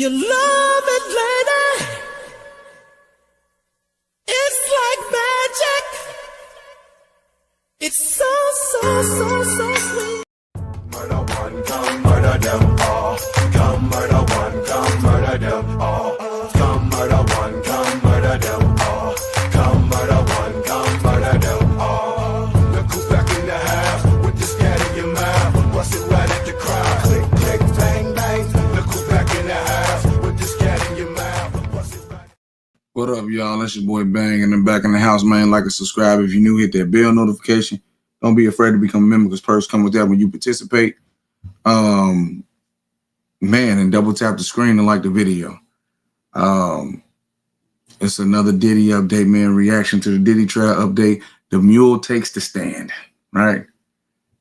You love it, lady. It's like magic. It's so sweet. Murder one, come murder them all. Come murder one, come murder them all. Come murder one, come murder them all. Come murder one, come murder them all. Look who's back in the house with this cat in your mouth. Bust it right at the crowd. Click, click, bang, bang. Look who's back in the house with this cat in your mouth. Bust it right. What up, y'all? It's your boy Bang, and I'm back in the house, man. Like and subscribe if you're new. Hit that bell notification. Don't be afraid to become a member because perks come with that when you participate. Man, and double tap the screen and like the video. It's another Diddy update, man. Reaction to the Diddy trial update. The Mule takes the stand, right?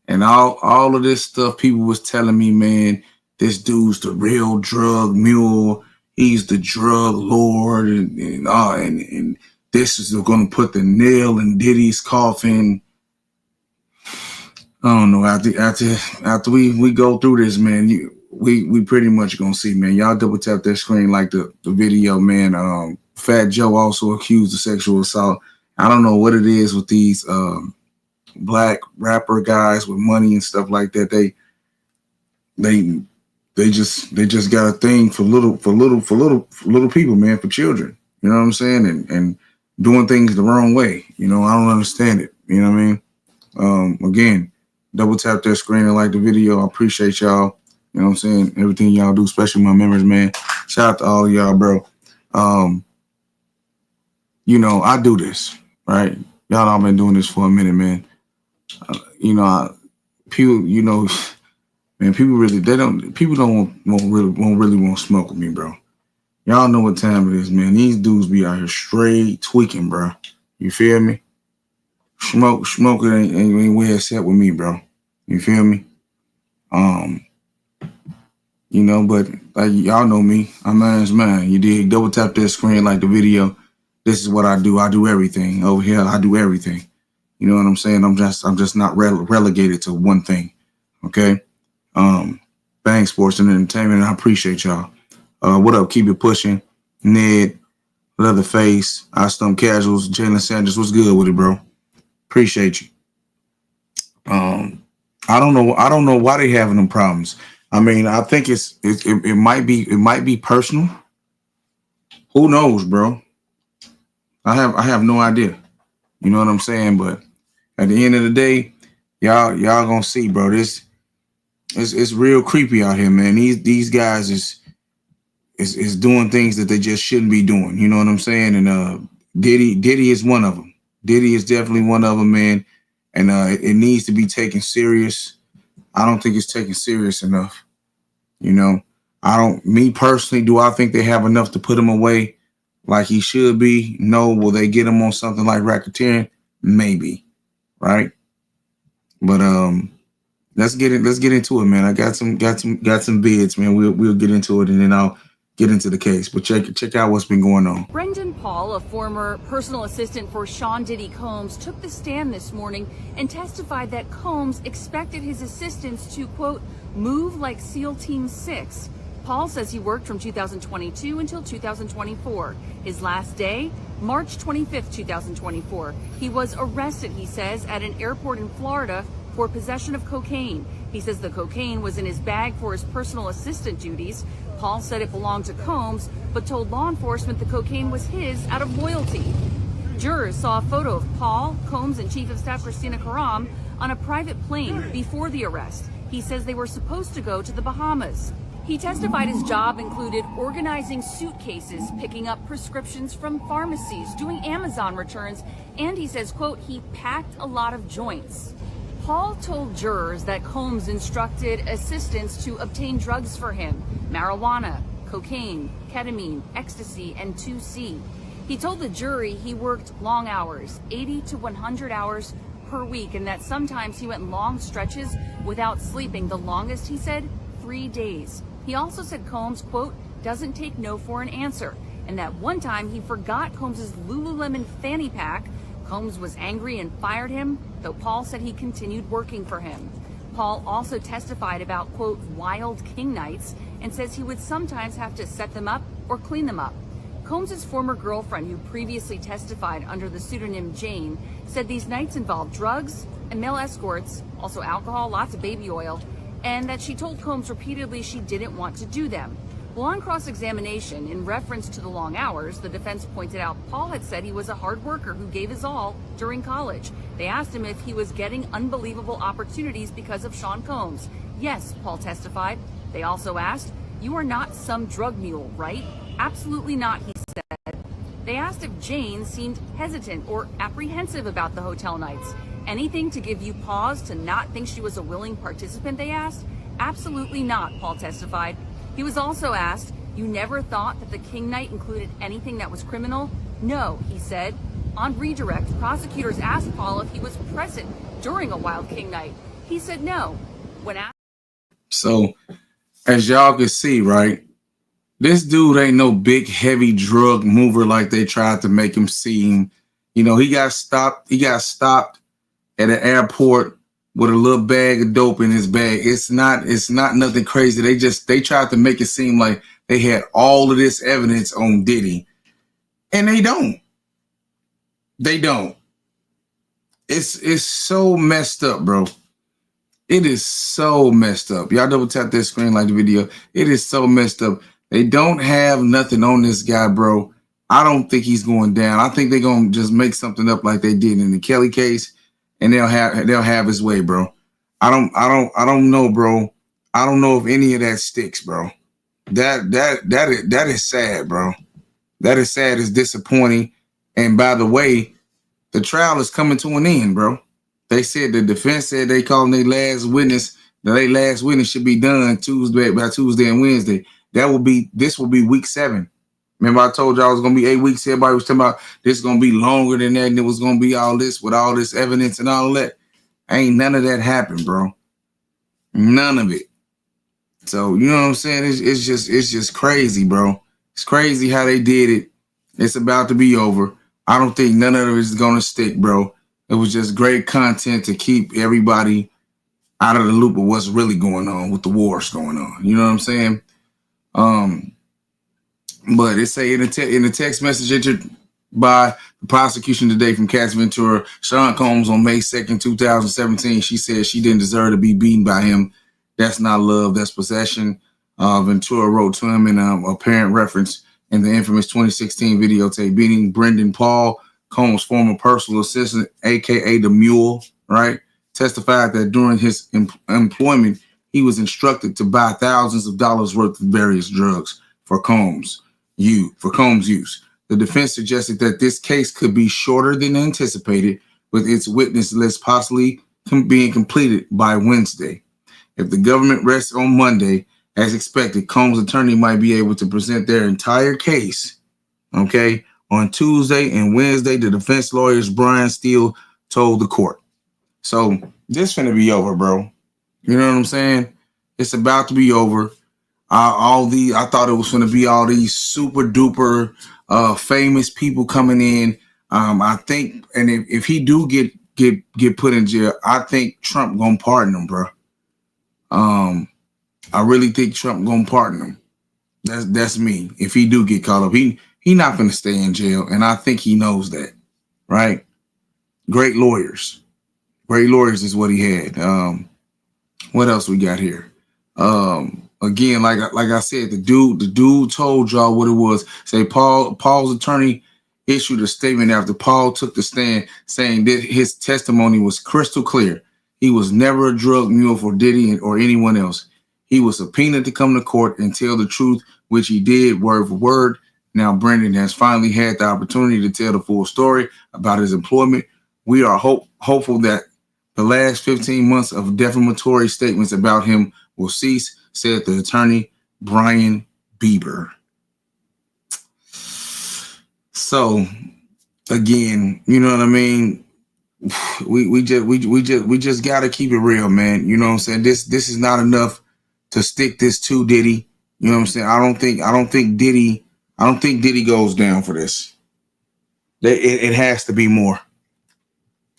And all of this stuff people was telling me, man, this dude's the real drug mule. He's the drug lord, and this is going to put the nail in Diddy's coffin. I don't know. After we go through this, man, we pretty much gonna see, man. Y'all double tap that screen like the video, man. Fat Joe also accused of sexual assault. I don't know what it is with these black rapper guys with money and stuff like that. They just got a thing for little people, man, for children. You know what I'm saying? And doing things the wrong way. You know, I don't understand it. You know what I mean? Again, double tap that screen and like the video. I appreciate y'all. You know what I'm saying? Everything y'all do, especially my members, man. Shout out to all of y'all, bro. You know, I do this, right? Y'all know I've been doing this for a minute, man. People, you know, man, people don't really want to smoke with me, bro. Y'all know what time it is, man. These dudes be out here straight tweaking, bro. You feel me? Smoke ain't where it's at with me, bro. You feel me? You know, but like y'all know me, I'm man's man. You dig? Double tap that screen like the video. This is what I do. I do everything over here. I do everything. You know what I'm saying? I'm just not relegated to one thing. Okay. Bang Sports and Entertainment. I appreciate y'all. What up? Keep it pushing. Ned, Leatherface, I Stump Casuals, Jalen Sanders. What's good with it, bro? Appreciate you. I don't know why they having them problems. I mean, I think it might be personal. Who knows, bro? I have no idea. You know what I'm saying? But at the end of the day, y'all gonna see, bro. This it's real creepy out here, man. These guys is doing things that they just shouldn't be doing. You know what I'm saying? And Diddy is one of them. Diddy is definitely one of them, man. And it needs to be taken serious. I don't think it's taken serious enough. You know, me personally, do I think they have enough to put him away like he should be? No. Will they get him on something like racketeering? Maybe. Right. But let's get into it, man. I got some bids, man. We'll get into it and then I'll get into the case. But check out what's been going on. Brendan Paul, a former personal assistant for Sean Diddy Combs, took the stand this morning and testified that Combs expected his assistants to, quote, move like SEAL Team 6. Paul says he worked from 2022 until 2024. His last day, March 25th, 2024. He was arrested, he says, at an airport in Florida for possession of cocaine. He says the cocaine was in his bag for his personal assistant duties. Paul said it belonged to Combs, but told law enforcement the cocaine was his out of loyalty. Jurors saw a photo of Paul, Combs, and Chief of Staff Christina Karam on a private plane before the arrest. He says they were supposed to go to the Bahamas. He testified his job included organizing suitcases, picking up prescriptions from pharmacies, doing Amazon returns, and he says, quote, he packed a lot of joints. Paul told jurors that Combs instructed assistants to obtain drugs for him: marijuana, cocaine, ketamine, ecstasy, and 2C. He told the jury he worked long hours, 80 to 100 hours per week, and that sometimes he went long stretches without sleeping. The longest, he said, 3 days. He also said Combs, quote, doesn't take no for an answer, and that one time he forgot Combs's Lululemon fanny pack. Combs was angry and fired him, though Paul said he continued working for him. Paul also testified about, quote, wild king nights and says he would sometimes have to set them up or clean them up. Combs' former girlfriend, who previously testified under the pseudonym Jane, said these nights involved drugs and male escorts, also alcohol, lots of baby oil, and that she told Combs repeatedly she didn't want to do them. Well, on cross-examination, in reference to the long hours, the defense pointed out Paul had said he was a hard worker who gave his all during college. They asked him if he was getting unbelievable opportunities because of Sean Combs. Yes, Paul testified. They also asked, "You are not some drug mule, right?" "Absolutely not," he said. They asked if Jane seemed hesitant or apprehensive about the hotel nights. "Anything to give you pause to not think she was a willing participant?" they asked. "Absolutely not," Paul testified. He was also asked, "You never thought that the King night included anything that was criminal?" "No," he said. On redirect, prosecutors asked Paul if he was present during a Wild King night. He said no. When asked. So, as y'all can see, right, this dude ain't no big, heavy drug mover like they tried to make him seem. You know, he got stopped. He got stopped at an airport with a little bag of dope in his bag. It's not nothing crazy. They tried to make it seem like they had all of this evidence on Diddy. And they don't. They don't. It's so messed up, bro. It is so messed up. Y'all double tap that screen like the video. It is so messed up. They don't have nothing on this guy, bro. I don't think he's going down. I think they're gonna just make something up like they did in the Kelly case, and they'll have his way, bro. I don't know, bro. I don't know if any of that sticks, bro. That is sad, bro. That is sad. It's disappointing. And by the way, the trial is coming to an end, bro. They said the defense said they calling their last witness. Their last witness should be done by Tuesday and Wednesday. This will be week 7. Remember I told y'all it was gonna be 8 weeks. Everybody was talking about this is gonna be longer than that, and it was gonna be all this with all this evidence and all that. Ain't none of that happened, bro. None of it. So you know what I'm saying? It's just crazy, bro. It's crazy how they did it. It's about to be over. I don't think none of it is gonna stick, bro. It was just great content to keep everybody out of the loop of what's really going on with the wars going on. You know what I'm saying? But it say in the text message entered by the prosecution today from Cass Ventura, Sean Combs on May 2nd, 2017, she said she didn't deserve to be beaten by him. That's not love, that's possession. Ventura wrote to him in a apparent reference in the infamous 2016 videotape beating Brendan Paul, Combs' former personal assistant, aka the Mule, right? Testified that during his employment, he was instructed to buy thousands of dollars worth of various drugs for Combs' use. The defense suggested that this case could be shorter than anticipated, with its witness list possibly being completed by Wednesday. If the government rests on Monday, as expected, Combs' attorney might be able to present their entire case, okay, on Tuesday and Wednesday. The defense lawyers, Brian Steele, told the court. So this finna be over, bro. You know what I'm saying? It's about to be over. I thought it was going to be all these super duper famous people coming in. I think, and if he do get put in jail, I think Trump gonna pardon him, bro. I really think Trump gonna pardon him. That's me. If he do get caught up, he not gonna stay in jail, and I think he knows that, right? Great lawyers is what he had. What else we got here? Again, like I said, the dude told y'all what it was. Say Paul's attorney issued a statement after Paul took the stand, saying that his testimony was crystal clear. He was never a drug mule for Diddy or anyone else. He was subpoenaed to come to court and tell the truth, which he did word for word. Now Brendan has finally had the opportunity to tell the full story about his employment. We are hopeful that the last 15 months of defamatory statements about him will cease, said the attorney, Brian Bieber. So again, you know what I mean? We just gotta keep it real, man. You know what I'm saying? This is not enough to stick this to Diddy. You know what I'm saying? I don't think Diddy goes down for this. It has to be more.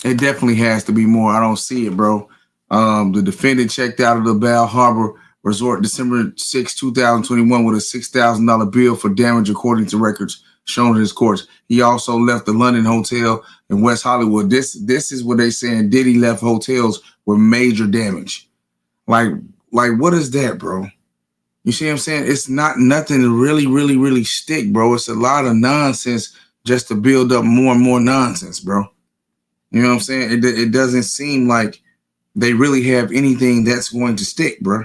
It definitely has to be more. I don't see it, bro. The defendant checked out of the Bal Harbor Resort December 6, 2021 with a $6,000 bill for damage according to records shown in his courts. He also left the London Hotel in West Hollywood. This is what they saying. Diddy left hotels with major damage. Like what is that, bro? You see what I'm saying? It's not nothing to really stick, bro. It's a lot of nonsense just to build up more and more nonsense, bro. You know what I'm saying? It doesn't seem like they really have anything that's going to stick, bro.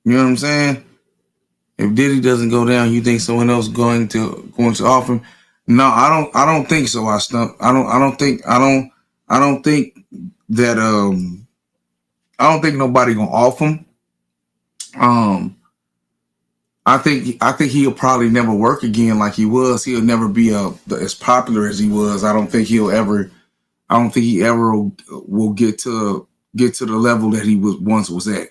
You know what I'm saying? If Diddy doesn't go down, you think someone else going to off him? No, I don't think so. I don't think that I don't think nobody gonna off him. I think he'll probably never work again like he was. He'll never be as popular as he was. I don't think he ever will get to the level that he once was at.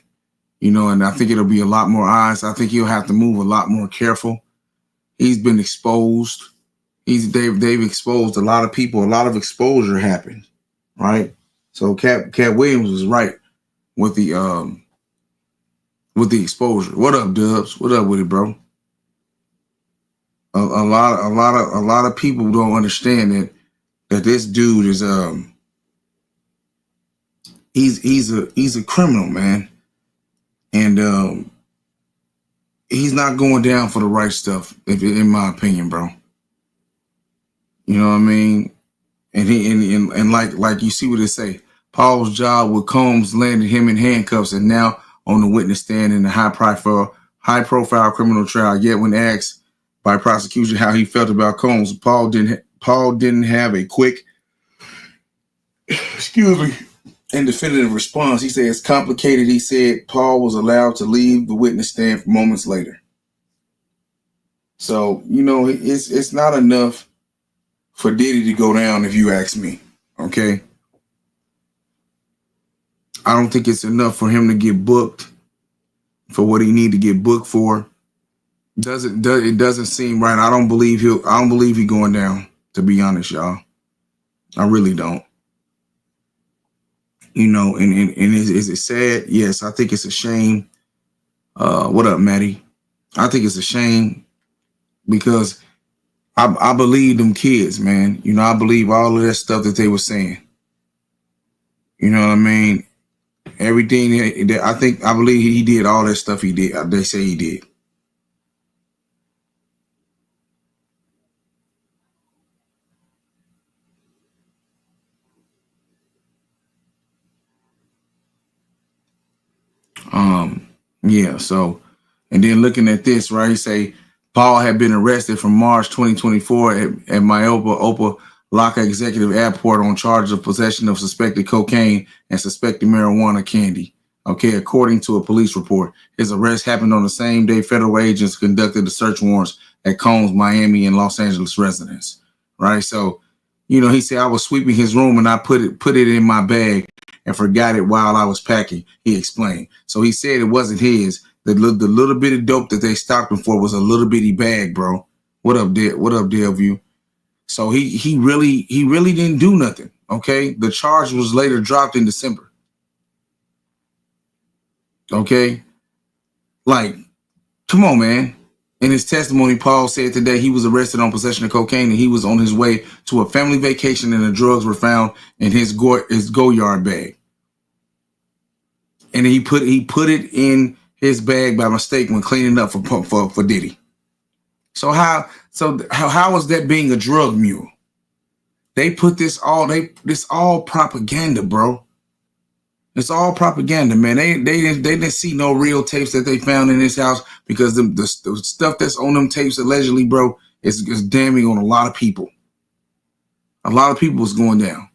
You know, and I think it'll be a lot more eyes. I think he'll have to move a lot more careful. He's been exposed. They've exposed a lot of people. A lot of exposure happened, right? So Cat Williams was right with the exposure. What up, Dubs? What up with it, bro? A lot of people don't understand that this dude is he's a criminal, man. And he's not going down for the right stuff, in my opinion, bro. You know what I mean? And like you see what they say. Paul's job with Combs landed him in handcuffs and now on the witness stand in a high profile criminal trial. Yet when asked by prosecution how he felt about Combs, Paul didn't have a quick and definitive response. He said it's complicated. He said Paul was allowed to leave the witness stand moments later. So, you know, it's not enough for Diddy to go down, if you ask me. Okay. I don't think it's enough for him to get booked for what he need to get booked for. It doesn't seem right. I don't believe he going down, to be honest, y'all. I really don't. You know, and is it sad? Yes, I think it's a shame. What up, Maddie? I think it's a shame because I believe them kids, man. You know, I believe all of that stuff that they were saying. You know what I mean? Everything that I believe he did all that stuff he did. They say he did. Yeah, so, and then looking at this, right, he say Paul had been arrested from March 2024 at Opa Laka Executive Airport on charges of possession of suspected cocaine and suspected marijuana candy. Okay, according to a police report, his arrest happened on the same day federal agents conducted the search warrants at Combs, Miami, and Los Angeles residence. Right, so, you know, he said I was sweeping his room and I put it in my bag and forgot it while I was packing, he explained. So he said it wasn't his. The little bit of dope that they stopped him for was a little bitty bag, bro. What up, Delview? So he really didn't do nothing. Okay, the charge was later dropped in December. Okay, like, come on, man. In his testimony, Paul said today he was arrested on possession of cocaine and he was on his way to a family vacation and the drugs were found in his go-yard bag. And he put it in his bag by mistake when cleaning up for Diddy. So how is that being a drug mule? They put this all propaganda, bro. It's all propaganda, man. They didn't see no real tapes that they found in his house because the stuff that's on them tapes allegedly, bro, is damning on a lot of people. A lot of people was going down.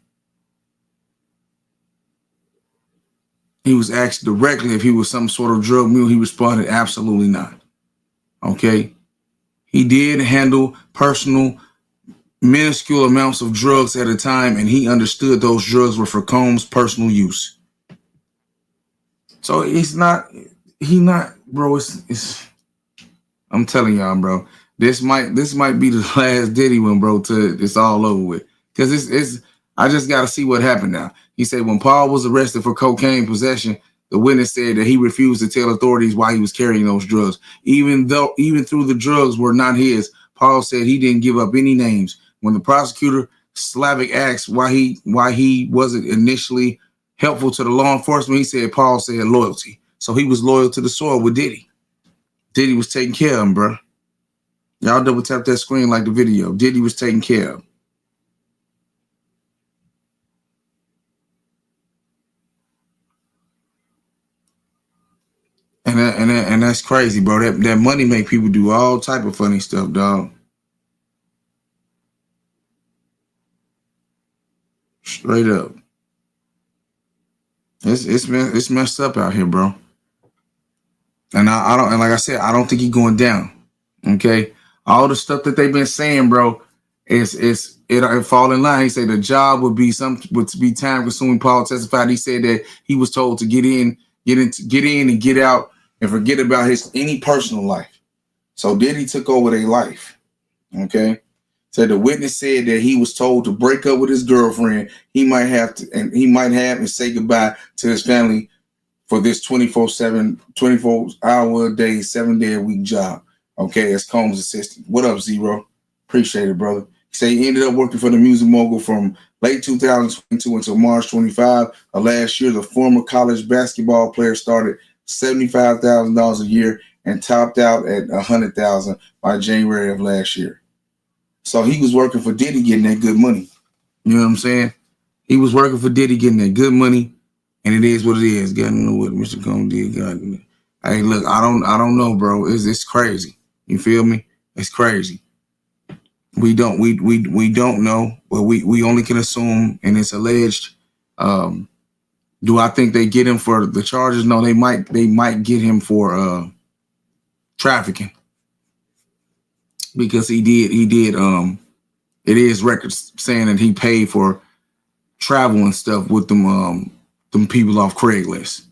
He was asked directly if he was some sort of drug mule. He responded, absolutely not. Okay. He did handle personal, minuscule amounts of drugs at a time, and he understood those drugs were for Combs' personal use. So bro, it's I'm telling y'all, bro. This might be the last Diddy one, bro. To it's all over with. Because it's I just got to see what happened now. He said when Paul was arrested for cocaine possession, the witness said that he refused to tell authorities why he was carrying those drugs. Even through the drugs were not his, Paul said he didn't give up any names. When the prosecutor Slavic asked why he wasn't initially helpful to the law enforcement, he said Paul said loyalty. So he was loyal to the soil with Diddy. Diddy was taking care of him, bro. Y'all double tap that screen like the video. Diddy was taking care of him. And that's crazy, bro. That money make people do all type of funny stuff, dog. Straight up. It's messed up out here, bro. And I don't, and like I said, I don't think he's going down. Okay. All the stuff that they've been saying, bro, it fall in line. He said the job would be time consuming. Paul testified. He said that he was told to get in and get out and forget about any personal life. So Diddy took over their life. Okay. Said the witness said that he was told to break up with his girlfriend. He might have and say goodbye to his family for this 24/7, 24-hour a day, 7-day a week job. Okay, as Combs' assistant. What up, Zero? Appreciate it, brother. He said he ended up working for the music mogul from late 2022 until March 25 of last year. The former college basketball player started $75,000 a year and topped out at $100,000 by January of last year. So he was working for Diddy getting that good money. You know what I'm saying? He was working for Diddy getting that good money, and it is what it is. God know what Mr. Combs did. God, hey, look, I don't know, bro. It's crazy. You feel me? It's crazy. We don't know, but we only can assume, and it's alleged. Do I think they get him for the charges? No, they might get him for trafficking. Because he did it is records saying that he paid for travel and stuff with them people off Craigslist.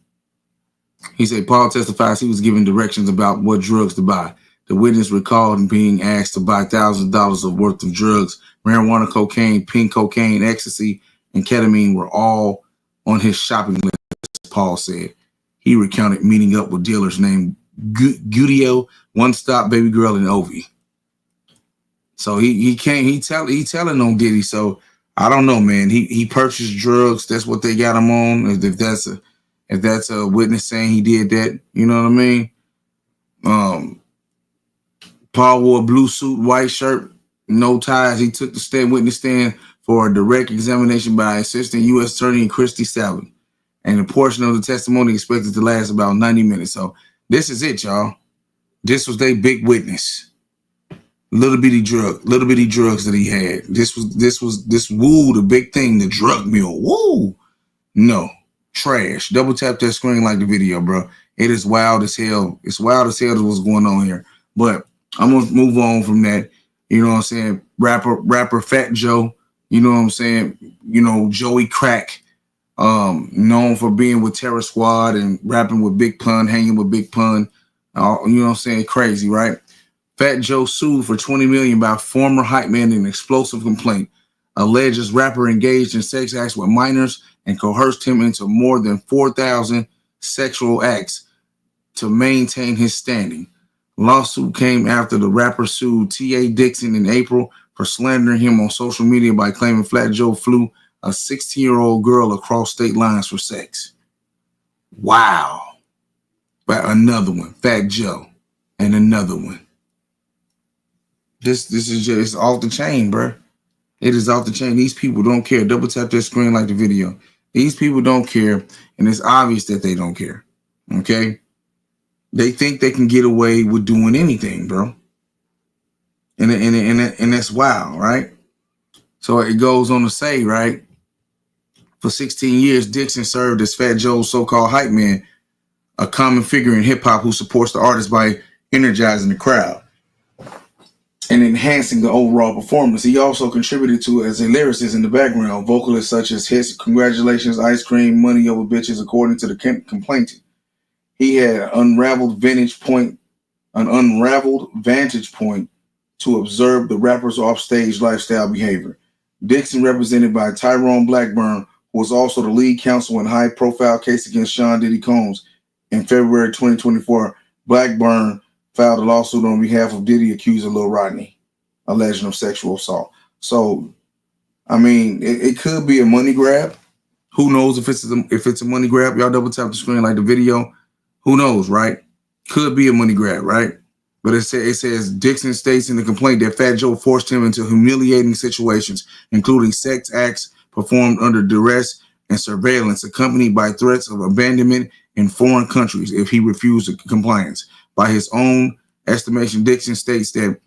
He said Paul testifies he was given directions about what drugs to buy. The witness recalled being asked to buy $1,000 of worth of drugs. Marijuana, cocaine, pink cocaine, ecstasy, and ketamine were all on his shopping list, Paul said. He recounted meeting up with dealers named Gudio, One Stop, Baby Girl, and Ovi. So he telling on Diddy. So I don't know, man. He purchased drugs. That's what they got him on. If that's a witness saying he did that, you know what I mean? Paul wore a blue suit, white shirt, no ties. He took the witness stand for a direct examination by Assistant U.S. Attorney Christy Salvin. And a portion of the testimony expected to last about 90 minutes. So this is it, y'all. This was their big witness. Little bitty drugs that he had. This woo, the big thing, the drug mule. Woo. No. Trash. Double tap that screen like the video, bro. It is wild as hell. It's wild as hell what's going on here. But I'm gonna move on from that. You know what I'm saying? Rapper Fat Joe, you know what I'm saying? You know, Joey Crack, known for being with Terror Squad and rapping with Big Pun, hanging with Big Pun. You know what I'm saying? Crazy, right? Fat Joe sued for $20 million by former hype man in an explosive complaint. Alleges rapper engaged in sex acts with minors and coerced him into more than 4,000 sexual acts to maintain his standing. Lawsuit came after the rapper sued T.A. Dixon in April for slandering him on social media by claiming Fat Joe flew a 16-year-old girl across state lines for sex. Wow. But another one, Fat Joe, and another one. This is just off the chain, bro. It is off the chain. These people don't care. Double tap their screen like the video. These people don't care, and it's obvious that they don't care. Okay? They think they can get away with doing anything, bro. And that's wild, right? So it goes on to say, right? For 16 years, Dixon served as Fat Joe's so-called hype man, a common figure in hip-hop who supports the artist by energizing the crowd and enhancing the overall performance. He also contributed to it as a lyricist in the background, vocalists such as hits Congratulations, Ice Cream, Money Over Bitches, according to the complainant. He had unraveled vantage point an unraveled vantage point to observe the rapper's offstage lifestyle behavior. Dixon, represented by Tyrone Blackburn, who was also the lead counsel in high-profile case against Sean Diddy Combs in February 2024. Blackburn filed a lawsuit on behalf of Diddy, accusing Lil Rodney, alleging of sexual assault. So, I mean, it could be a money grab. Who knows if it's a money grab? Y'all double tap the screen like the video. Who knows, right? Could be a money grab, right? But it says Dixon states in the complaint that Fat Joe forced him into humiliating situations, including sex acts performed under duress and surveillance, accompanied by threats of abandonment in foreign countries if he refused compliance. By his own estimation, Dixon states that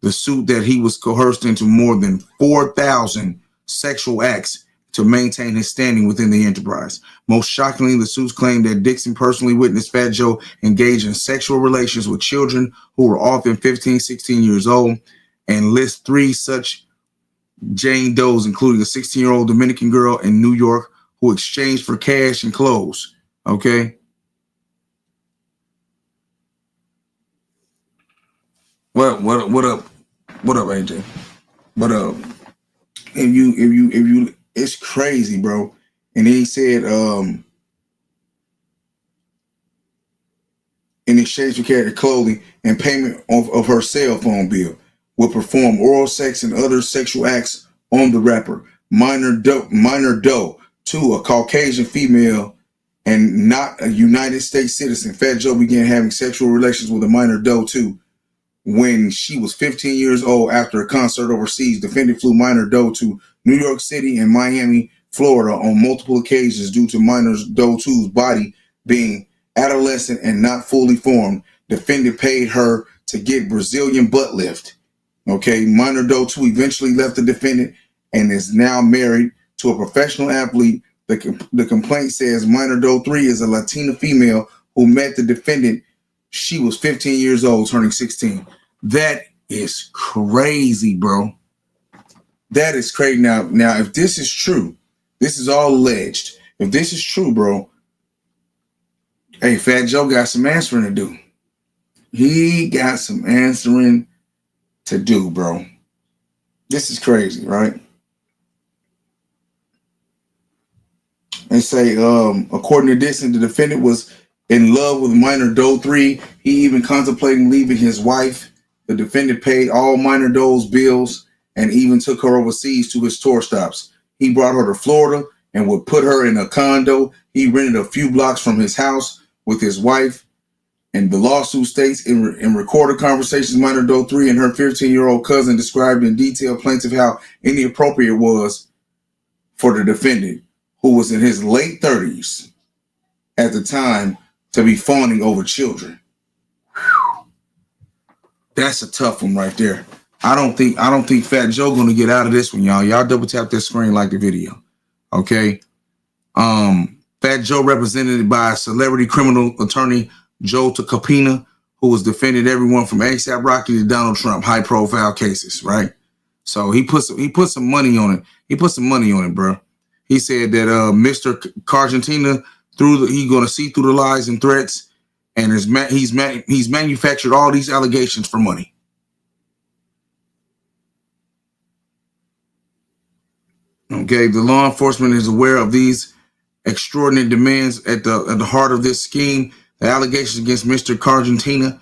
the suit that he was coerced into more than 4,000 sexual acts to maintain his standing within the enterprise. Most shockingly, the suits claim that Dixon personally witnessed Fat Joe engage in sexual relations with children who were often 15, 16 years old, and list 3 such Jane Does, including a 16-year-old Dominican girl in New York who exchanged for cash and clothes. Okay. What up? What up, AJ? But if you, it's crazy, bro. And he said, in exchange for carrying clothing and payment of her cell phone bill, will perform oral sex and other sexual acts on the rapper. Minor Doe, 2, a Caucasian female and not a United States citizen. Fat Joe began having sexual relations with a minor Doe, 2, when she was 15 years old after a concert overseas. Defendant flew minor Doe to New York City and Miami, Florida on multiple occasions due to minor Doe 2's body being adolescent and not fully formed. Defendant paid her to get Brazilian butt lift. Okay, minor Doe 2 eventually left the defendant and is now married to a professional athlete. The complaint says minor Doe 3 is a Latina female who met the defendant. She was 15 years old, turning 16. That is crazy, bro. That is crazy. Now, if this is true, this is all alleged. If this is true, bro, hey, Fat Joe got some answering to do. He got some answering to do, bro. This is crazy, right? They say, according to Dixon, the defendant was in love with minor Doe 3. He even contemplating leaving his wife. The defendant paid all minor Doe's bills and even took her overseas to his tour stops. He brought her to Florida and would put her in a condo he rented a few blocks from his house with his wife. And the lawsuit states in recorded conversations, minor Doe 3 and her 15-year-old cousin described in detail plaintiff how inappropriate it was for the defendant, who was in his late 30s at the time, to be fawning over children. Whew. That's a tough one right there. I don't think Fat Joe gonna get out of this one, y'all. Y'all double tap that screen like the video. Okay. Fat Joe, represented by celebrity criminal attorney Joe Tacopina, who was defending everyone from ASAP Rocky to Donald Trump, high profile cases, right? So he put some money on it. He put some money on it, bro. He said that Mr. Cargentina he's gonna see through the lies and threats, and he's manufactured all these allegations for money. Okay, the law enforcement is aware of these extraordinary demands at the heart of this scheme. The allegations against Mr. Cargentina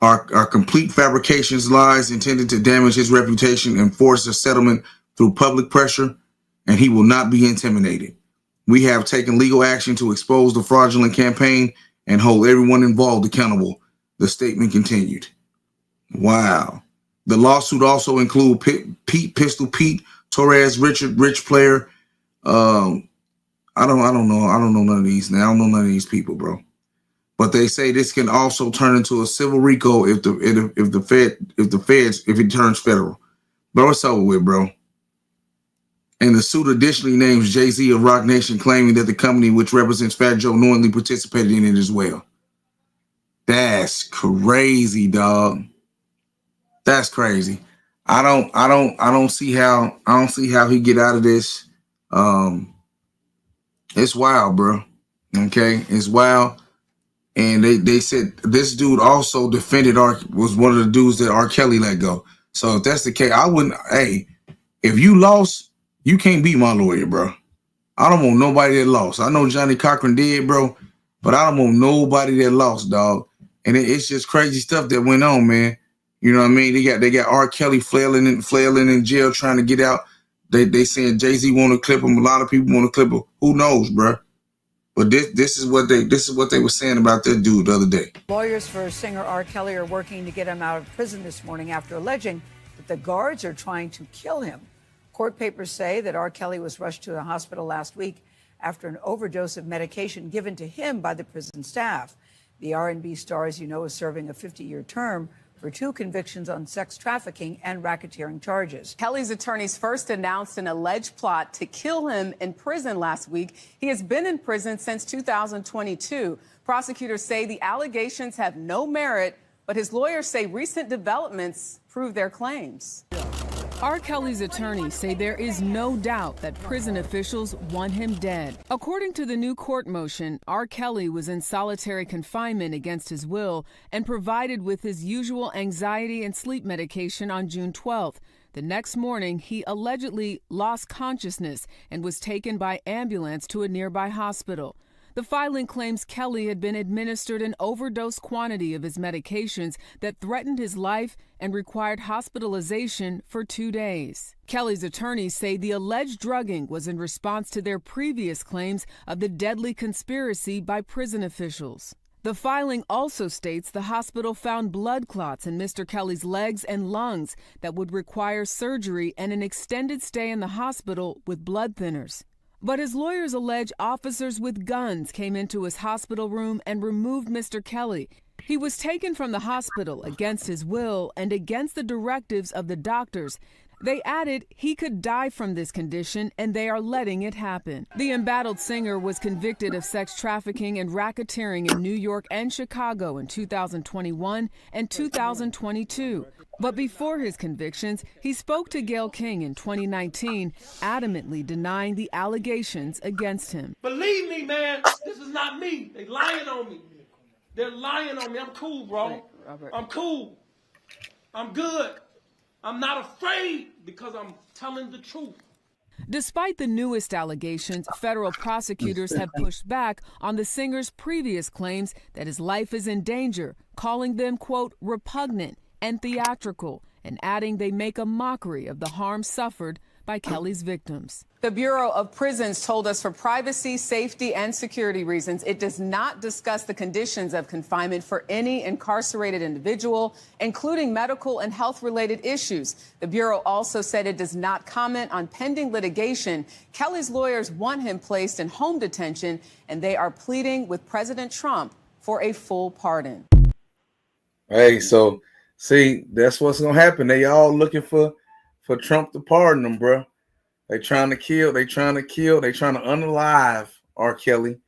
are complete fabrications, lies intended to damage his reputation and force a settlement through public pressure, and he will not be intimidated. We have taken legal action to expose the fraudulent campaign and hold everyone involved accountable, the statement continued. Wow. The lawsuit also include Pistol Pete, Torres, Richard, Rich Player. I don't know none of these now. I don't know none of these people, bro. But they say this can also turn into a civil RICO if it turns federal. Bro, it's over with, bro. And the suit additionally names Jay-Z of Roc Nation, claiming that the company which represents Fat Joe knowingly participated in it as well. That's crazy, dog. That's crazy. I don't see how he get out of this. It's wild, bro. Okay, it's wild. And they said this dude also defended was one of the dudes that R. Kelly let go. So if that's the case, I wouldn't. Hey, if you lost, you can't beat my lawyer, bro. I don't want nobody that lost. I know Johnny Cochran did, bro, but I don't want nobody that lost, dog. And it's just crazy stuff that went on, man. You know what I mean? They got R. Kelly flailing in jail trying to get out. They saying Jay-Z want to clip him. A lot of people want to clip him. Who knows, bro? But this is what they were saying about that dude the other day. Lawyers for singer R. Kelly are working to get him out of prison this morning after alleging that the guards are trying to kill him. Court papers say that R. Kelly was rushed to the hospital last week after an overdose of medication given to him by the prison staff. The R&B star, as you know, is serving a 50-year term for 2 convictions on sex trafficking and racketeering charges. Kelly's attorneys first announced an alleged plot to kill him in prison last week. He has been in prison since 2022. Prosecutors say the allegations have no merit, but his lawyers say recent developments prove their claims. R. Kelly's attorneys say there is no doubt that prison officials want him dead. According to the new court motion, R. Kelly was in solitary confinement against his will and provided with his usual anxiety and sleep medication on June 12th. The next morning, he allegedly lost consciousness and was taken by ambulance to a nearby hospital. The filing claims Kelly had been administered an overdose quantity of his medications that threatened his life and required hospitalization for 2 days. Kelly's attorneys say the alleged drugging was in response to their previous claims of the deadly conspiracy by prison officials. The filing also states the hospital found blood clots in Mr. Kelly's legs and lungs that would require surgery and an extended stay in the hospital with blood thinners. But his lawyers allege officers with guns came into his hospital room and removed Mr. Kelly. He was taken from the hospital against his will and against the directives of the doctors. They added he could die from this condition, and they are letting it happen. The embattled singer was convicted of sex trafficking and racketeering in New York and Chicago in 2021 and 2022. But before his convictions, he spoke to Gayle King in 2019, adamantly denying the allegations against him. Believe me, man, this is not me. They lying on me. They're lying on me. I'm cool, bro. I'm cool. I'm good. I'm not afraid because I'm telling the truth. Despite the newest allegations, federal prosecutors have pushed back on the singer's previous claims that his life is in danger, calling them, quote, repugnant and theatrical, and adding they make a mockery of the harm suffered by Kelly's victims. The Bureau of Prisons told us for privacy, safety, and security reasons, it does not discuss the conditions of confinement for any incarcerated individual, including medical and health-related issues. The Bureau also said it does not comment on pending litigation. Kelly's lawyers want him placed in home detention, and they are pleading with President Trump for a full pardon. Hey, so see, that's what's gonna happen. They all looking for Trump to pardon them, bro. They trying to unalive R. Kelly.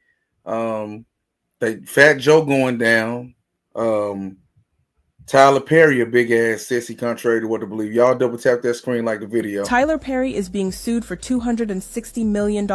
Fat Joe going down. Tyler Perry, a big ass sissy, contrary to what to believe. Y'all double tap that screen like the video. Tyler Perry is being sued for $260 million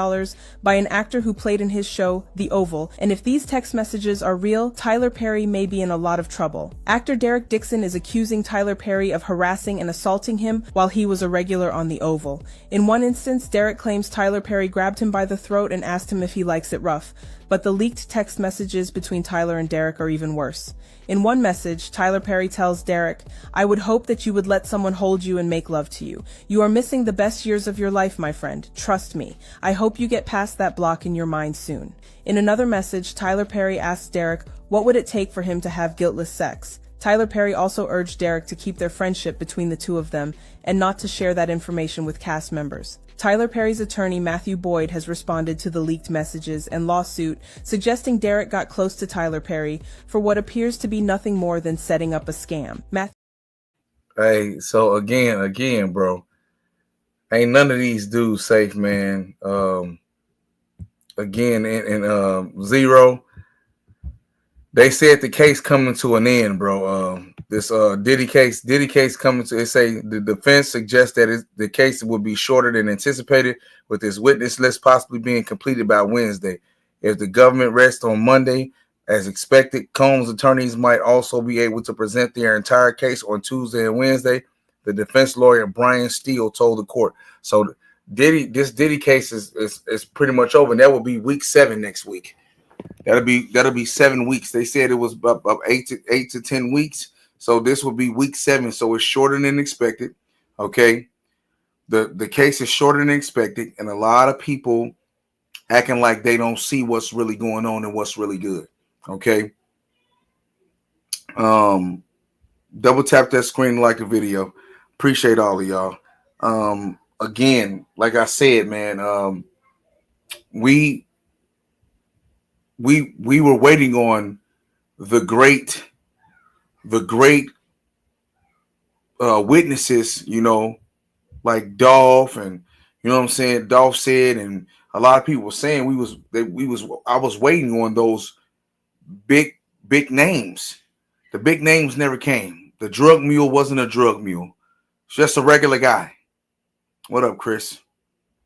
by an actor who played in his show, The Oval. And if these text messages are real, Tyler Perry may be in a lot of trouble. Actor Derek Dixon is accusing Tyler Perry of harassing and assaulting him while he was a regular on The Oval. In one instance, Derek claims Tyler Perry grabbed him by the throat and asked him if he likes it rough. But the leaked text messages between Tyler and Derek are even worse. In one message, Tyler Perry tells Derek, "I would hope that you would let someone hold you and make love to you. You are missing the best years of your life, my friend. Trust me. I hope you get past that block in your mind soon." In another message, Tyler Perry asks Derek, what would it take for him to have guiltless sex? Tyler Perry also urged Derek to keep their friendship between the two of them and not to share that information with cast members. Tyler Perry's attorney, Matthew Boyd, has responded to the leaked messages and lawsuit, suggesting Derek got close to Tyler Perry for what appears to be nothing more than setting up a scam. Hey, so again, bro, ain't none of these dudes safe, man. Again, in Zero, they said the case coming to an end, bro. This Diddy case coming to, it say the defense suggests that the case will be shorter than anticipated, with this witness list possibly being completed by Wednesday. If the government rests on Monday, As expected, Combs' attorneys might also be able to present their entire case on Tuesday and Wednesday, the defense lawyer Brian Steele told the court. So this Diddy case is pretty much over. And that will be week 7 next week. That'll be 7 weeks. They said it was up 8 to 10 weeks. So this will be week 7. So it's shorter than expected. Okay. The case is shorter than expected, and a lot of people acting like they don't see what's really going on and what's really good. Okay. Double tap that screen, like a video. Appreciate all of y'all. Again, like I said, man, we were waiting on the great witnesses, like Dolph, and you know what I'm saying, Dolph said, and a lot of people were saying I was waiting on those big names. The big names never came. The drug mule wasn't a drug mule. It's just a regular guy. What up, Chris?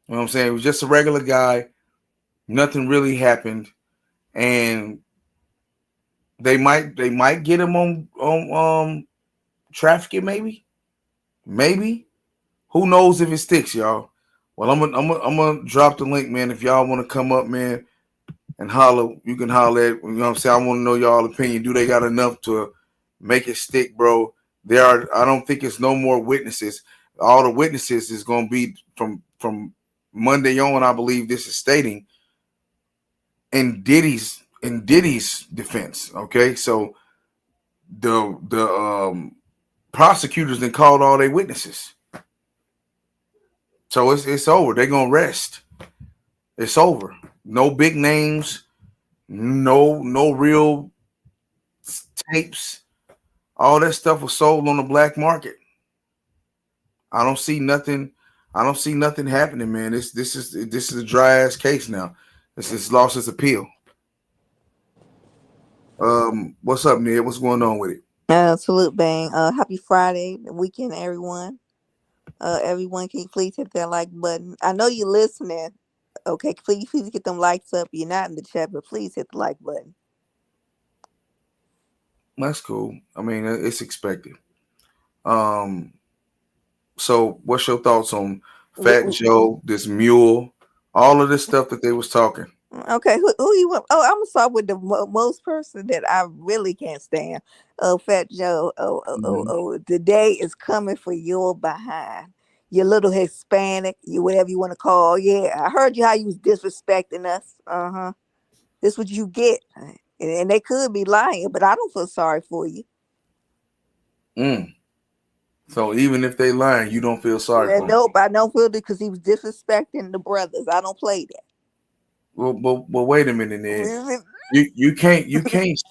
You know what I'm saying? It was just a regular guy. Nothing really happened. And they might get him on trafficking, maybe. Who knows if it sticks, y'all? Well, I'm gonna drop the link, man. If y'all want to come up, man, and holler, you can holler at, you know what I'm saying? I want to know y'all opinion. Do they got enough to make it stick, bro? I don't think it's no more witnesses. All the witnesses is gonna be from Monday on, I believe this is stating, in Diddy's defense. Okay, so the prosecutors then called all their witnesses. So it's over. They're gonna rest. It's over. No big names, no real tapes. All that stuff was sold on the black market. I don't see nothing happening, man. This is a dry ass case now. It's lost its appeal. What's up, Ned? What's going on with it? Salute, bang. Happy Friday weekend, everyone. Everyone, can you please hit that like button? I know you're listening. Okay, please get them likes up. You're not in the chat, but please hit the like button. That's cool. I mean, it's expected. So what's your thoughts on Fat Joe, this Mule, all of this stuff that they was talking? Okay, who you want? Oh, I'm gonna start with the most person that I really can't stand. Oh, Fat Joe. The day is coming for your behind. You little Hispanic, you whatever you want to call. Yeah, I heard you how you was disrespecting us. This what you get, and they could be lying, but I don't feel sorry for you. So even if they lying, you don't feel sorry for them? Nope, I don't feel it because he was disrespecting the brothers. I don't play that. Well, wait a minute, Ned. You can't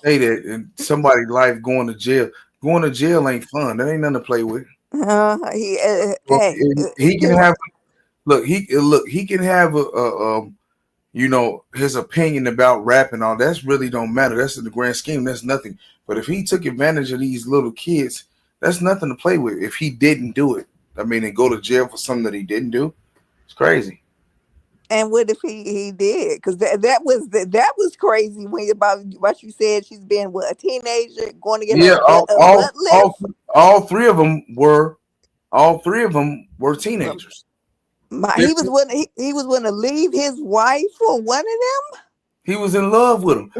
say that and somebody's life going to jail. Going to jail ain't fun. That ain't nothing to play with. He can have he can have his opinion about rap and all. That's really don't matter. That's in the grand scheme. That's nothing. But if he took advantage of these little kids, that's nothing to play with. If he didn't do it, I mean, and go to jail for something that he didn't do, it's crazy. And what if he did? Because that was crazy when about what you said. She's been a teenager going to get her butt lift. All three of them were teenagers. He was willing to leave his wife for one of them. He was in love with him.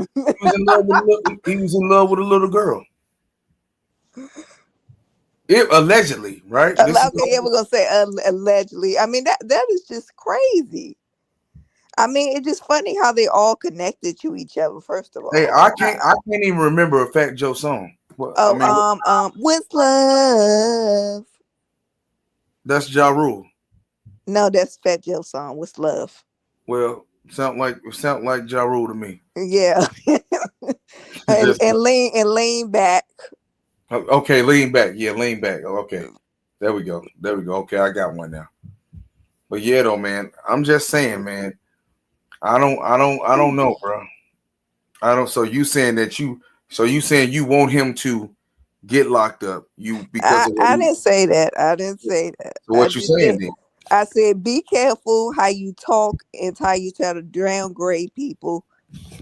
He was in love with a little girl. Allegedly, right? Okay, yeah, we're gonna say allegedly. I mean that is just crazy. I mean, it's just funny how they all connected to each other. First of all, hey, I can't even remember a Fat Joe song. With love. That's Ja Rule. No, that's Fat Joe song. With love. Well, sound like Ja Rule to me. Yeah, and lean back. Okay, lean back. Yeah, lean back. Okay, there we go. Okay, I got one now. But yeah, though, man, I'm just saying, man. I don't know, bro. I don't. So you saying you want him to get locked up? I didn't say that. So what you saying then? I said be careful how you talk and how you try to downgrade people,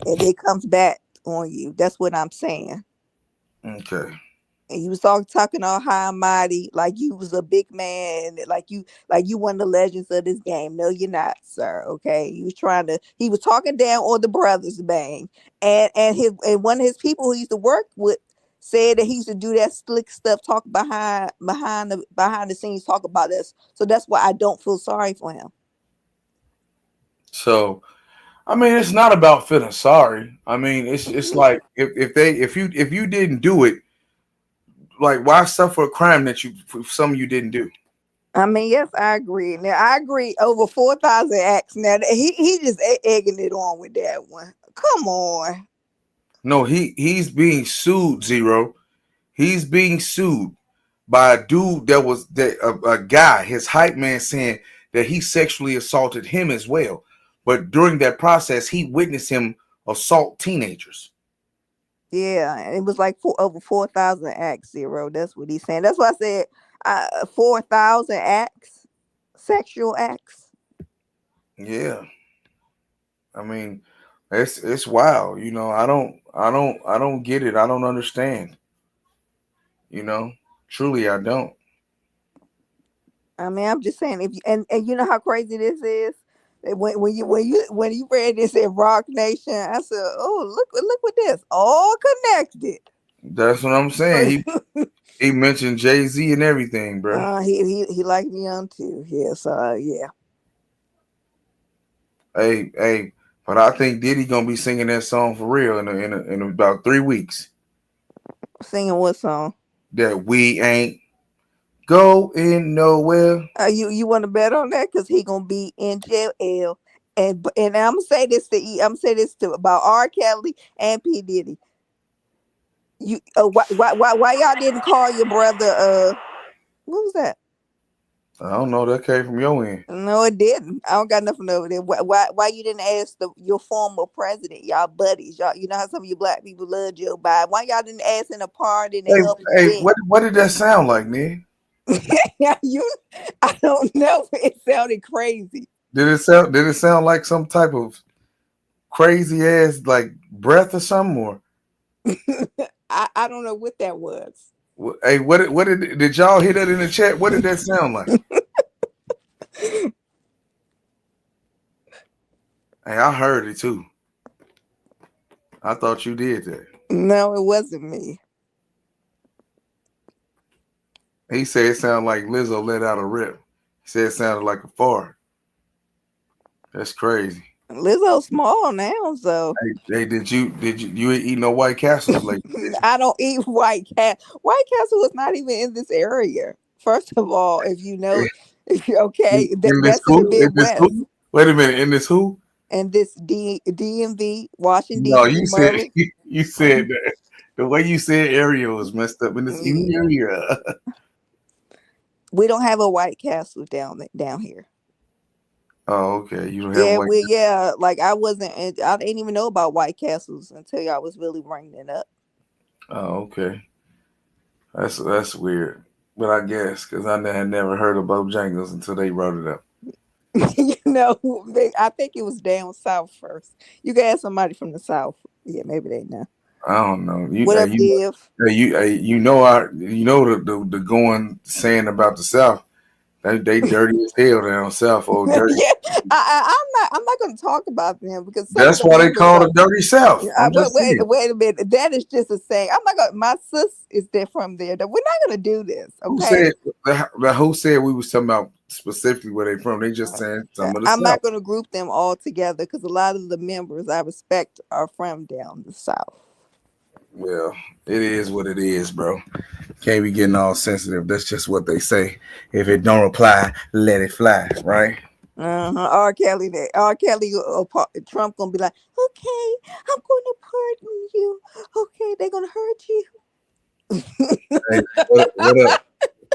and it comes back on you. That's what I'm saying. Okay. And you was talking all high and mighty, like you was a big man, like you one of the legends of this game. No, you're not, sir. Okay, he was talking down on the brothers, bang, and one of his people who he used to work with said that he used to do that slick stuff, talk behind the scenes, talk about us. So that's why I don't feel sorry for him. So I mean, it's not about feeling sorry. I mean, it's like if you didn't do it, like why suffer a crime that some of you didn't do? I mean, yes, I agree. Now, I agree over 4,000 acts. Now, he just egging it on with that one. Come on. No, he's being sued, Zero. He's being sued by a dude a guy, his hype man, saying that he sexually assaulted him as well. But during that process, he witnessed him assault teenagers. Yeah, and it was like over 4,000 acts, Zero. That's what he's saying. That's why I said 4,000 acts, sexual acts. Yeah. I mean, it's wild. You know, I don't get it. I don't understand. You know, truly I don't. I mean, I'm just saying, if you, and you know how crazy this is. When you read this in Rock Nation, I said, "Oh, look what this all connected." That's what I'm saying. He mentioned Jay-Z and everything, bro. He liked me on too. Yeah, so yeah. Hey, but I think Diddy gonna be singing that song for real in about 3 weeks. Singing what song? That we ain't going nowhere. You want to bet on that? Because he gonna be in jail. And I'm gonna say this to about R. Kelly and P. Diddy. You why y'all didn't call your brother? What was that? I don't know. That came from your end. No, it didn't. I don't got nothing over there. Why you didn't ask your former president, y'all buddies, y'all? You know how some of you black people love Joe Biden. Why y'all didn't ask in a party and help Hey, event? what did that sound like, man? Yeah, I don't know. It sounded crazy. Did it sound like some type of crazy ass like breath or something? Or I don't know what that was. hey, what did y'all hear that in the chat? What did that sound like? Hey, I heard it too. I thought you did that. No, it wasn't me. He said it sounded like Lizzo let out a rip. He said it sounded like a fart. That's crazy. Lizzo's small now, so Hey, did you ain't eat no White Castles lately? I don't eat White Castle. White Castle was not even in this area. First of all, if you know, if you're okay, In this that's in the who? In this Midwest. who? Wait a minute. In this who? And this DMV, Washington No, D.C., you said Maryland. you said that. The way you said area was messed up in this area. We don't have a White Castle down here. Oh, okay. You don't have White. Like I didn't even know about White Castles until y'all was really bringing it up. Oh, okay. That's weird. But I guess because I had never heard of Bojangles until they wrote it up. You know, I think it was down south first. You can ask somebody from the south. Yeah, maybe they know. I don't know. What up, Div? You know the going saying about the South. They dirty as hell down south. Oh, dirty. Yeah, I'm not going to talk about them because That's why they call it dirty South. I'm just saying. Wait a minute. That is just a saying. I'm not going. My sis is there from there. We're not going to do this. Okay. Who said we was talking about specifically where they from? They just saying some of the I'm South. not going to group them all together because a lot of the members I respect are from down the south. Well, it is what it is, bro. Can't be getting all sensitive. That's just what they say. If it don't apply, let it fly, right? R. Kelly, Trump gonna be like, okay, I'm gonna pardon you. Okay, they're gonna hurt you. Hey,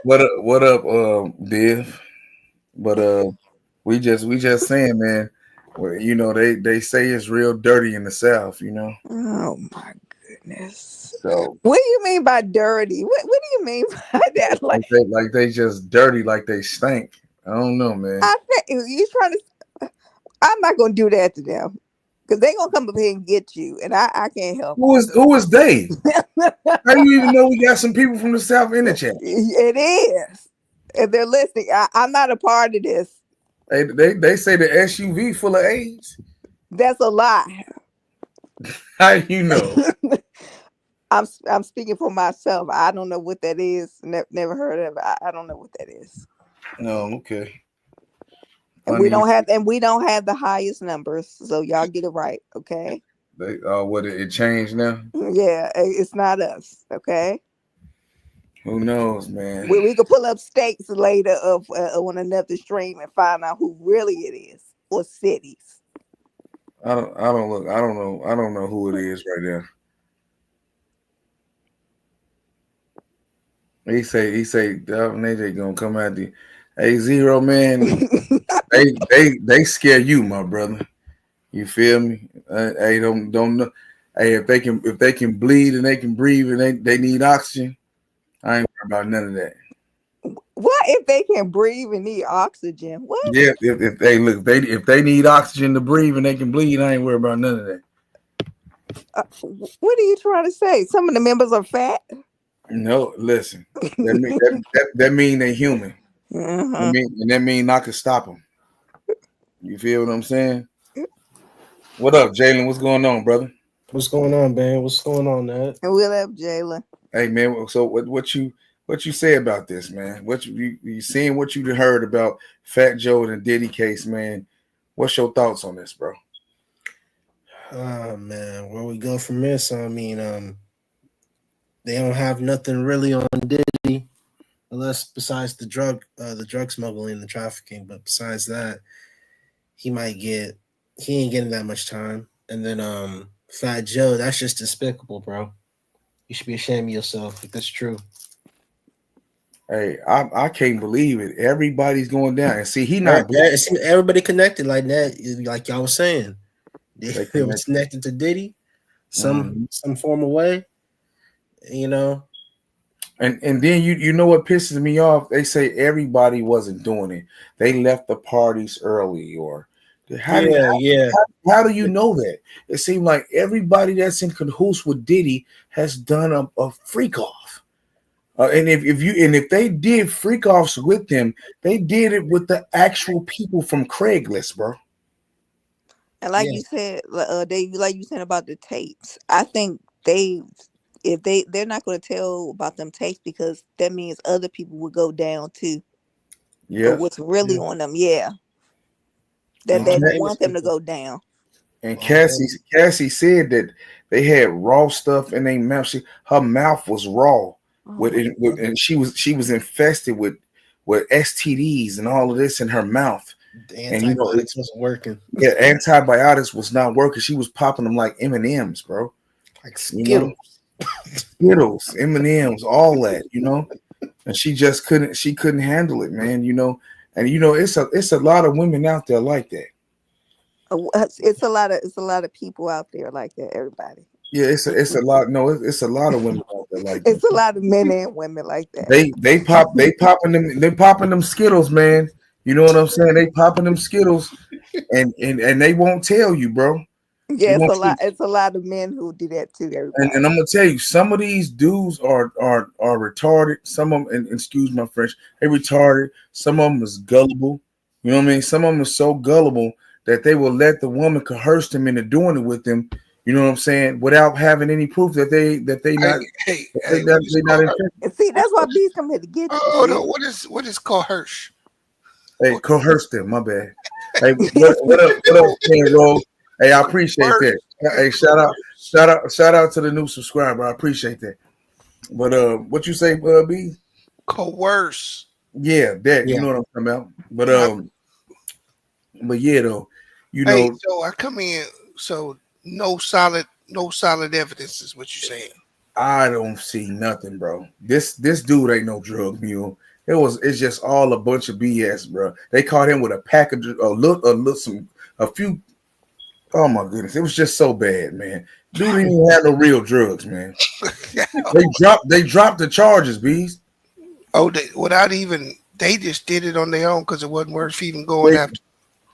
what up, Div? But we just saying, man. Well, you know they say it's real dirty in the South. You know. Oh my goodness. So what do you mean by dirty? What do you mean by that? Like they just dirty, like they stink. I don't know, man. I think you trying to. I'm not gonna do that to them Because they gonna come up here and get you, and I can't help Who is they? it. How do you even know we got some people from the South in the chat? It is. If they're listening, I'm not a part of this. They say the SUV full of AIDS. That's a lie. How do you know? I'm speaking for myself. I don't know what that is. Never heard of it. I don't know what that is. No, okay. And Funny. we don't have the highest numbers, so y'all get it right, okay? They what it changed now? Yeah, it's not us, okay? Who knows, man? We could pull up states later of on another stream and find out who really it is, or cities. I don't know who it is right now. He say they gonna come out the Zero, man. they scare you, my brother. You feel me? Hey, don't know. Hey, if they can bleed and they can breathe and they need oxygen, I ain't worried about none of that. What if they can breathe and need oxygen? What? Yeah, if they need oxygen to breathe and they can bleed, I ain't worried about none of that. What are you trying to say? Some of the members are fat. No, listen. That mean they human. That mean I could stop them. You feel what I'm saying? What up, Jalen? What's going on, brother? What's going on, man? What's going on, Nat? And we'll have Jalen. Hey, man. So what you say about this, man? What you seeing? What you heard about Fat Joe and the Diddy case, man? What's your thoughts on this, bro? Oh man, where we go from this? I mean, they don't have nothing really on Diddy, unless besides the drug smuggling, the trafficking. But besides that, he ain't getting that much time. And then Fat Joe, that's just despicable, bro. You should be ashamed of yourself if that's true. Hey, I can't believe it. Everybody's going down, and see, he not everybody connected like that, like y'all was saying. They was connected to Diddy, some form of way, you know. And then you know what pisses me off? They say everybody wasn't doing it. They left the parties early, or how do you know that? It seemed like everybody that's in cahoots with Diddy has done a freak off. And if they did freak offs with them, they did it with the actual people from Craigslist, bro. And like you said, Dave, like you said about the tapes, I think they're not going to tell about them tapes because that means other people would go down too. Yeah, what's really on them? Yeah, that they don't want them to go down. And Cassie said that they had raw stuff in their mouth. Her mouth was raw. And she was infested with STDs and all of this in her mouth. The antibiotics wasn't working. Yeah, antibiotics was not working. She was popping them like M&Ms, bro. Like Skittles. Skittles, M&Ms, all that, you know. And she just couldn't handle it, man, you know. And you know, it's a lot of women out there like that. It's a lot of people out there like that, everybody. Yeah, it's a lot. No, it's a lot of women out there like that. It's a lot of men and women like that. They popping them Skittles, man. You know what I'm saying? They popping them Skittles, and they won't tell you, bro. Yeah, it's a lot of men who do that too. Everybody. And I'm gonna tell you, some of these dudes are retarded. Some of them, and excuse my French, they retarded. Some of them is gullible. You know what I mean? Some of them are so gullible that they will let the woman coerce them into doing it with them. You know what I'm saying? Without having any proof that they not infected. And see, that's why bees come here to get you. Oh no, what is coerce? Hey, coerce them. My bad. Hey, what up, King Roll? Hey, I appreciate that. Hey, shout out to the new subscriber. I appreciate that. But what you say, B? Coerce. Yeah, that you know what I'm talking about. But yeah, though, you know. Hey, so I come in. So no solid evidence is what you're saying. I don't see nothing, bro. This dude ain't no drug mule. It's just all a bunch of BS, bro. They caught him with a package, a few. Oh my goodness, it was just so bad, man. Dude didn't even have no real drugs, man. They dropped the charges, bees. Oh, they just did it on their own because it wasn't worth even going after.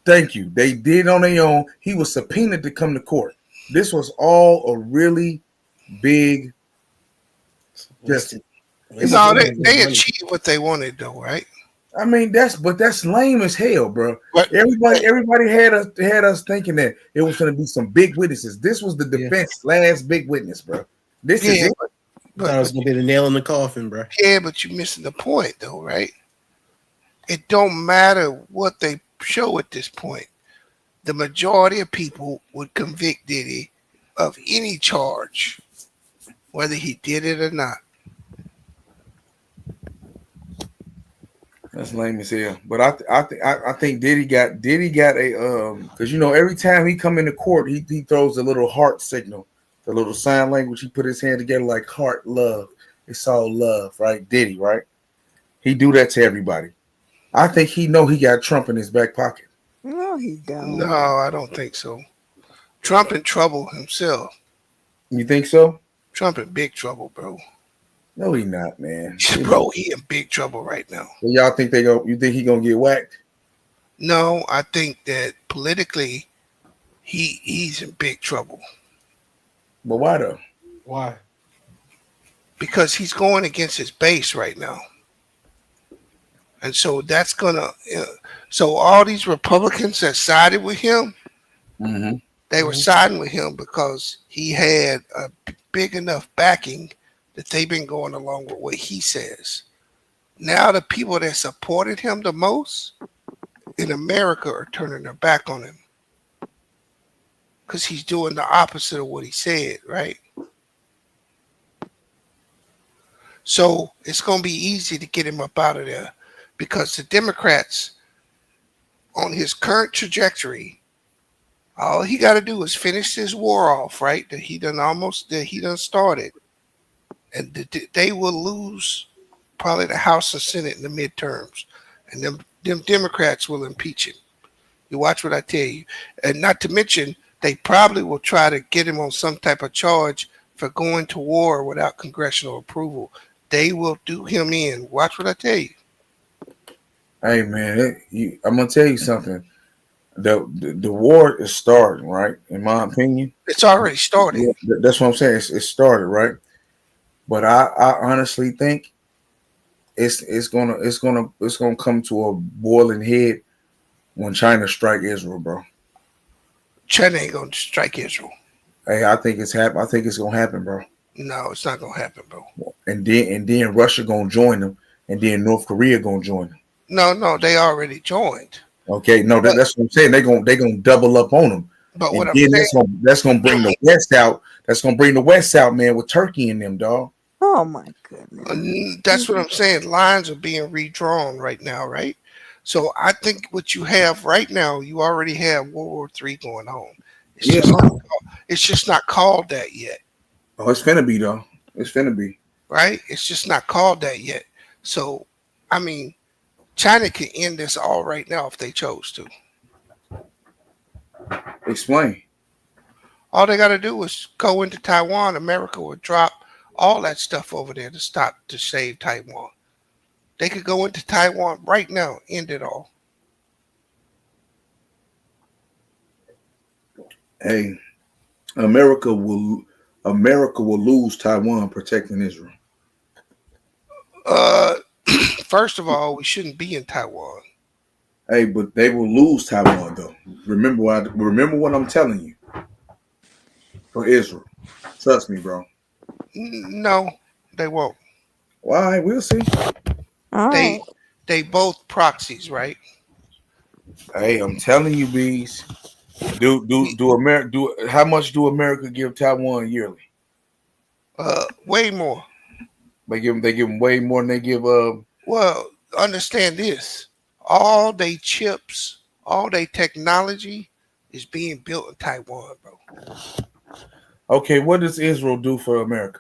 Thank you. They did on their own. He was subpoenaed to come to court. This was all a really big. Just No, they achieved what they wanted, though, right? I mean, that's lame as hell, bro. But Everybody had us thinking that it was going to be some big witnesses. This was the defense last big witness, bro. This is it. That was gonna be the nail in the coffin, bro. Yeah, but you're missing the point, though, right? It don't matter what they show at this point. The majority of people would convict Diddy of any charge, whether he did it or not. That's lame as hell. But I think Diddy got a because every time he come into court he throws a little heart signal, the little sign language. He put his hand together like heart love. It's all love, right? Diddy, right? He do that to everybody. I think he know he got Trump in his back pocket. No, he don't. No, I don't think so. Trump in trouble himself. You think so? Trump in big trouble, bro. No, he not, man. Bro, he in big trouble right now. So y'all think you think he gonna get whacked? No, I think that politically he's in big trouble. But why though? Why? Because he's going against his base right now. And so that's gonna so all these Republicans that sided with him, they were siding with him because he had a big enough backing that they've been going along with what he says. Now the people that supported him the most in America are turning their back on him because he's doing the opposite of what he said, right? So it's going to be easy to get him up out of there because the Democrats on his current trajectory, all he got to do is finish this war off, right? That he done started. And they will lose probably the House and Senate in the midterms. And them Democrats will impeach him. You watch what I tell you. And not to mention, they probably will try to get him on some type of charge for going to war without congressional approval. They will do him in. Watch what I tell you. Hey, man, I'm going to tell you something. The war is starting, right? In my opinion. It's already started. Yeah, that's what I'm saying. It started, right? But I honestly think it's gonna come to a boiling head when China strike Israel, bro. China ain't gonna strike Israel. Hey, I think it's I think it's gonna happen, bro. No, it's not gonna happen, bro. And then Russia gonna join them, and then North Korea gonna join them. No, they already joined. Okay, no, that's what I'm saying. They gonna double up on them. But what I'm saying, that's gonna bring the West out. That's gonna bring the West out, man, with Turkey in them, dog. Oh my goodness. That's what I'm saying. Lines are being redrawn right now, right? So I think what you have right now, you already have World War III going on. It's just not called that yet. Oh, it's finna be though. It's finna be. Right? It's just not called that yet. So, I mean, China can end this all right now if they chose to. Explain. All they got to do is go into Taiwan. America would drop all that stuff over there to save Taiwan. They could go into Taiwan right now, end it all. Hey, America will lose Taiwan protecting Israel. First of all, we shouldn't be in Taiwan. Hey, but they will lose Taiwan though. Remember what I'm telling you. For Israel. Trust me, bro. No, they won't. Why? We'll see. They both proxies, right? Hey, I'm telling you, bees. How much do America give Taiwan yearly? Way more. They give them way more than they give Well, understand this. All they chips, all they technology is being built in Taiwan, bro. Okay, what does Israel do for America?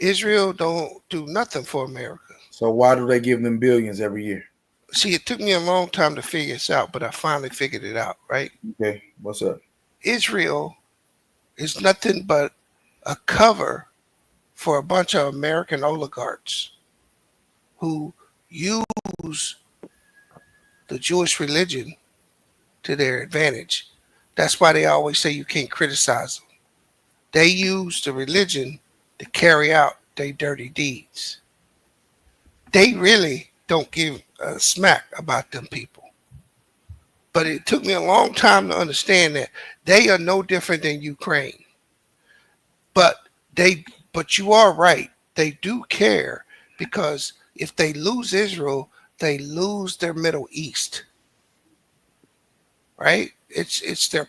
Israel don't do nothing for America. So why do they give them billions every year? See, it took me a long time to figure this out, but I finally figured it out, right? Okay, what's up? Israel is nothing but a cover for a bunch of American oligarchs who use the Jewish religion to their advantage. That's why they always say you can't criticize them. They use the religion to carry out their dirty deeds. They really don't give a smack about them people. But it took me a long time to understand that they are no different than Ukraine. But they but you are right. They do care because if they lose Israel, they lose their Middle East. Right? It's their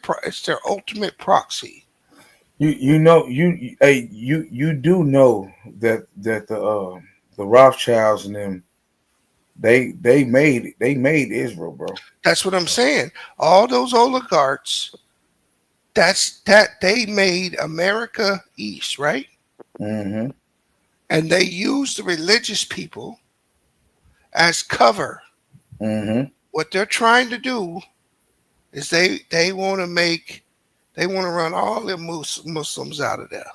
ultimate proxy. You know you do know that the Rothschilds and them they made Israel, bro. That's what I'm saying. All those oligarchs, that they made America East, right? Mm-hmm. And they used the religious people as cover. Mm-hmm. What they're trying to do is they want to run all the Muslims out of there,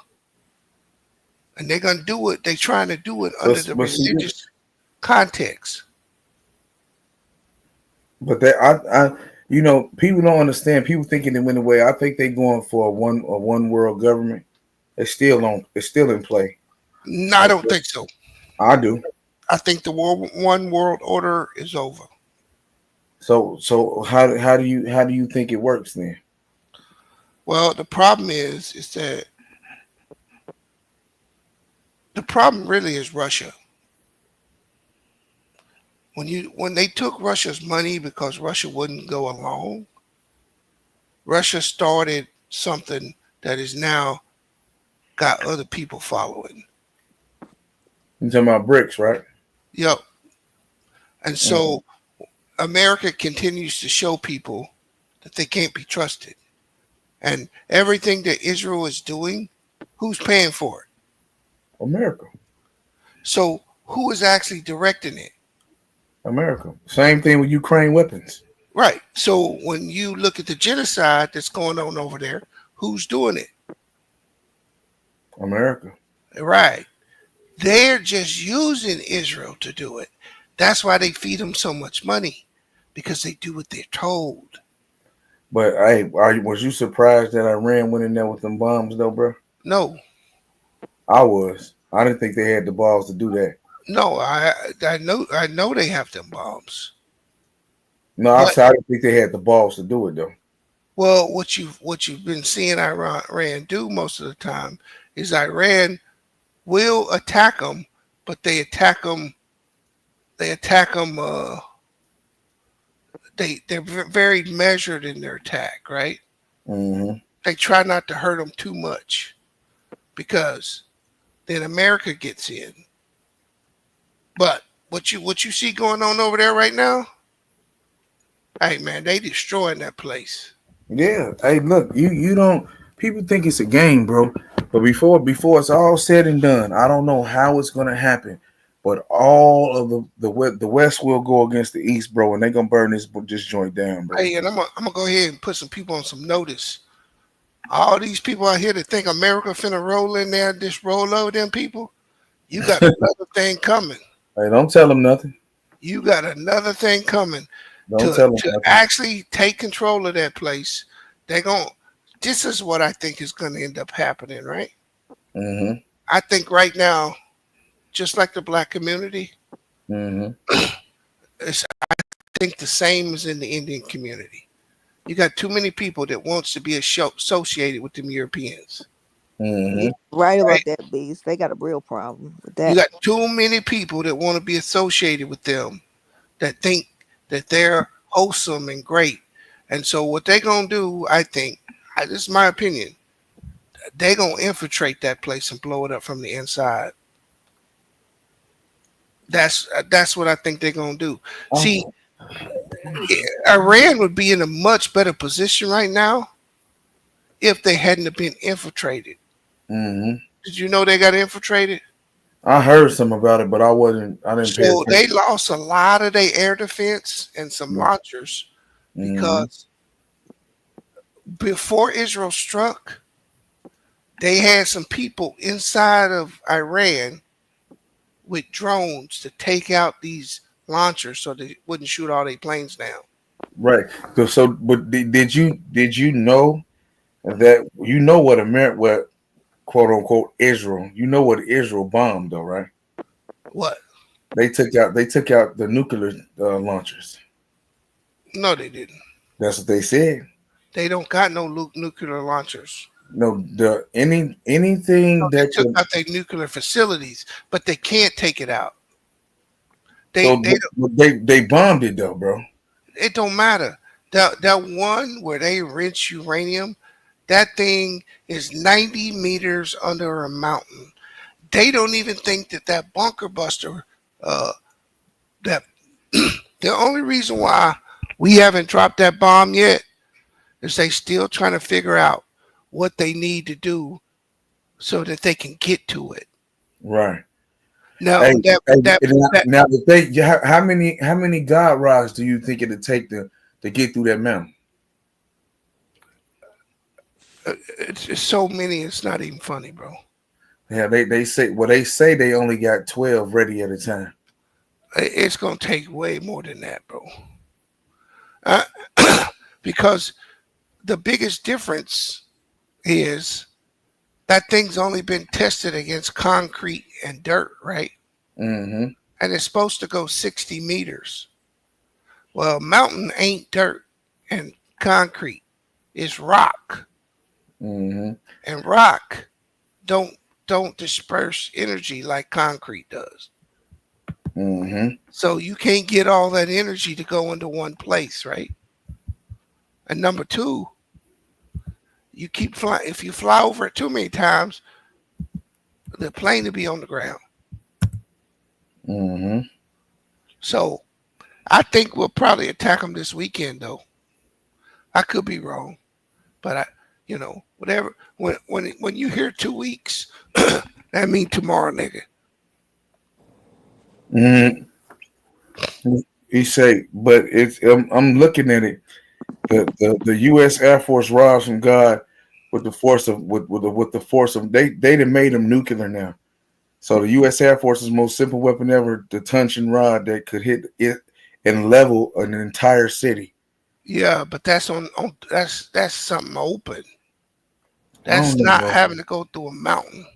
and they're gonna do it. They're trying to do it under the But see, religious context. but that people don't understand. People thinking it went away. I think they going for a one world government. It's still in play. No, I don't think so. I do. I think the one world order is over. So how do you think it works then? Well, the problem is that the problem really is Russia. When they took Russia's money because Russia wouldn't go along, Russia started something that is now got other people following. You talking about bricks, right? Yep. And Mm-hmm. so America continues to show people that they can't be trusted. And everything that Israel is doing, who's paying for it? America. So who is actually directing it? America. Same thing with Ukraine weapons. Right. So when you look at the genocide that's going on over there, who's doing it? America. Right. They're just using Israel to do it. That's why they feed them so much money, because they do what they're told. But hey, was you surprised that Iran went in there with them bombs though, bro? No, I was. I didn't think they had the balls to do that. no, I know they have them bombs. No, I But said I didn't think they had the balls to do it though. well, what you've been seeing Iran do most of the time is Iran will attack them, but they attack them. They attack them. They're very measured in their attack, right? Mm-hmm. They try not to hurt them too much because then America gets in. But what you see going on over there right now? Hey man, they destroying that place. Yeah. Hey, look, you don't. People think it's a game, bro. But before it's all said and done, I don't know how it's gonna happen. But all of the West will go against the East, bro, and they gonna burn this joint down, bro. Hey, and I'm gonna go ahead and put some people on some notice. All these people out here that think America finna roll in there, just roll over them people. You got another thing coming. Hey, don't tell them nothing. You got another thing coming Don't to tell them to nothing. actually take control of that place. They're going. This is what I think is going to end up happening, right? Mm-hmm. I think right now, just like the black community, Mm-hmm. I think the same as in the Indian community. You got too many people that wants to be associated with them Europeans. Mm-hmm. Yeah, right about Right? that, Beast. They got a real problem with You that. got too many people that want to be associated with them that think that they're wholesome and great. And so what they're gonna do, I think, this is my opinion, they're gonna infiltrate that place and blow it up from the inside. That's what I think they're gonna do. See, Oh. Iran would be in a much better position right now if they hadn't have been infiltrated. Mm-hmm. Did you know they got infiltrated? I heard some about it, but I didn't pay So they attention. lost a lot of their air defense and some launchers Mm-hmm. because before Israel struck, they had some people inside of Iran with drones to take out these launchers so they wouldn't shoot all their planes down. Right. So, but did you know that you know what America, what quote unquote Israel, you know what Israel bombed though, right? What? They took out the nuclear launchers. No, they didn't. That's what they said. They don't got no nuclear launchers. No, No, anything they that took could. out their nuclear facilities, but they can't take it out. They So they they bombed it though, bro. it don't matter. That one where they enrich uranium, that thing is 90 meters under a mountain. They don't even think that that bunker buster, uh, that the only reason why we haven't dropped that bomb yet is they still trying to figure out what they need to do so that they can get to it. Right. Now Hey, that hey, that that now if they how many God rods do you think it'd take to get through that mountain? it's just so many. It's not even funny, bro. Yeah, they say they only got 12 ready at a time. It's gonna take way more than that, bro. Uh, because the biggest difference is that thing's only been tested against concrete and dirt, right? Mm-hmm. And it's supposed to go 60 meters. Well, mountain ain't dirt and concrete. It's rock. Mm-hmm. And rock don't don't disperse energy like concrete does. Mm-hmm. So you can't get all that energy to go into one place, right? And number two, you keep flying. If you fly over it too many times, the plane will be on the ground. Mm-hmm. So I think we'll probably attack them this weekend, though. I could be wrong, but whatever. When you hear 2 weeks, that means tomorrow, nigga. Mm-hmm. He say, but I'm looking at it. The U.S. Air Force rods from God with the force of with the force of they done made them nuclear now. So the U.S. Air Force's most simple weapon ever, the tungsten rod that could hit it and level an entire city. Yeah, but that's on that's something open. I don't That's know, not bro. having to go through a mountain.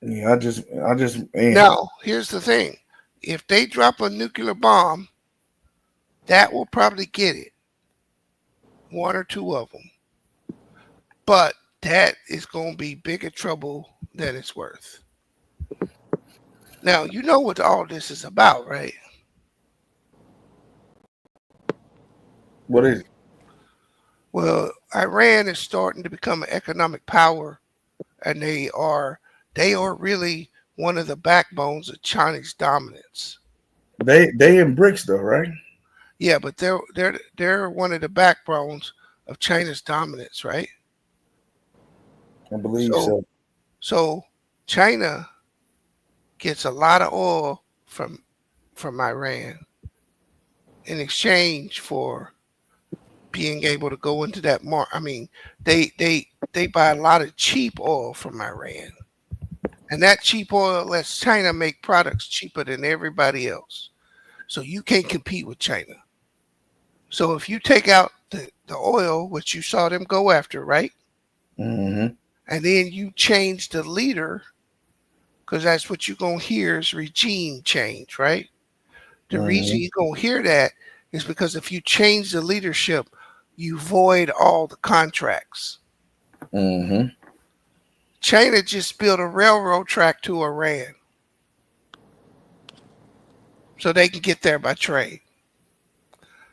Yeah, I just, man. Now, here's the thing: if they drop a nuclear bomb, that will probably get it, one or two of them. But that is going to be bigger trouble than it's worth. Now, you know what all this is about, right? What is it? Well, Iran is starting to become an economic power, and they are really one of the backbones of Chinese dominance. They in bricks though, right? Yeah, but they're one of the backbones of China's dominance, right? I believe So so. so China gets a lot of oil from Iran in exchange for being able to go into that market. I mean, they buy a lot of cheap oil from Iran, and that cheap oil lets China make products cheaper than everybody else. So you can't compete with China. So if you take out the oil, which you saw them go after, right? Mm-hmm. And then you change the leader, because that's what you're gonna hear is regime change, right? The reason Mm-hmm. you're gonna hear that is because if you change the leadership, you void all the contracts. Mm-hmm. China just built a railroad track to Iran so they can get there by train.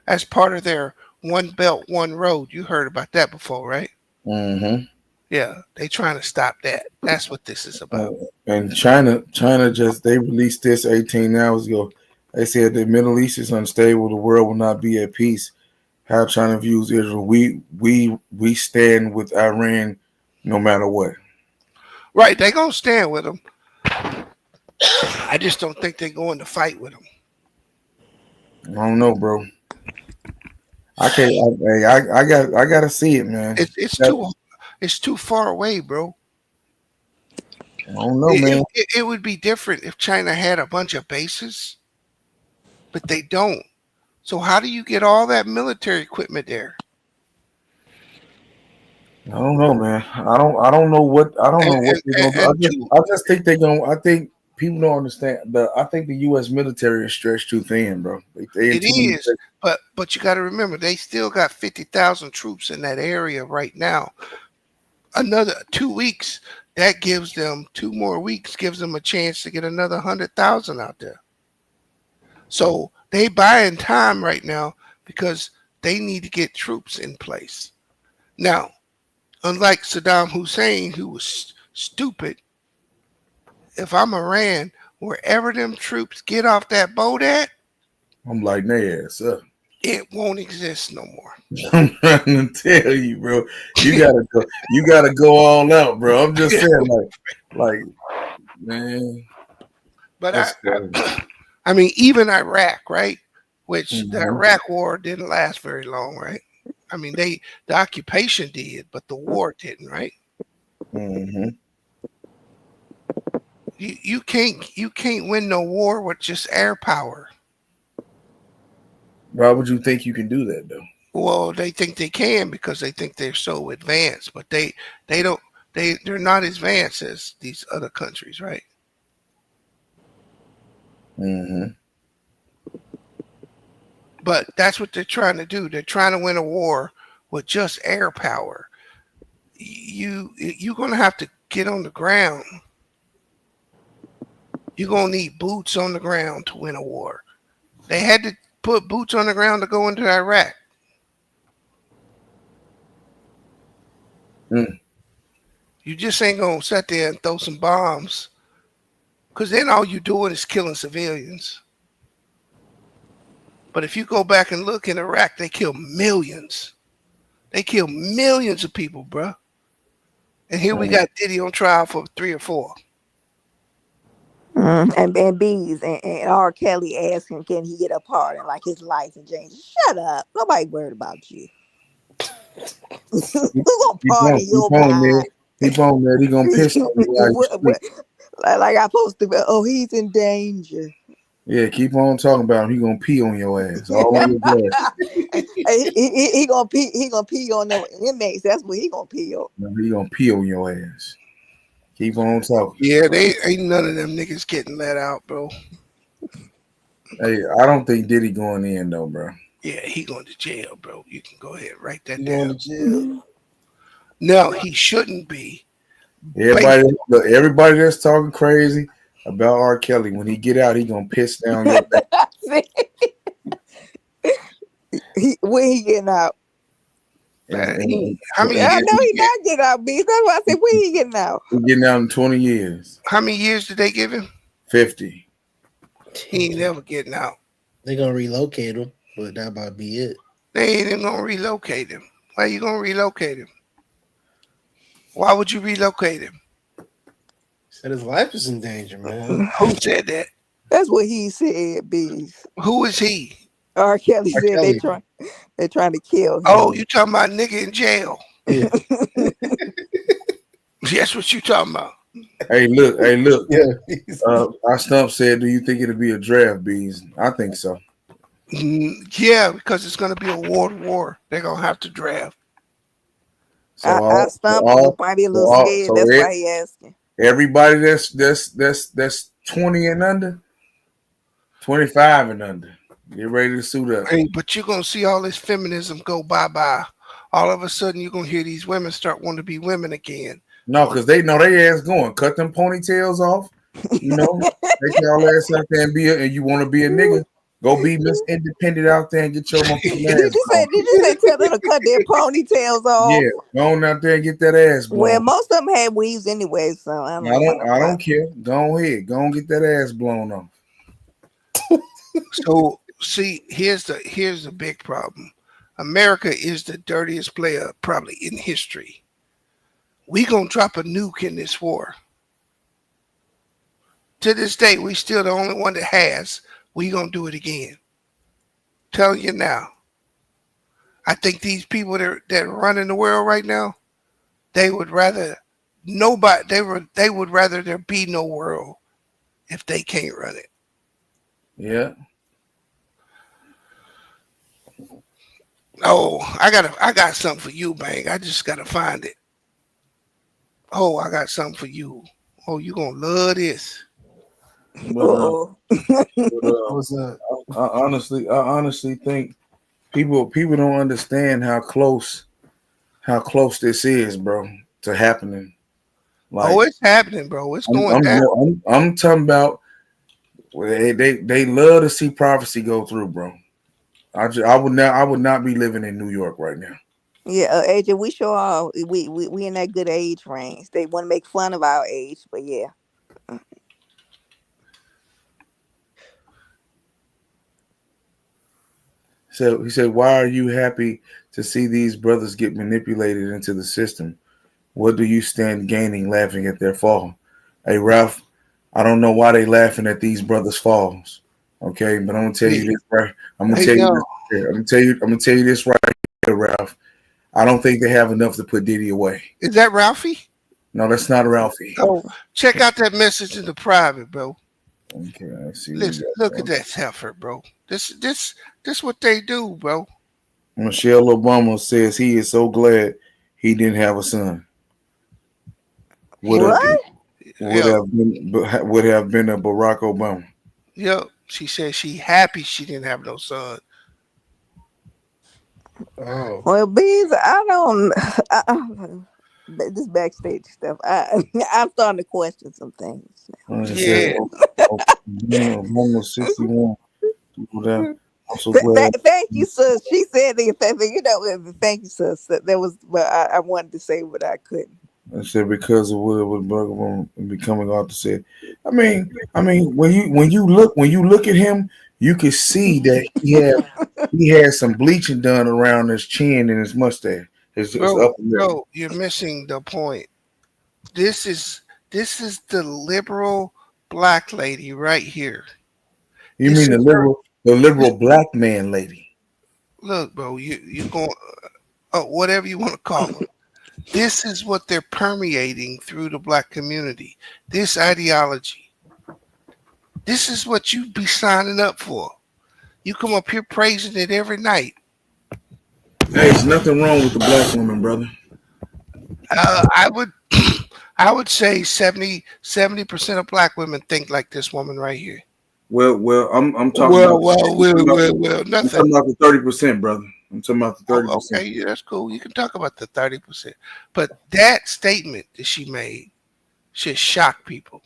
As part of their one belt, one road. You heard about that before, right? Mm-hmm. Yeah, they trying to stop that. That's what this is about. And China just they released this 18 hours ago. They said the Middle East is unstable. The world will not be at peace. How China views Israel. We stand with Iran no matter what. Right, they gonna stand with them. I just don't think they're going to fight with them. I don't know, bro. I can't. I gotta see it, man. It's too far away, bro. I don't know, It, man. it, it would be different if China had a bunch of bases, but they don't. So how do you get all that military equipment there? I don't know, man. I don't know what they're gonna do. And two, I just think they're gonna. I think people don't understand. I think the U.S. military is stretched too thin, bro. They in it too many. is, but you got to remember they still got 50,000 troops in that area right now. Another 2 weeks, that gives them 2 more weeks, gives them a chance to get another 100,000 out there. So they buying time right now because they need to get troops in place. Now, unlike Saddam Hussein, who was stupid, if I'm Iran, wherever them troops get off that boat at, I'm like, nah, ass up. it won't exist no more. I'm trying to tell you, bro. You gotta go. You gotta go all out, bro. I'm just saying, like, man, But that's crazy. I mean, even Iraq, right? Which the Mhm. Iraq war didn't last very long, right? I mean, the occupation did, but the war didn't, right? Mm-hmm. You can't win no war with just air power. Why would you think you can do that, though? Well, they think they can because they think they're so advanced, but they don't they're not as advanced as these other countries, right? Mm-hmm. But that's what they're trying to do. They're trying to win a war with just air power. You're gonna have to get on the ground. You're gonna need boots on the ground to win a war. They had to put boots on the ground to go into Iraq. Mm. You just ain't gonna sit there and throw some bombs, because then all you doing is killing civilians. But if you go back and look in Iraq, they kill millions. They kill millions of people, bruh. And here we got Diddy on trial for 3 or 4. And bees and R. Kelly asking, can he get a pardon like his life and change? Shut up. Nobody worried about you. Who gonna pardon your behind? Keep on there. He gonna piss on you while you sleep. Like I supposed to be, oh, he's in danger. Yeah, keep on talking about him. He gonna pee on your ass, all on your glass. he gonna pee on them inmates. That's what he gonna pee on. No, he gonna pee on your ass. Keep on talking. Yeah, they ain't none of them niggas getting let out, bro. Hey, I don't think Diddy going in though, bro. Yeah, he going to jail, bro. You can go ahead and write that He down. going to jail. No, he shouldn't be. Everybody that's talking crazy about R. Kelly, when he get out, he gonna piss down your back. When he getting out? How many I years know did he not getting out, B. That's why I said when he getting out. He getting out in 20 years. How many years did they give him? 50. He ain't never getting out. They gonna relocate him, but that might be it. They ain't even gonna relocate him. Why you gonna relocate him? Why would you relocate him? Said his life is in danger, man. Who said that? That's what he said, B. Who is he? R. Kelly R. said Kelly. they're trying to kill him. Oh, you talking about nigga in jail? Yeah. That's what you talking about. Hey, look. Yeah. Our stump said, "Do you think it'll be a draft, Bees?" I think so. Yeah, because it's gonna be a war. They're gonna have to draft. So I stumped him. Might be a little scared. That's why he asking. Everybody that's 20 and under, 25 and under, get ready to suit up. Hey, but you're gonna see all this feminism go bye-bye. All of a sudden, you're gonna hear these women start wanting to be women again. No, because they know they ass going. Cut them ponytails off. You know, take y'all ass out there and you want to be a nigga. Go be Miss Independent out there and get your motherfucking ass. Did you say tell them to cut their ponytails off? Yeah, go on out there and get that ass blown. Well, most of them had weaves anyway, so I don't care. Go ahead. Go and get that ass blown off. So see, here's the big problem. America is the dirtiest player probably in history. We gonna drop a nuke in this war. To this day, we still the only one that has. We gonna do it again. Telling you now. I think these people that are running the world right now, they would rather they would rather there be no world if they can't run it. Yeah. Oh, I got something for you, Bang. I just gotta find it. Oh, I got something for you. Oh, you gonna love this. But Oh, What's that? I honestly think people don't understand how close this is, bro, to happening. Oh, Like it's happening, bro. It's I'm going I'm down. I'm talking about. They love to see prophecy go through, bro. I would not be living in New York right now. yeah, AJ, we sure are. We in that good age range. They want to make fun of our age, but yeah. So he said, "Why are you happy to see these brothers get manipulated into the system? What do you stand gaining laughing at their fall?" Hey Ralph, I don't know why they laughing at these brothers' falls. Okay, but I'm gonna tell you Hey, this right. I'm gonna hey, tell you yo, this. Here. I'm gonna tell you this right here, Ralph. I don't think they have enough to put Diddy away. is that Ralphie? No, that's not Ralphie. Oh, check out that message in the private, bro. Okay, I see what you Listen, got look at going. that heifer, bro. This what they do, bro. Michelle Obama says he is so glad he didn't have a son. Would have What? would Yo, have been would have been a Barack Obama. yo. She said she happy she didn't have no son. Oh, Well, bees, I don't. This backstage stuff. I'm starting to question some things Like I said, Yeah. Obama 61. Whatever. now. I'm so glad. Thank you, sis. She said the thank you, sis. That was, but I wanted to say, but I couldn't. I said because of what Barack Obama becoming author said. I mean, when you look at him, you can see that he had some bleaching done around his chin and his mustache, his Bro, upper lip. bro, you're missing the point. This is this is the liberal black lady right here. You This mean is her. the liberal black man lady? Look, bro, you going whatever you want to call them. This is what they're permeating through the black community. This ideology. This is what you be signing up for. You come up here praising it every night. Hey, there's nothing wrong with the black woman, brother. I would I would say 70% of black women think like this woman right here. Well, I'm talking Well, about well, I'm well, talking about, well, well, I'm nothing. talking about the 30%, brother. I'm talking about the Oh, 30%. okay, yeah, that's cool. You can talk about the 30%. But that statement that she made should shock people.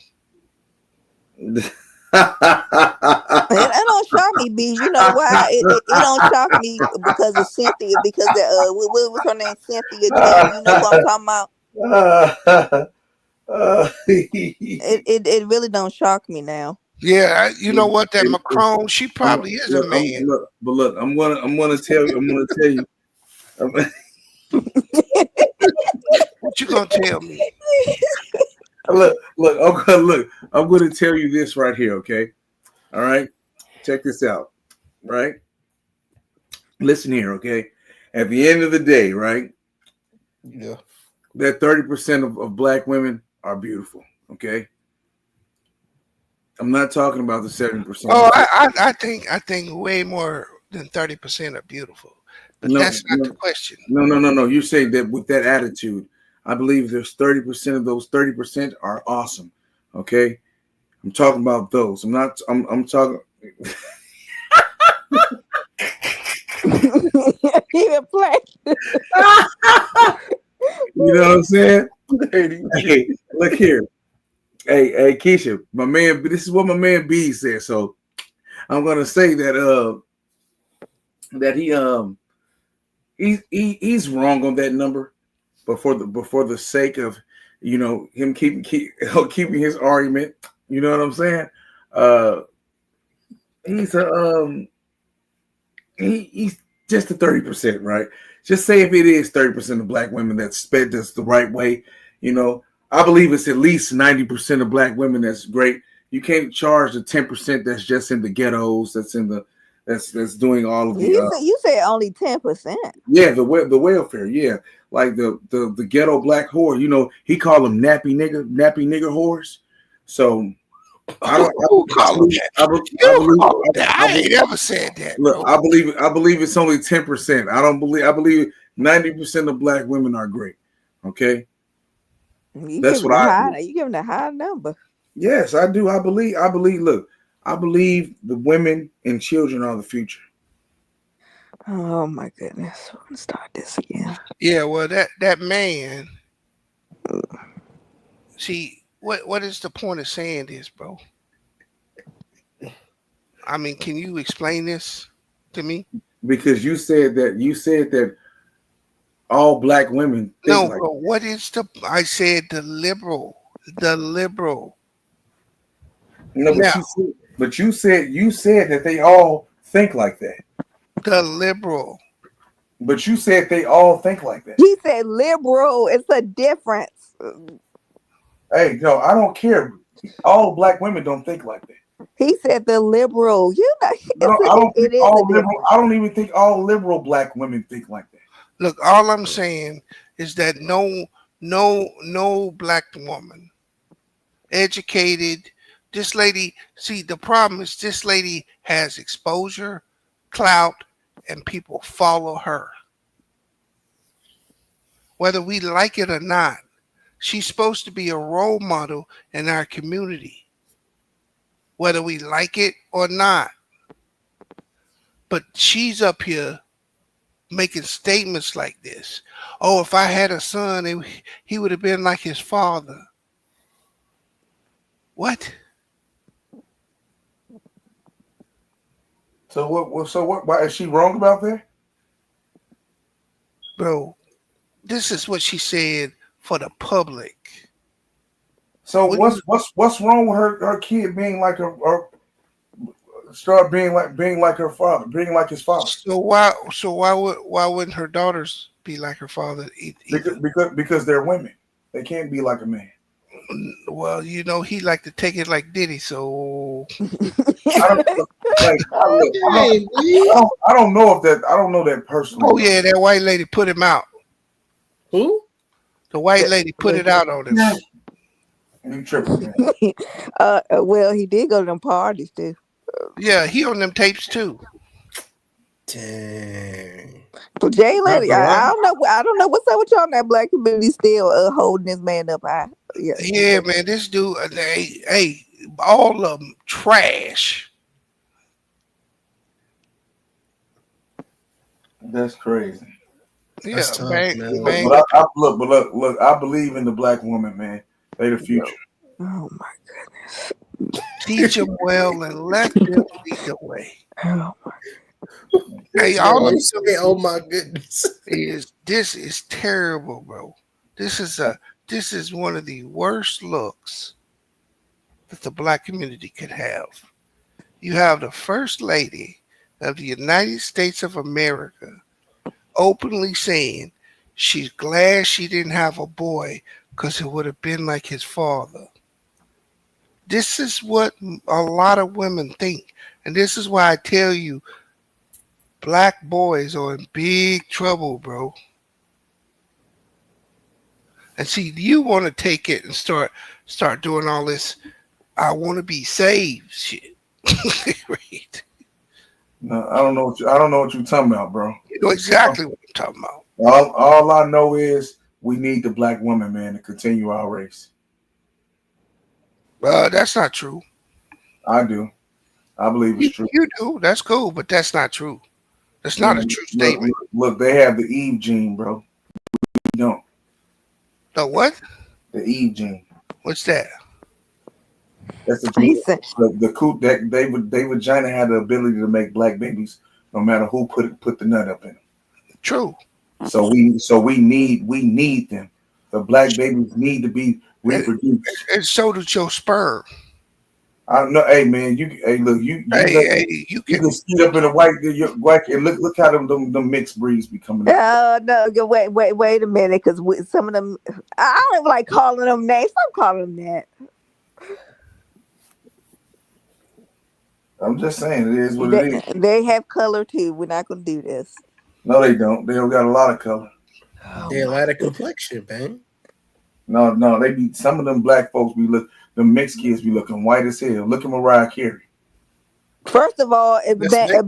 It don't shock me, B. You know why? It don't shock me because of Cynthia. Because what was her name? Cynthia J. You know who I'm talking about? It really don't shock me now. Yeah, you know what? That It- Macron, she probably is a man. look, I'm gonna tell you. What you gonna tell me? I'm gonna tell you this right here, okay? All right, check this out, right? Listen here, okay? At the end of the day, right? yeah. That 30% of black women are beautiful, okay? I'm not talking about the 70%. Oh, I think way more than 30% are beautiful. But No, that's not the no, question. no. You're saying that with that attitude, I believe there's 30% of those 30% are awesome. Okay. I'm talking about those. I'm not I'm talking Even play. you know what I'm saying? Hey, look here. Hey, Keisha, my man, this is what my man B said. So I'm gonna say that he's wrong on that number, but for the sake of him keeping his argument, you know what I'm saying? Uh, he's a he's just a 30%, right? Just say if it is 30% of black women that sped this the right way, you know, I believe it's at least 90% of black women that's great. You can't charge the 10% that's just in the ghettos, that's doing all of the You say only 10%. yeah, the welfare, yeah, like the ghetto black whore. You know, he called them nappy nigger whores. So I don't. Who call him that? I You call him believe. that. I ain't ever said that, Look, bro. I believe it's only 10%. I believe 90% of black women are great. Okay, You that's giving what a I high. do. You giving a high number. Yes, I do. I believe. Look, I believe the women and children are the future. Oh my goodness. Let's start this again. Yeah, well, that man. See, what is the point of saying this, bro? I mean, can you explain this to me? Because you said that all black women think No, like. bro. What is the? I said the liberal. No, Now, but you said that they all think like that. the liberal. But you said they all think like that. He said liberal. It's a difference. Hey, no, I don't care. All black women don't think like that. He said the liberal. You know, I don't it think is a all liberal. difference. I don't even think all liberal black women think like that. Look, all I'm saying is that no black woman, educated. This lady. See, the problem is this lady has exposure, clout, and people follow her, whether we like it or not. She's supposed to be a role model in our community, whether we like it or not. But she's up here making statements like this. Oh, if I had a son, he would have been like his father. What? So what? So what? Why is she wrong about that? Bro, this is what she said for the public. So What do you, what's wrong with her kid being like her start being like her father, being like his father? why wouldn't her daughters be like her father either? Because they're women. They can't be like a man. Well, you know, he like to take it like Diddy, so I don't like. I don't know if that. I don't know that personally. oh yeah, that white lady put him out. Who? The white lady put it out on him. You tripping, man. Well, he did go to them parties too. Yeah, he on them tapes too. Dang. So Jay Lady, Not I gonna don't know. I don't know what's up with y'all in that black community still holding this man up high. Yeah. Yeah, man, this dude, hey, all of them trash. That's crazy. Yeah, That's tough, bang, man. bang. But look. I believe in the black woman, man. They the future. Oh my goodness. Teach them well and let them lead the way. Oh Hey, Yo, all I'm you say, oh my goodness. is this is terrible, bro. This is one of the worst looks that the black community could have. You have the first lady of the United States of America openly saying she's glad she didn't have a boy because it would have been like his father. This is what a lot of women think. And this is why I tell you, black boys are in big trouble, bro. And see, you want to take it and start doing all this. I want to be saved shit. Right. No, I don't know. I don't know what you're talking about, bro. You know exactly what I'm talking about. All I know is we need the black woman, man, to continue our race. That's not true. I do. I believe it's true. You do. That's cool, but that's not true. That's not a true statement. Look, they have the Eve gene, bro. We don't. The what? The Eve gene. What's that? That's the He gene. said, The coot that they vagina had the ability to make black babies, no matter who put the nut up in them. True. So we need them. The black babies need to be reproduced. And so does your sperm. I don't know. Hey man, look, you You can. can speed up in a white and look how them mixed breeds be coming up. no, wait a minute, because some of them, I don't even like calling them names. Stop calling them that. I'm just saying it is what it is. They have color too. We're not gonna do this. No, they don't. They don't got a lot of color. Oh, They a lot of complexion, man. No, they be some of them black folks be look. the mixed kids be looking white as hell. Look at Mariah Carey. First of all, if That's that, next.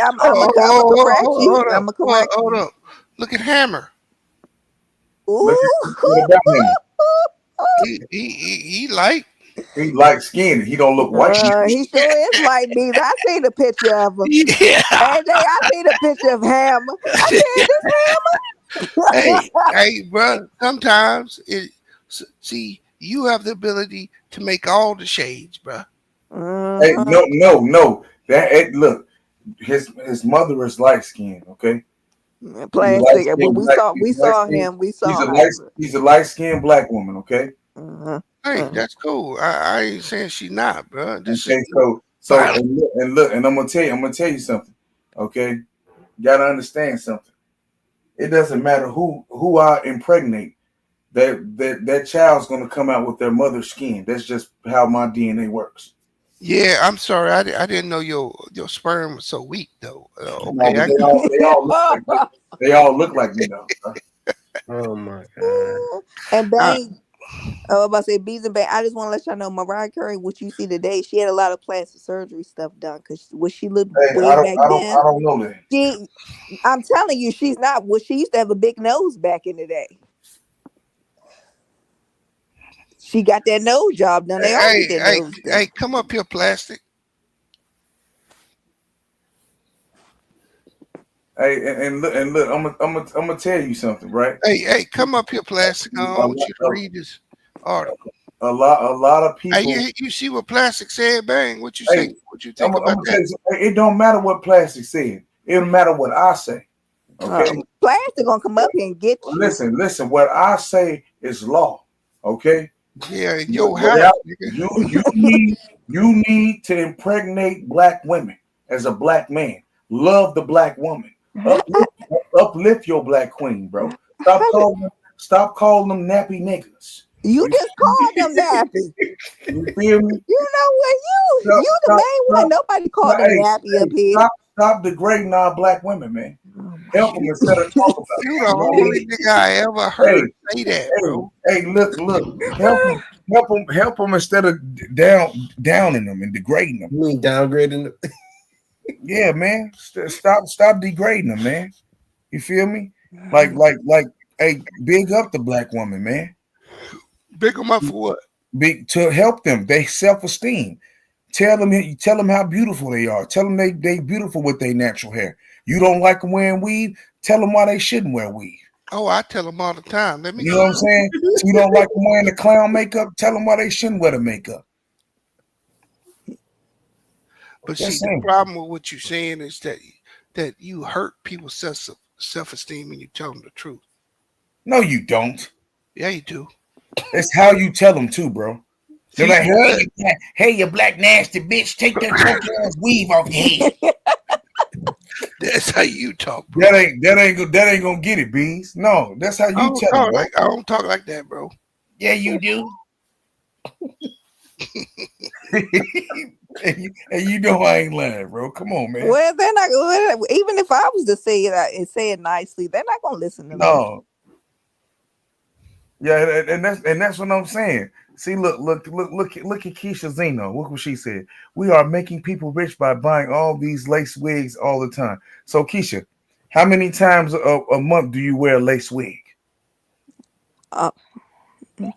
I'm gonna correct you. Hold I'm up. gonna correct Hold you. up. Look at Hammer. Look at what Ooh. about him? He light. He light skinned. He don't look white. He sure is like bees. I seen a picture of him. Yeah. AJ, I seen a picture of Hammer. I said, this Hey, bro. Sometimes see you have the ability to make all the shades, bro. Hammer. Hey, no. Look, his mother is light skinned. Okay, she's a light Plastic. Well, skinned we black. saw She's light skinned. him. We saw her. She's a light skinned black woman. Okay. Hey, that's cool. I ain't saying she not, bro. This is Okay. So and I'm gonna tell you something. Okay, you gotta understand something. It doesn't matter who I impregnate. That child's gonna come out with their mother's skin. That's just how my DNA works. yeah. I'm sorry. I didn't know your sperm was so weak though. No, Okay, but they all look like me though. Oh my god. And I, Bang, I was about to say Bees and Bang. I just want to let y'all know Mariah Carey, what you see today, she had a lot of plastic surgery stuff done because what she looked Hey, way back then. I don't know that. I'm telling you, she's not. Well, she used to have a big nose back in the day. She got that nose job done. They all get their nose done. hey, come up here, plastic. Hey, and look, I'm gonna tell you something, right? Hey, come up here, plastic. I A want you to read this article. lot of Hey, people. you see what plastic said, Bang? What you Hey, say? What you think I'm about gonna tell that? you something. It don't matter what plastic said. It don't matter what I say. Okay. Plastic gonna come up here and get you. Listen. What I say is law. Okay. Yeah, in your house, nigga. You need to impregnate black women as a black man. Love the black woman. Uplift your black queen, bro. Stop calling them nappy niggas. You just called them nappy. You feel me? You know what? You the main one. Nobody called them nappy up here. Stop degrading our black women, man. Help them instead of talking about You the only nigga I ever heard say that, bro. Hey, look. Help them instead of downing them and degrading them. You mean downgrading them? Yeah, man. Stop degrading them, man. You feel me? Like, hey, big up the black woman, man. Big them up for what? Big to help them. They self-esteem. Tell them how beautiful they are. Tell them they beautiful with their natural hair. You don't like them wearing weave? Tell them why they shouldn't wear weave. Oh, I tell them all the time. You know what I'm saying? You don't like them wearing the clown makeup? Tell them why they shouldn't wear the makeup. But see, the problem with what you're saying is that you hurt people's self-esteem when you tell them the truth. No, you don't. Yeah, you do. It's how you tell them too, bro. They're like, hey, you black nasty bitch, take that choke ass weave off your head. That's how you talk, bro. That ain't gonna get it, Beans. No, that's how you tell them. I don't talk like that, bro. Yeah, you do. and you know I ain't lying, bro. Come on, man. Well, they're not. Even if I was to say it and say it nicely, they're not gonna listen to me. No. Yeah, and that's what I'm saying. See, look at Keisha Zeno. Look what she said. We are making people rich by buying all these lace wigs all the time. So, Keisha, how many times a month do you wear a lace wig?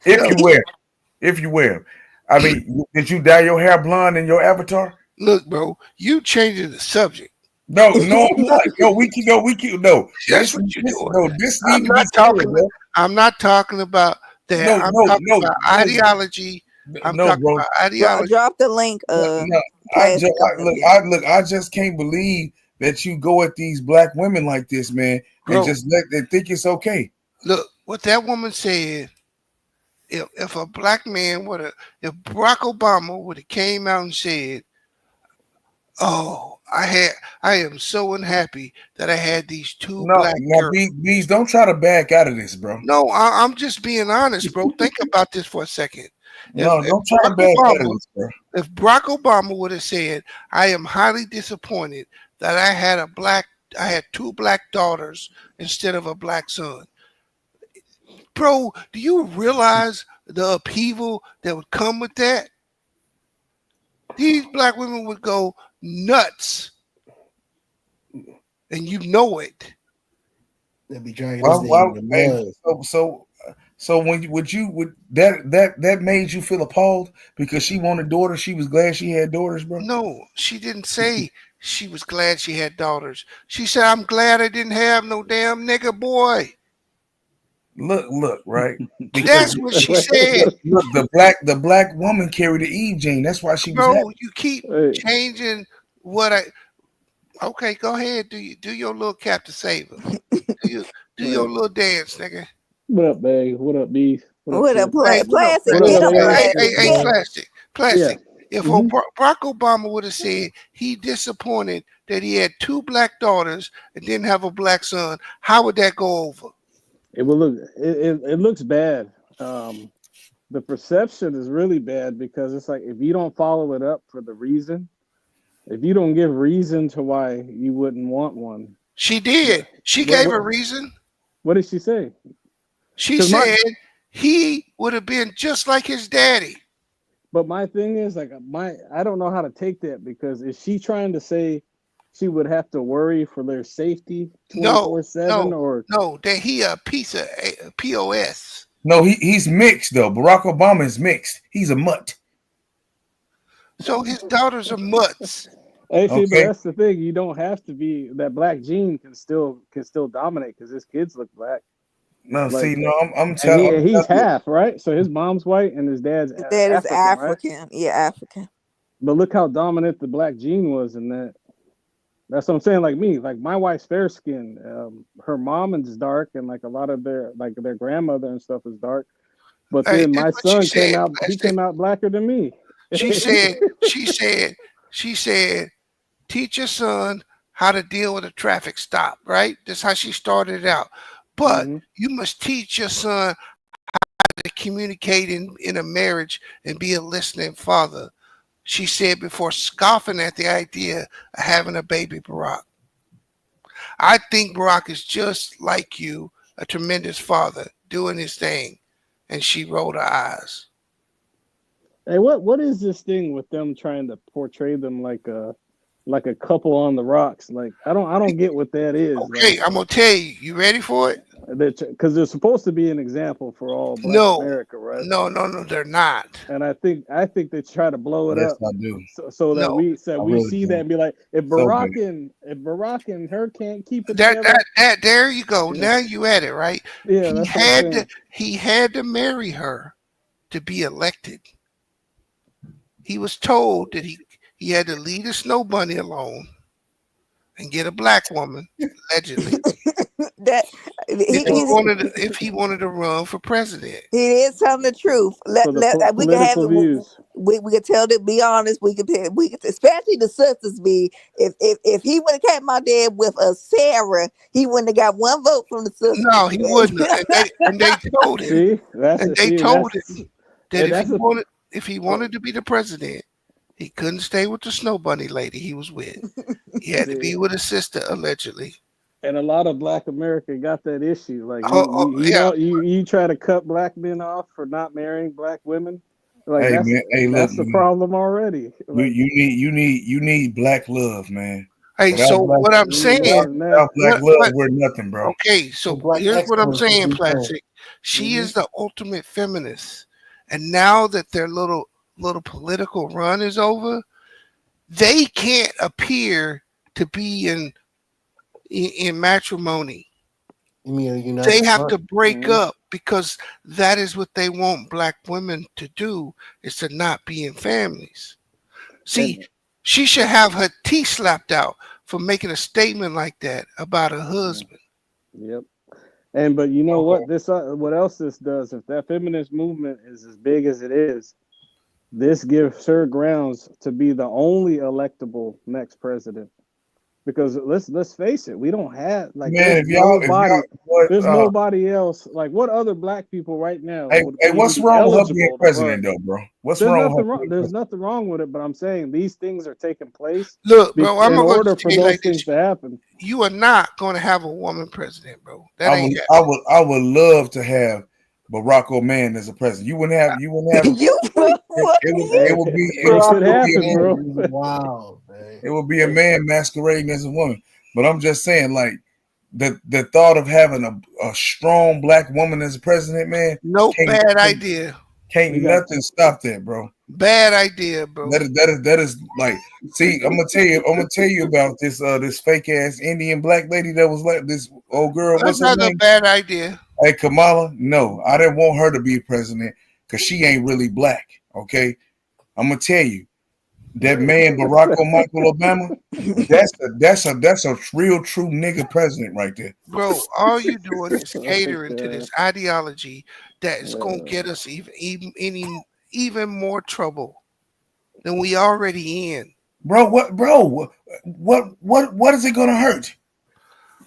If you wear. I mean, did you dye your hair blonde in your avatar? Look, bro, you changing the subject. No, I'm not. We keep. No, that's what you're doing. No, this needs to be clear, I'm not talking about that. I'm talking about ideology. I'm talking about ideology. Drop the link. I just can't believe that you go at these black women like this, man, and just let them think it's okay. Look, what that woman said. If a black man if Barack Obama would have came out and said, "Oh, I am so unhappy that I had these two black girls." Please don't try to back out of this, bro. No, I'm just being honest, bro. Think about this for a second. Don't try to back out of this, bro. If Barack Obama would have said, "I am highly disappointed that I had two black daughters instead of a black son," bro, do you realize the upheaval that would come with that, these black women would go nuts, and you know it. They'll be dragging Why? this Why? nigga in the Hey, mud. so when would that made you feel appalled because she wanted daughters? She was glad she had daughters, bro. No, she didn't say she was glad she had daughters. She said, "I'm glad I didn't have no damn nigga boy." Look, right? Because That's what she said. look, the black woman carried the Eve gene. That's why she was happy. Bro, you keep changing what I. Okay, go ahead. Do your little Captain Saver. Do your little dance, nigga. What up, babe? What up, B? What a Sid? Hey, plastic? What Get up, him, AI? hey, plastic. plastic. Yeah. If Mhm. Barack Obama would have said he disappointed that he had 2 black daughters and didn't have a black son, how would that go over? It will look. It looks bad. The perception is really bad because it's like if you don't follow it up for the reason, if you don't give reason to why you wouldn't want one. She did. She gave a reason. What did she say? She said he would have been just like his daddy. But my thing is like I don't know how to take that because is she trying to say she would have to worry for their safety 24/7 or no, that he a piece of POS. No, he's mixed though. Barack Obama is mixed. He's a mutt. So his daughters are mutts. Hey, see, but that's the thing. You don't have to be that black gene can still dominate because his kids look black. No, Like, see, no, I'm telling you. He's half, right? So his mom's white and his dad's His dad is African. African. Right? Yeah, African. But look how dominant the black gene was in that. That's what I'm saying. Like me, like my wife's fair skin. Her mom is dark, and like a lot of their grandmother and stuff is dark. But then my son came out. He came out blacker than me. She said, teach your son how to deal with a traffic stop, right? That's how she started it out. But you must teach your son how to communicate in a marriage and be a listening father. She said before scoffing at the idea of having a baby, Barack. I think Barack is just like you, a tremendous father, doing his thing. And she rolled her eyes. Hey, what is this thing with them trying to portray them like a couple on the rocks? Like I don't get what that is. Okay, I'm gonna tell you. You ready for it? Because they're supposed to be an example for all Black America, right? No, they're not. And I think they try to blow it up. I do. So that we see that and be like, if Barack and her can't keep it together. There you go. Yeah. Now you at it, right? Yeah, he had to marry her to be elected. He was told that he had to leave the snow bunny alone and get a black woman, allegedly. If he wanted to run for president. He is telling the truth. We can have views. We can tell them, be honest. We can especially the sisters be. If he would have kept my dad with a Sarah, he wouldn't have got one vote from the sisters. No, he wouldn't. And they told him. That if he wanted to be the president, he couldn't stay with the snow bunny lady he was with. He had to be with his sister, allegedly. And a lot of Black America got that issue. Like you try to cut black men off for not marrying black women. Like that's the problem already. Like, you need black love, man. Hey, without so what I'm saying, without black love, we're nothing, bro. Okay, so here's what I'm saying, Plastic. She is the ultimate feminist, and now that their little political run is over, they can't appear to be in matrimony. They have to break up because that is what they want black women to do, is to not be in families. See, she should have her teeth slapped out for making a statement like that about her husband. Yep. But you know what? What else this does? If that feminist movement is as big as it is, this gives her grounds to be the only electable next president. Because let's face it, we don't have there's nobody else. Like what other black people right now? Hey, what's wrong with her being president, though, bro? There's nothing wrong with it, but I'm saying these things are taking place. Look, bro, I'm going to for those things to happen. You are not going to have a woman president, bro. I would love to have Barack Obama as a president. You wouldn't have. You It, what? it would be. It It would could be a happen, man. bro. Wow, man. It would be a man masquerading as a woman. But I'm just saying, like the thought of having a strong black woman as a president, man, Nope, can't bad can't, idea. can't We got nothing stop that, bro. Bad idea, bro. That is like, see, I'm gonna tell you about this fake ass Indian black lady that was like this old girl. That's What's her not a name? bad idea. Hey, Kamala. No, I didn't want her to be president because she ain't really black. Okay, I'm gonna tell you that man Michael Obama. That's a real true nigga president right there. Bro, all you doing is catering to okay. this ideology that is gonna get us even more trouble than we already in. Bro, what is it gonna hurt?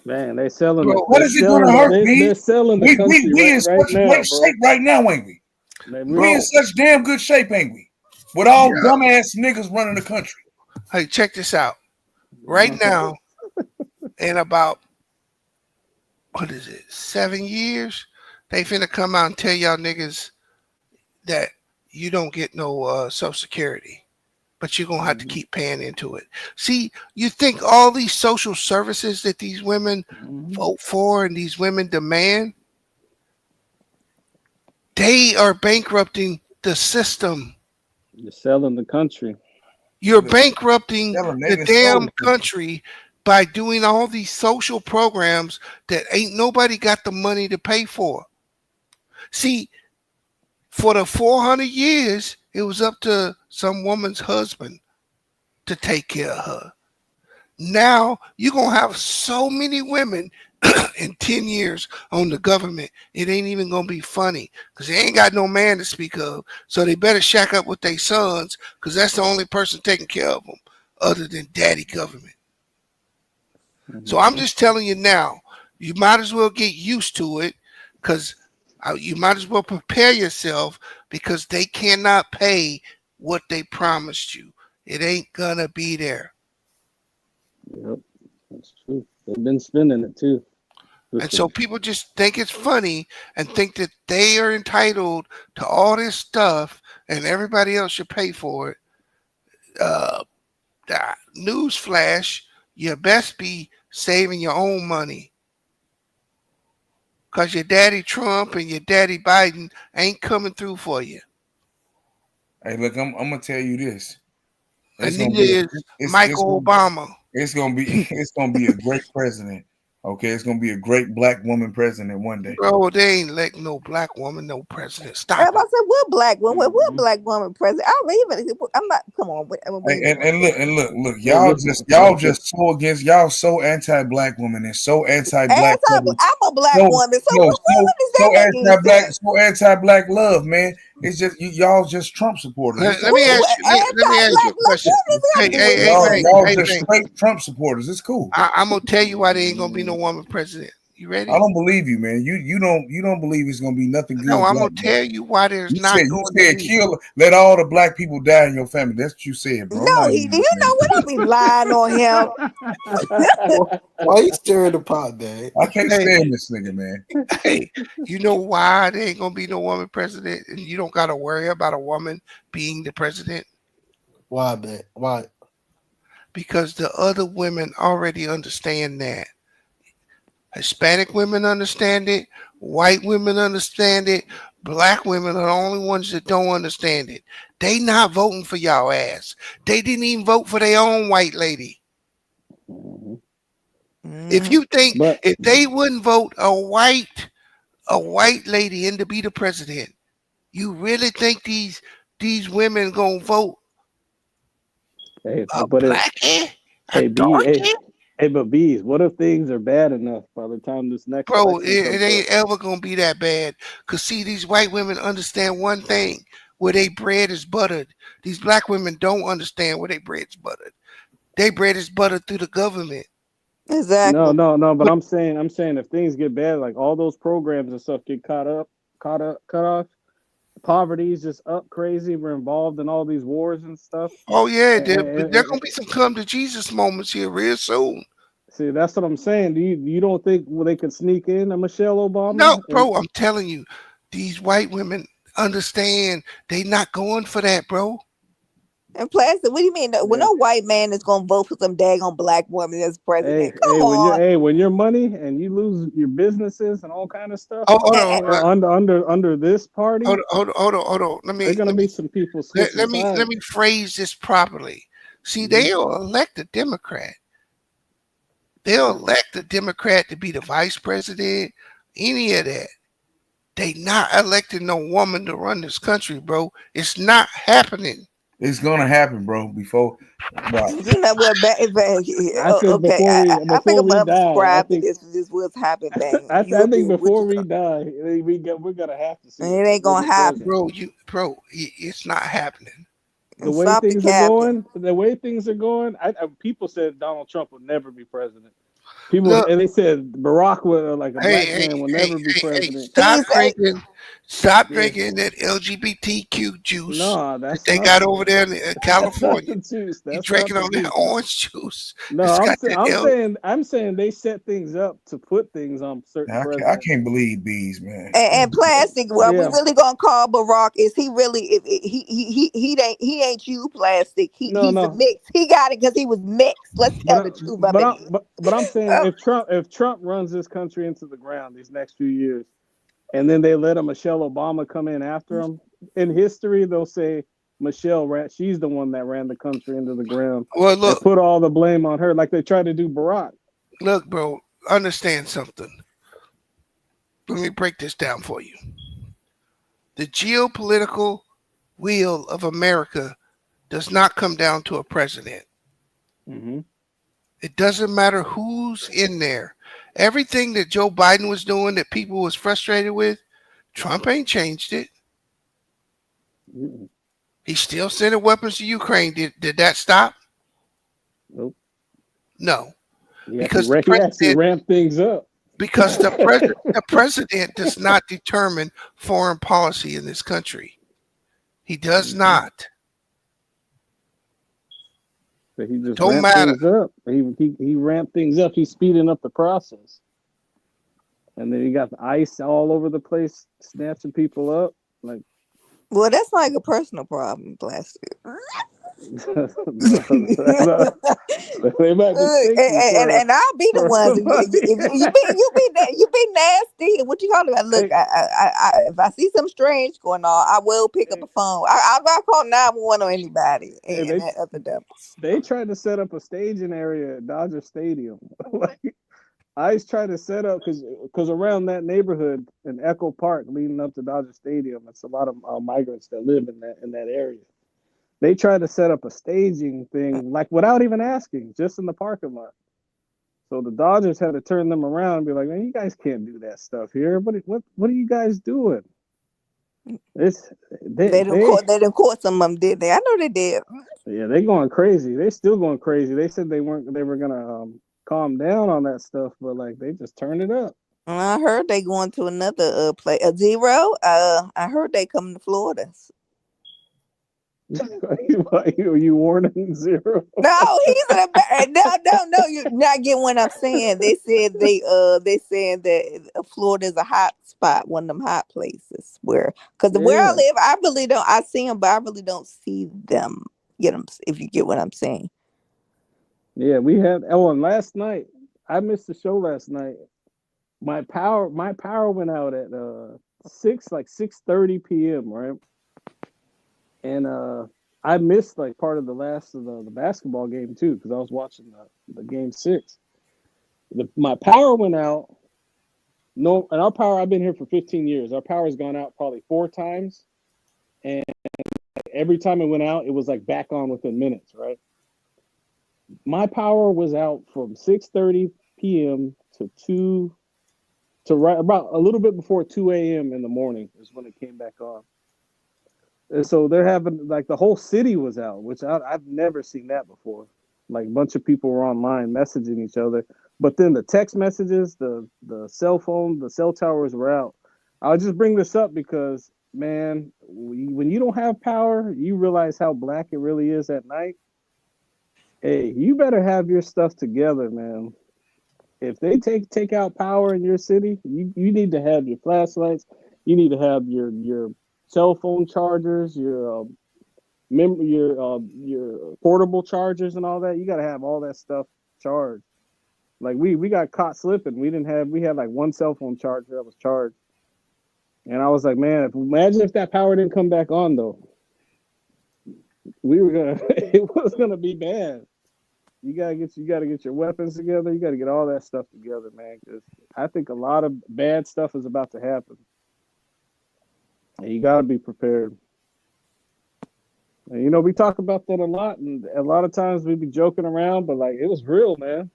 Man, they selling Bro, What is it gonna hurt, they're man? selling the country We in right such now, great bro. shape right now, ain't we? They We in bro, such damn good shape, ain't we? With all yeah. dumbass niggas running the country. Hey, check this out. Right now, in about what is it, 7 years, they finna come out and tell y'all niggas that you don't get no Social Security, but you're gonna have to keep paying into it. See, you think all these social services that these women vote for and these women demand, they are bankrupting the system. You're selling the country. You're bankrupting Selling the their damn soul. country by doing all these social programs that ain't nobody got the money to pay for. See, for the 400 years, it was up to some woman's husband to take care of her. Now you're going to have so many women in 10 years on the government. It ain't even going to be funny because they ain't got no man to speak of. So they better shack up with their sons because that's the only person taking care of them other than daddy government. So I'm just telling you now, you might as well get used to it because you might as well prepare yourself because they cannot pay what they promised you. It ain't gonna be there. Yep, that's true. They've been spending it too. And so people just think it's funny and think that they are entitled to all this stuff and everybody else should pay for it. Newsflash, you best be saving your own money. Because your daddy Trump and your daddy Biden ain't coming through for you. Hey, look, I'm gonna tell you this. And It's gonna neither be is Michael Obama. it's gonna be a great president. Okay, it's gonna be a great black woman president one day. Bro, they ain't letting no black woman, no president. Stop Everybody it. said, what black woman? What black woman president? I don't even. I'm not. Come on. Wait, Hey, and look, Hey, y'all just so against y'all so anti-black women and so anti-black anti. women. I'm a black No, woman. So no, when does that so make any anti-black, sense? so anti-black love, man. It's just y'all just Trump supporters. It's Let me ask you. Let me ask you Anti-black a love. question. What does that Hey, have to do hey, with hey, y'all Bank. anything? y'all Hey, just Bank. straight Trump supporters. It's cool. I'm gonna tell you why there ain't gonna be no woman president. You ready? I don't believe you, man. You don't believe it's gonna be nothing No, good I'm black, gonna bro. tell you why there's You not said going to be. let all the black people die in your family. That's what you said, bro. I'm No, not he. even You know what? I be lying on him. Why you stirring the pot, man? I can't Hey, stand this nigga, man. hey, you know why there ain't gonna be no woman president, and you don't gotta worry about a woman being the president Why, man? Why? because the other women already understand that. Hispanic women understand it. White women understand it. Black women are the only ones that don't understand it. They not voting for y'all ass. They didn't even vote for their own white lady. If you think But if they wouldn't vote a white lady in to be the president, you really think these women gonna vote hey, a but it, blackie, a hey, darkie? but bees. What if things are bad enough by the time this next Bro, election it comes up? ain't ever gonna be that bad. Cause see, these white women understand one thing: where they bread is buttered. These black women don't understand where they bread is buttered. They bread is buttered through the government. No, Exactly. no. But But I'm saying if things get bad, like all those programs and stuff get cut off. Poverty's just up crazy. We're involved in all these wars and stuff. oh yeah, And, there gonna be some come to Jesus moments here real soon. see, that's what I'm saying. Do you don't think they could sneak in a Michelle No, Obama? And bro, I'm telling you, These white women understand they not going for that, bro. And plastic, what do you mean? When Yeah. no white man is gonna vote for some daggone black woman as president? Come on. When your money and you lose your businesses and all kind of stuff, Oh, hold And, on, under this party, hold on. there are gonna be some people switching Let sides. me phrase this properly. See, Mhm. they'll elect a Democrat. They'll elect a Democrat to be the vice president. Any of that. They not electing no woman to run this country, bro. It's not happening. It's gonna happen, bro. Before, but you know what? I think Okay, I think before I'm we gonna die, I subscribe to think this. This was happen, man. I You think do what before you we gonna. die, we're gonna have to see It ain't a gonna woman happen. president. It's not happening. The And way stop the things are captain. going, people said Donald Trump would never be president. People Look, and they said Barack would, like a hey, black man, will never be president. stop He's drinking that LGBTQ juice No, that that's they not got over there in that's not California. the juice. You That's not drinking the on that juice. orange juice. No, It's got that I'm saying they set things up to put things on certain I presidents. can't believe bees, man. and plastic. What we Yeah. really gonna call Barack is he really? He ain't you, plastic. He's a No. mix. He got it because he was mixed. Let's tell the truth up in here. But I'm saying if Trump runs this country into the ground these next few years, and then they let a Michelle Obama come in after him, in history they'll say she's the one that ran the country into the ground, Well, and put all the blame on her, like they tried to do Barack. look, bro. Understand something. Let me break this down for you. The geopolitical wheel of America does not come down to a president. Mm-hmm. It doesn't matter who's in there. Everything that Joe Biden was doing that people was frustrated with, Trump ain't changed it. Mm-hmm. He still sending weapons to Ukraine. Did that stop? Nope. No. He actually ramped things up. Because the president does not determine foreign policy in this country. He does not. So he just Don't ramped matter. things up. He ramped things up. He's speeding up the process. And then you got the ICE all over the place, snatching people up. Like, Well, that's like a personal problem, plastic. they might mistake you for And I'll be the ones. You be nasty. What you talking about? Look, if I see something strange going on, I will pick up the phone. I'm not call 911 on anybody. And that other dumb. They tried to set up a staging area at Dodger Stadium. Like, ICE tried to set up because around that neighborhood in Echo Park, leading up to Dodger Stadium, it's a lot of migrants that live in that area. They tried to set up a staging thing, like without even asking, just in the parking lot. So the Dodgers had to turn them around and be like, "Man, you guys can't do that stuff here. What are you guys doing?" They didn't caught some of them, did they? I know they did. Yeah, they going crazy. They still going crazy. They said they were gonna calm down on that stuff, but like they just turned it up. I heard they going to another play zero. I heard they coming to Florida. Are you warning Zero? No, he's no. You're not getting what I'm saying. They said they saying that Florida is a hot spot, one of them hot places where where I live, I really don't. I see them, but I really don't see them. Get them if you get what I'm saying. Yeah, we had. Oh, and last night I missed the show last night. My power went out at 6:30 p.m. right, and I missed like part of the last of the basketball game too because I was watching the game 6. My power went out. No, and our power. I've been here for 15 years. Our power has gone out probably 4 times, and every time it went out, it was like back on within minutes. Right. My power was out from 6:30 p.m. to right about a little bit before 2 a.m. in the morning is when it came back on. And so they're having like the whole city was out, which I've never seen that before. Like a bunch of people were online messaging each other, but then the text messages, the cell phone, the cell towers were out. I'll just bring this up because, man, when you don't have power, you realize how black it really is at night. Hey, you better have your stuff together, man. If they take out power in your city, you need to have your flashlights. You need to have your cell phone chargers, your portable chargers and all that. You got to have all that stuff charged. Like we got caught slipping. We had like one cell phone charger that was charged. And I was like, man, imagine if that power didn't come back on though. It was gonna be bad. You gotta get your weapons together. You gotta get all that stuff together, man. Because I think a lot of bad stuff is about to happen, and you gotta be prepared. And, we talk about that a lot, and a lot of times we be joking around, but like it was real, man.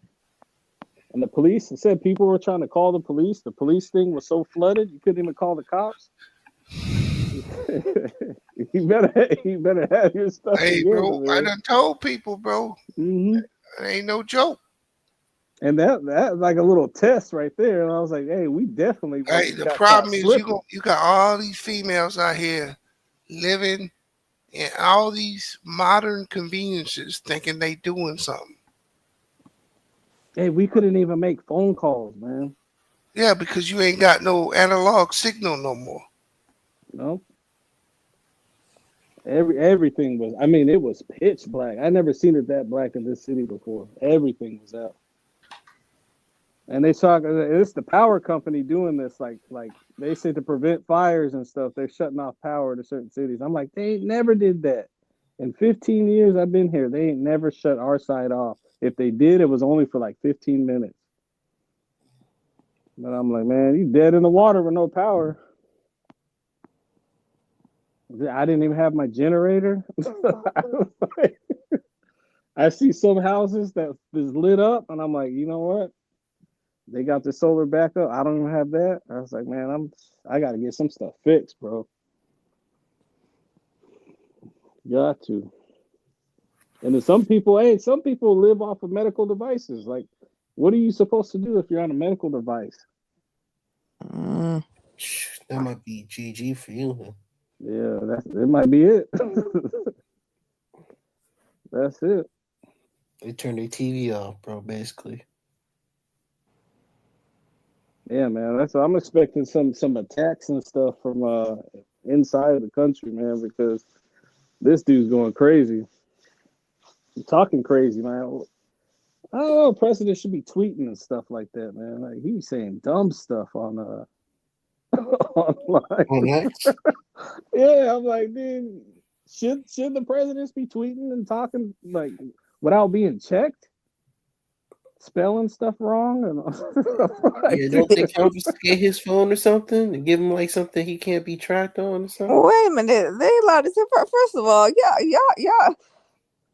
And the police said people were trying to call the police. The police thing was so flooded, you couldn't even call the cops. you better have your stuff Hey, together, bro, man. I done told people, bro. Mm-hmm. It ain't no joke. And that like a little test right there. And I was like, hey, we definitely. Hey, the problem is you got all these females out here living in all these modern conveniences, thinking they doing something. Hey, we couldn't even make phone calls, man. Yeah, because you ain't got no analog signal no more. No. Everything was. I mean, it was pitch black. I never seen it that black in this city before. Everything was out. And they talk. It's the power company doing this. Like they said to prevent fires and stuff. They're shutting off power to certain cities. I'm like, they never did that. In 15 years I've been here, they ain't never shut our side off. If they did, it was only for like 15 minutes. But I'm like, man, you dead in the water with no power. I didn't even have my generator. I see some houses that is lit up, and I'm like, you know what? They got the solar backup. I don't even have that. I was like, man, I got to get some stuff fixed, bro. Got to. And then some people live off of medical devices. Like, what are you supposed to do if you're on a medical device? That might be GG for you. Huh? Yeah, it might be it. That's it. They turn their TV off, bro, basically. Yeah, man. I'm expecting some attacks and stuff from inside of the country, man, because this dude's going crazy. He's talking crazy, man. I don't know. President should be tweeting and stuff like that, man. Like he's saying dumb stuff on online. On X? Yeah, I'm like, dude, should the presidents be tweeting and talking like without being checked? Spelling stuff wrong? And Yeah, don't they confiscate his phone or something and give him like something he can't be tracked on or something? Wait a minute. They allowed to say, first of all, yeah.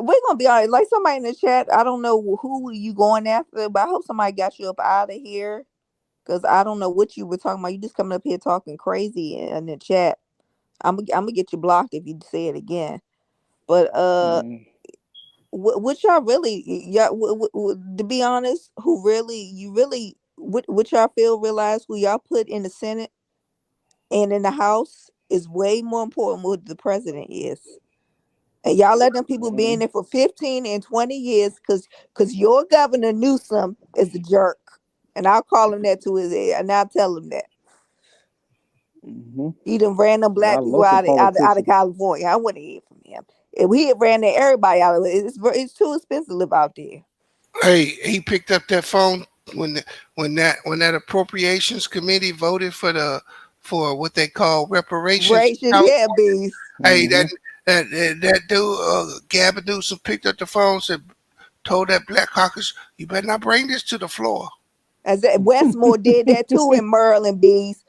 We're gonna be honest. Like somebody in the chat, I don't know who you going after, but I hope somebody got you up out of here. Cause I don't know what you were talking about. You just coming up here talking crazy in the chat. I'm gonna get you blocked if you say it again. But what y'all really, to be honest, what y'all realize who y'all put in the Senate and in the House is way more important than what the president is. And y'all let them people be in there for 15 and 20 years because your governor Newsom is a jerk. And I'll call him that to his head, and I'll tell him that. He done ran them black people out of California. I wouldn't hear from him. If he had ran everybody out of it, it's too expensive to live out there. Hey, he picked up that phone when that appropriations committee voted for what they call reparations. Yeah, bees. Hey, that dude, Gavin Newsom picked up the phone, told that black caucus, you better not bring this to the floor. As Westmore did that too in Maryland, bees.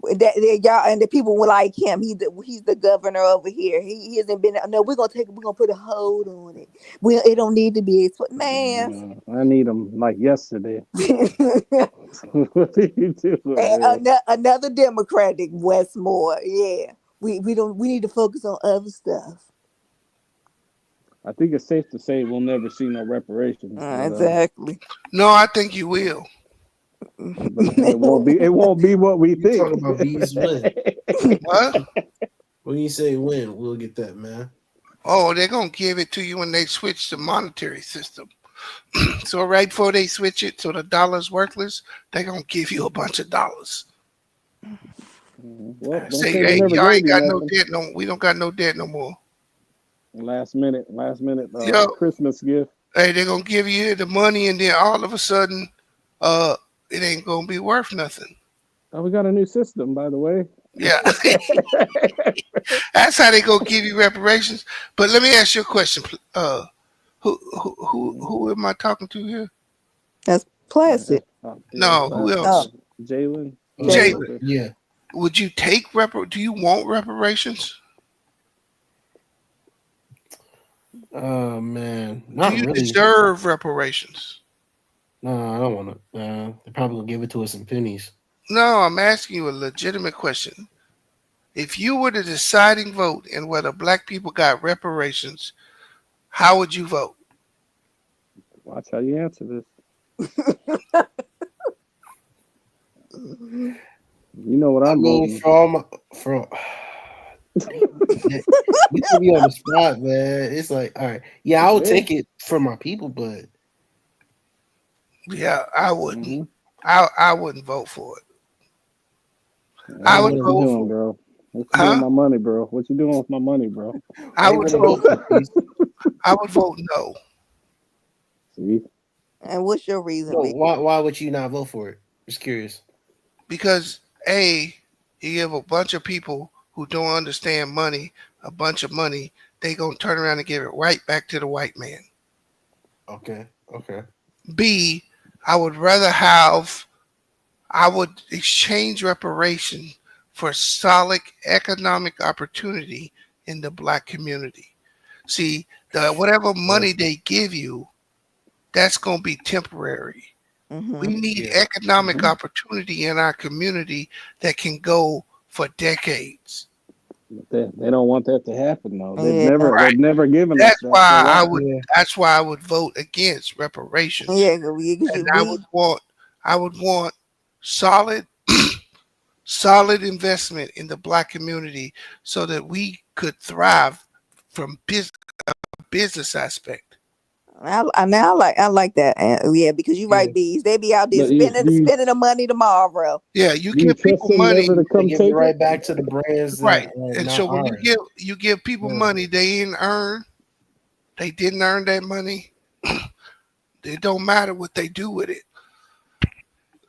Y'all and the people were like him. He's the governor over here. He hasn't been. No, we're gonna put a hold on it. It don't need to be. Man, I need him like yesterday. What do you do? Another Democratic Westmore. Yeah, we need to focus on other stuff. I think it's safe to say we'll never see no reparations. Exactly. No, I think you will. It won't be what we think. Talking about bees win. What? When you say win, we'll get that, man. Oh, they're gonna give it to you when they switch the monetary system. So right before they switch it so the dollar's worthless, they're gonna give you a bunch of dollars. Well, don't Say, say we hey, never y'all gave ain't you got no nothing. debt. No, we don't got no debt no more. Last minute, Yo, Christmas gift. hey, they're gonna give you the money, and then all of a sudden, it ain't gonna be worth nothing. Oh, we got a new system, by the way. Yeah, that's how they gonna give you reparations. But let me ask you a question. Who am I talking to here? That's Placid. Yeah, No, who Oh, else? Jalen. Jalen. Jalen. Yeah. Would you take Do you want reparations? Oh man, Do not you really. deserve reparations? No, I don't want to. They're probably gonna give it to us in pennies. No, I'm asking you a legitimate question. If you were the deciding vote in whether black people got reparations, how would you vote? Watch how you answer this. You know what I I'm mean, voting. from you put me on the spot, man. It's like, all right, yeah, I would take it for my people, but Yeah, I wouldn't. Mm-hmm. I wouldn't vote for it. I I know would what you vote doing, for. bro. What you doing Huh? with my money, bro? What you doing with my money, bro? I ain't would gonna vote. vote for these. I would vote no See? And what's your reason, No, B? why would you not vote for it? Just curious. because you give a bunch of people who don't understand money a bunch of money. They gonna turn around and give it right back to the white man. Okay. B, I would rather have. I would exchange reparation for solid economic opportunity in the black community. See, whatever money they give you, that's going to be temporary. Mm-hmm. We need Yeah. economic opportunity in our community that can go for decades. They don't want that to happen though. Yeah. They've never given us That's that. why So I why? would. Yeah. That's why I would vote against reparations, Yeah, because and we. I would want solid, solid investment in the black community so that we could thrive from business aspect. I like that. Yeah, because you Yeah. right, bees. They be out there But spending the money tomorrow. Yeah, you do you give trust people them money, never to They come give it take right it? back to the brands right? that are And not so when ours. you give people Yeah. money they didn't earn, they didn't earn that money. It don't matter what they do with it.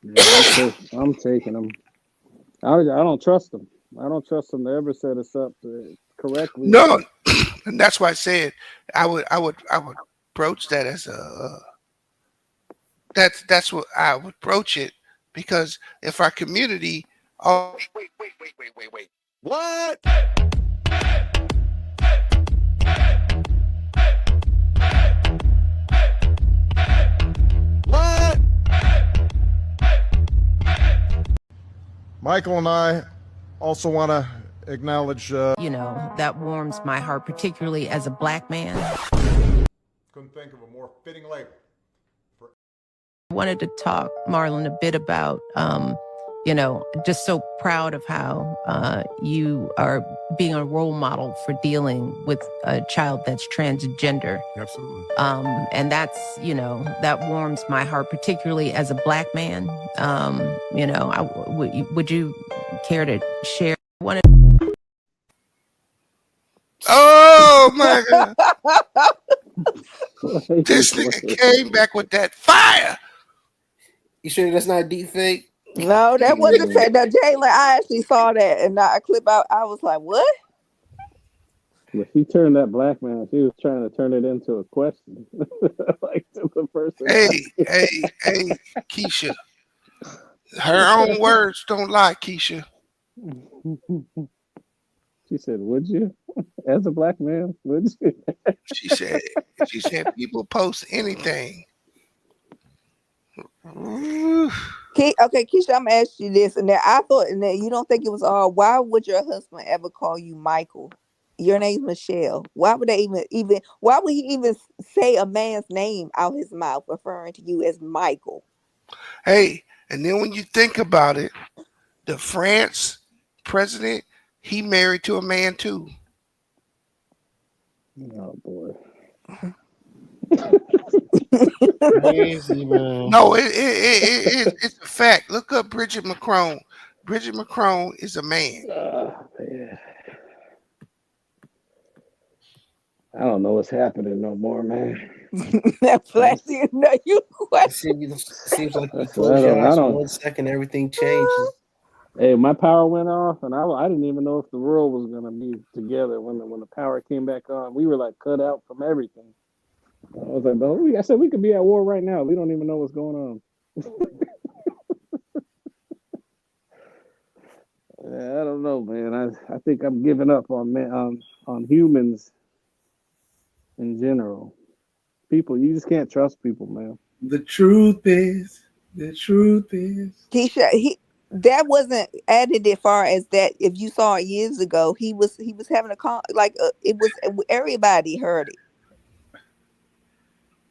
Yeah, I'm taking them. I don't trust them. I don't trust them to ever set us up correctly. No, and that's why I said I would broach that as a that's what I would broach it because if our community all Wait. What? What? Michael and I also want to acknowledge. That warms my heart, particularly as a black man. Couldn't think of a more fitting label. I wanted to talk, Marlon, a bit about, just so proud of how you are being a role model for dealing with a child that's transgender. Absolutely. And that's, that warms my heart, particularly as a black man. Would you care to share? Oh my God! This nigga came back with that fire. You sure that's not deep fake? No, that wasn't fair. Now, Jalen, I actually saw that and I clip out. I was like, what? But she turned that black man. She was trying to turn it into a question, like to the person. Hey, Keisha. Her own words don't lie, Keisha. She said, "Would you, as a black man, would you?" She said people post anything. Okay, Keisha, I'm gonna ask you this, and then I thought, and then you don't think it was why would your husband ever call you Michael? Your name's Michelle. Why would they even why would he even say a man's name out his mouth referring to you as Michael? Hey, and then when you think about it, the France president, he married to a man too. Oh boy. Crazy, man. No, it's a fact. Look up Bridget Macron. Bridget McCrone is a man. Man. I don't know what's happening no more, man. That plastic, no, you what? Seems like you I close your eyes for don't. 1 second, everything changes. Hey, my power went off, and I didn't even know if the world was gonna be together when the power came back on. We were like cut out from everything. I was like, I said we could be at war right now. We don't even know what's going on. Yeah, I don't know, man. I think I'm giving up on humans in general. People, you just can't trust people, man. The truth is. That wasn't added as far as that. If you saw it years ago, he was having a call like it was everybody heard it.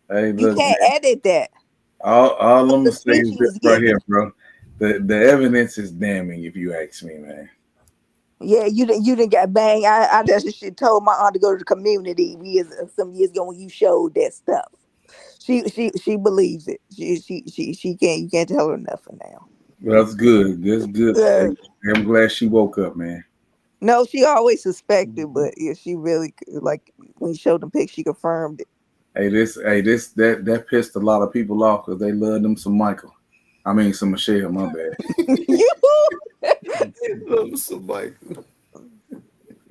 Hey, You look, can't man. edit that. All I'm The gonna say speech is he this was right giving. here, bro. The evidence is damning, if you ask me, man. Yeah, you didn't get bang. I just she told my aunt to go to the community some years ago when you showed that stuff. She believes it. She can't, you can't tell her nothing now. That's good. That's good. Hey, I'm glad she woke up, man. No, she always suspected, but yeah, she really like when you showed them pics, she confirmed it. That pissed a lot of people off because they love them some Michael. I mean some Michelle, my bad. Love some Michael.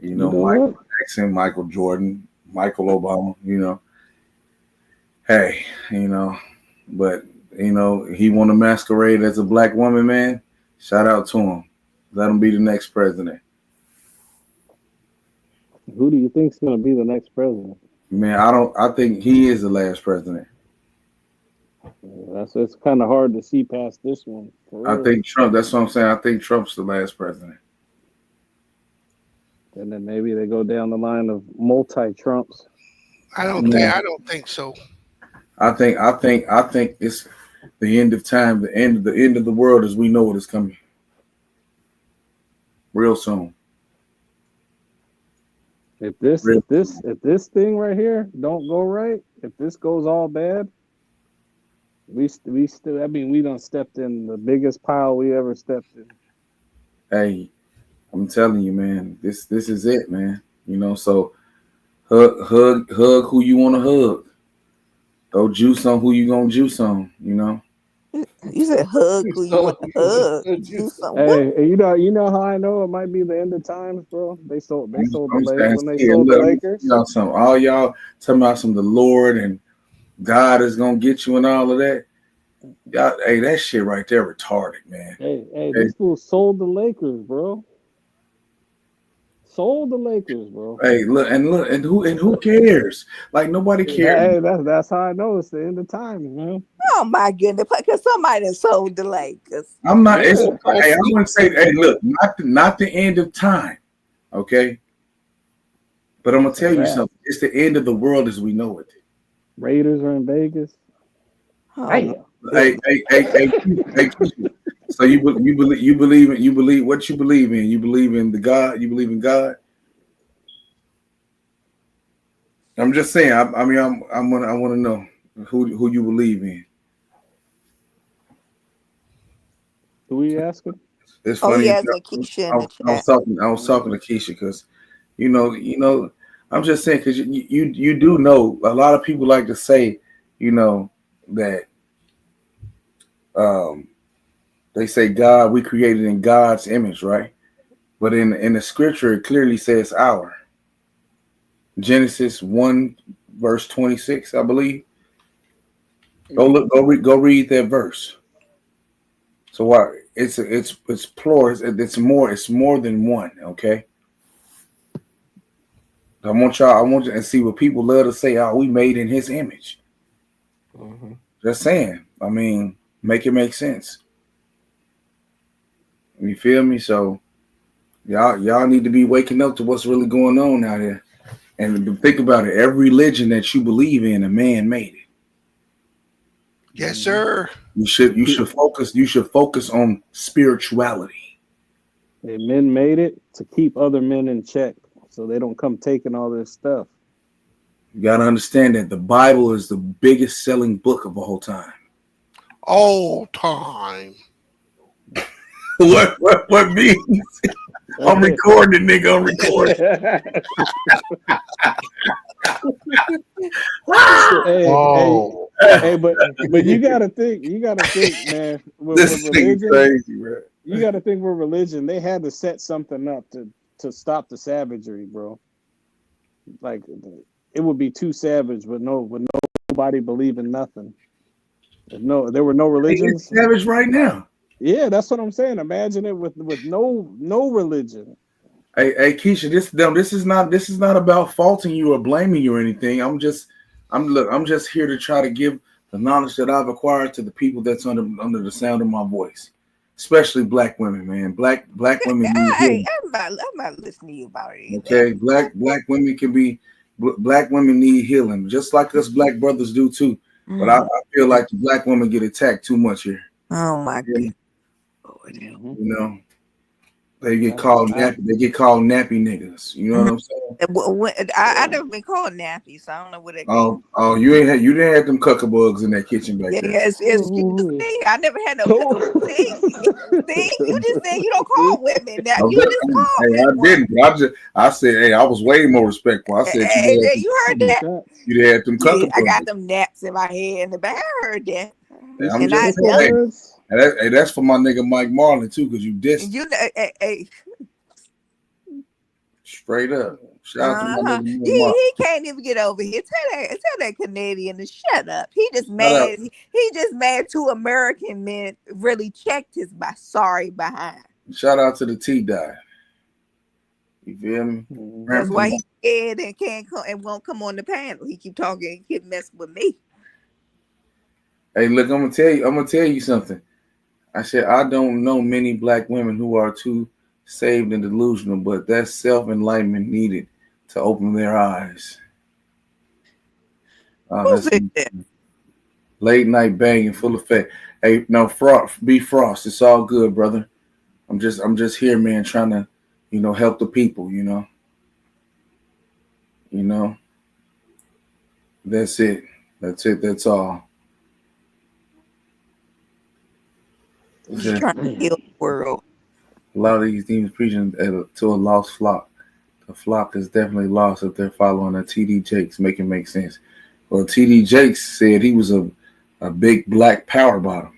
You know Michael Jackson, Michael Jordan, Michael Obama, Hey, but he want to masquerade as a black woman, man. Shout out to him. Let him be the next president. Who do you think's going to be the next president? Man, I think he is the last president. It's kind of hard to see past this one. I think Trump. That's what I'm saying. I think Trump's the last president. And then maybe they go down the line of multi-Trumps. I don't think so. I think it's the end of time. The end of the world as we know it is coming real soon. If this thing right here don't go right, if this goes all bad, we still. I mean, we done stepped in the biggest pile we ever stepped in. Hey, I'm telling you, man. This is it, man. So hug who you want to hug. Go juice on who you gonna juice on. You said hug who you want to hug. Do something. Hey, you know how I know it might be the end of times, bro? They sold the Lakers when they sold the Lakers. All y'all talking about the Lord and God is gonna get you and all of that. Y'all, hey, that shit right there retarded, man. Hey, this fool sold the Lakers, bro. Sold the Lakers, bro. Hey, and who cares? Like nobody cares. Hey, that's how I know it's the end of time, man. Oh my goodness! Because somebody done sold the Lakers. I'm not. Hey, I want to say, hey, look, not the end of time, okay? But I'm gonna tell you something. It's the end of the world as we know it. Raiders are in Vegas. Hey. So you believe what you believe in? You believe in the God? You believe in God? I'm just saying. I want to know who you believe in. Who are you asking? It's funny. I was talking to Keisha because, I'm just saying because you do know a lot of people like to say, that they say God, we created in God's image, right? But in the scripture, it clearly says our. Genesis 1 verse 26, I believe. Go read that verse. So why it's plural. It's more than one. Okay. I want you to see what people love to say. Oh, we made in His image. Mm-hmm. Just saying. I mean, make it make sense. You feel me? So y'all need to be waking up to what's really going on out here. And think about it. Every religion that you believe in, a man made it. Yes, sir. You should focus on spirituality. And men made it to keep other men in check, so they don't come taking all this stuff. You gotta understand that the Bible is the biggest selling book of all time. All time. What means? I'm recording, nigga. I'm recording. Hey, but you gotta think, man. This With thing religion, crazy, bro. you gotta think with religion, they had to set something up to stop the savagery, bro. Like it would be too savage with nobody believing nothing. There were no religions. It's savage right now. Yeah, that's what I'm saying. Imagine it with no religion. Hey, Keisha, this is not about faulting you or blaming you or anything. I'm just here to try to give the knowledge that I've acquired to the people that's under the sound of my voice, especially black women, man. Black women need healing. I'm not listening to you about it. Okay, black women black women need healing, just like us black brothers do too. But I feel like the black women get attacked too much here. Oh my God. You know, they get called nappy. They get called nappy niggas. You know what I'm saying? I never been called nappy, so I don't know what it means. You didn't have them cuckabugs in that kitchen back there. Yes, see, I never had no cuckabugs. See, you just said you don't call women that. You just called me. I didn't. I said, hey, I was way more respectful. I said, you heard that? You had them cuckabugs. I got them naps in my head in the back. I heard that. Hey, that's for my nigga Mike Marlin too, because you dissed. You know, straight up. Shout out to my nigga he can't even get over here. Tell that Canadian to shut up. He just mad. He just mad 2 American men really checked his sorry behind. Shout out to the T-Dye. You feel me? That's why he's scared and can't come and won't come on the panel. He keep talking and keep messing with me. Hey, look, I'm gonna tell you something. I said I don't know many black women who are too saved and delusional, but that's self-enlightenment needed to open their eyes. Who's it? Late night banging, full effect. Hey, no, be Frost. It's all good, brother. I'm just here, man, trying to, help the people. That's it. That's all. He's trying to heal the world. A lot of these demons preaching to a lost flock. The flock is definitely lost if they're following a TD Jakes. Make it make sense. Well, TD Jakes said he was a big black power bottom.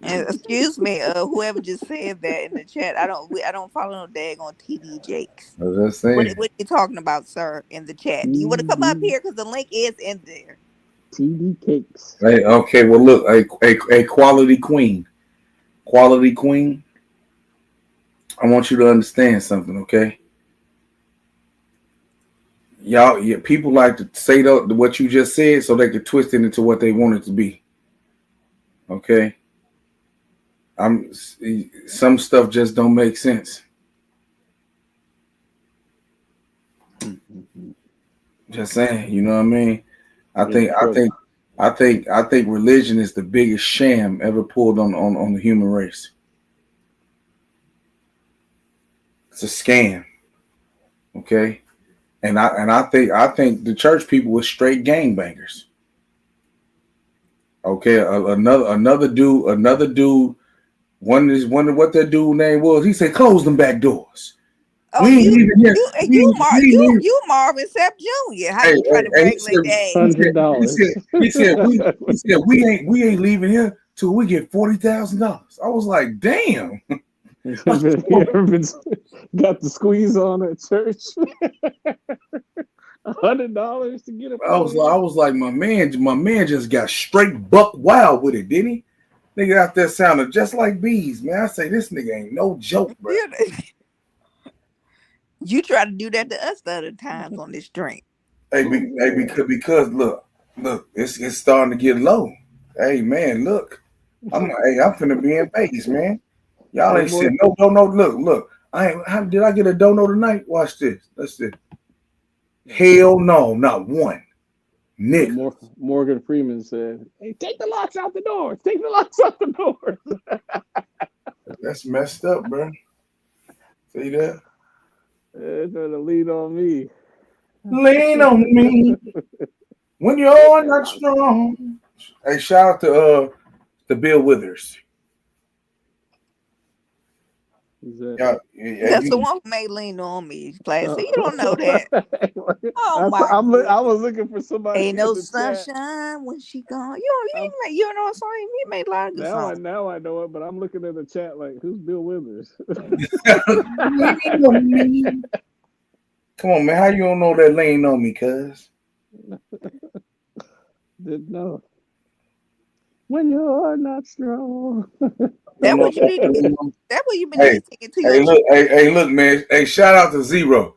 And excuse me, whoever just said that in the chat, I don't follow no daggone TD Jakes. I was just saying. What are you talking about, sir, in the chat? Do you want to come up here because the link is in there? TD Cakes. Hey, okay. Well, look, a quality queen. Quality queen. I want you to understand something, okay? People like to say what you just said so they could twist it into what they want it to be. Okay? Some stuff just don't make sense. Just saying, you know what I mean? I think religion is the biggest sham ever pulled on the human race. It's a scam. Okay? And I think the church people were straight gangbangers. Okay, another dude. Wonder what that dude name was. He said, "Close them back doors." Oh, you Marvin Sapp Jr. How you trying to break my day? He said we ain't leaving here till we get $40,000. I was like, damn. You ever got the squeeze on at church? $100 to get a. I was like, my man just got straight buck wild with it, didn't he? Nigga out there sounded just like bees, man. I say this nigga ain't no joke, bro. You try to do that to us the other times on this drink. Hey, because look, it's starting to get low. Hey, man, look, I'm finna be in Vegas, man. Y'all ain't said no. Look. How did I get a dono tonight? Watch this. Let's see. Hell no, not one. Nick. Morgan Freeman said, "Hey, take the locks out the door. Take the locks out the door." That's messed up, bro. See that? They're trying to lean on me. Lean on me when you're not strong. Hey, shout out to Bill Withers. That's the one who made Lean on Me. Classic. You don't know that. Oh my! I was looking for somebody Ain't in no the chat. sunshine when she gone. You know what song? He made a lot of good songs. Now I know it, but I'm looking at the chat like, who's Bill Withers? Come on, man. How you don't know that Lean on Me, cuz? Didn't know. When you're not strong. That's what you need to be. That's what you been Hey, singing to your look, man. Hey, shout out to Zero.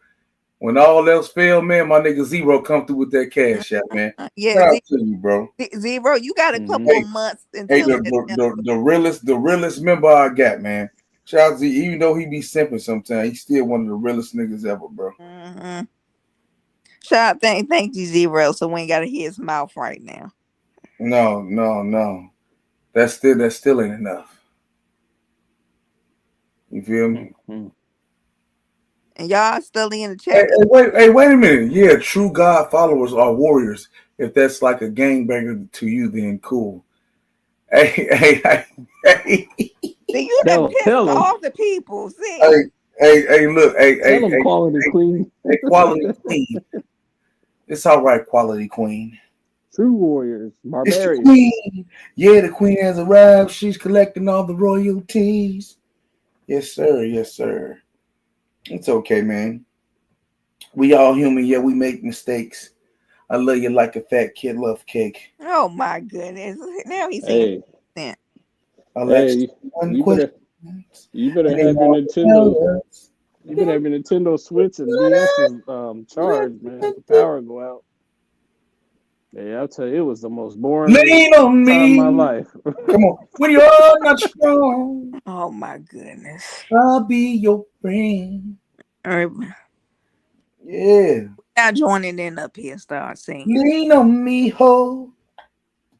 When all else failed, man, my nigga Zero come through with that cash out, man. Yeah, shout out to you, bro. Zero, you got a couple of months Hey, until the realest member I got, man. Shout out to you, even though he be simping sometimes, he's still one of the realest niggas ever, bro. Mm-hmm. Shout out, thank you, Zero. So we ain't gotta hear his mouth right now. No. That still ain't enough. You feel me? Mm-hmm. And y'all still in the chat. Wait a minute. Yeah, true God followers are warriors. If that's like a gangbanger to you, then cool. Hey. See, you done pissed off the people. See. Hey, look. Tell them quality queen. Hey, quality queen. It's all right, quality queen. True warriors, barbarians. It's the queen. Yeah, the queen has arrived. She's collecting all the royalties. Yes, sir. It's okay, man. We all human. Yeah, we make mistakes. I love you like a fat kid love cake. Oh my goodness! Now he's saying. Hey, you better have your Nintendo. You better have your Nintendo Switch and DS's charged, man. The power go out. Yeah, I'll tell you, it was the most boring Lean on time me. of my life. Come on. When you're not strong. Oh my goodness. I'll be your friend. All right. Yeah. Now joining in up here, start singing. Lean on me, ho.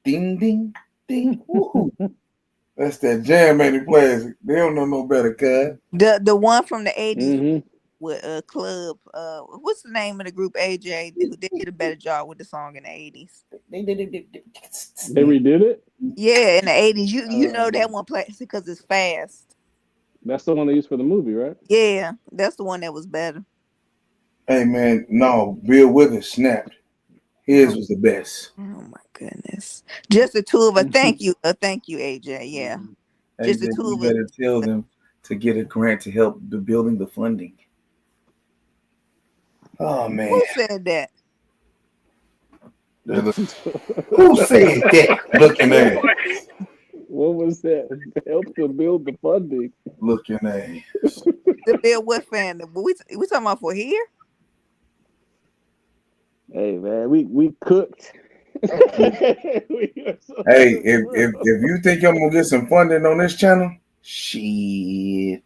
Ding, ding, ding. That's that jam, ain't it, players? They don't know no better, cuz. The one from the 80s with a club. What's the name of the group? AJ, who did a better job with the song in the 80s. They redid it? Yeah, in the 80s. You know that one plays because it's fast. That's the one they used for the movie, right? Yeah, that's the one that was better. Hey man, no, Bill Withers snapped. His was the best. Oh my goodness. Just the two of us. Thank you, AJ. Yeah. Just the two of us. Better tell them to get a grant to help the building the funding. Oh man. Who said that? Who said that? Looking at it. What was that? Help to build the funding. Looking at it. The Bill what fan? We talking about for here? Hey man, we cooked. Hey, if you think I'm gonna get some funding on this channel, shit.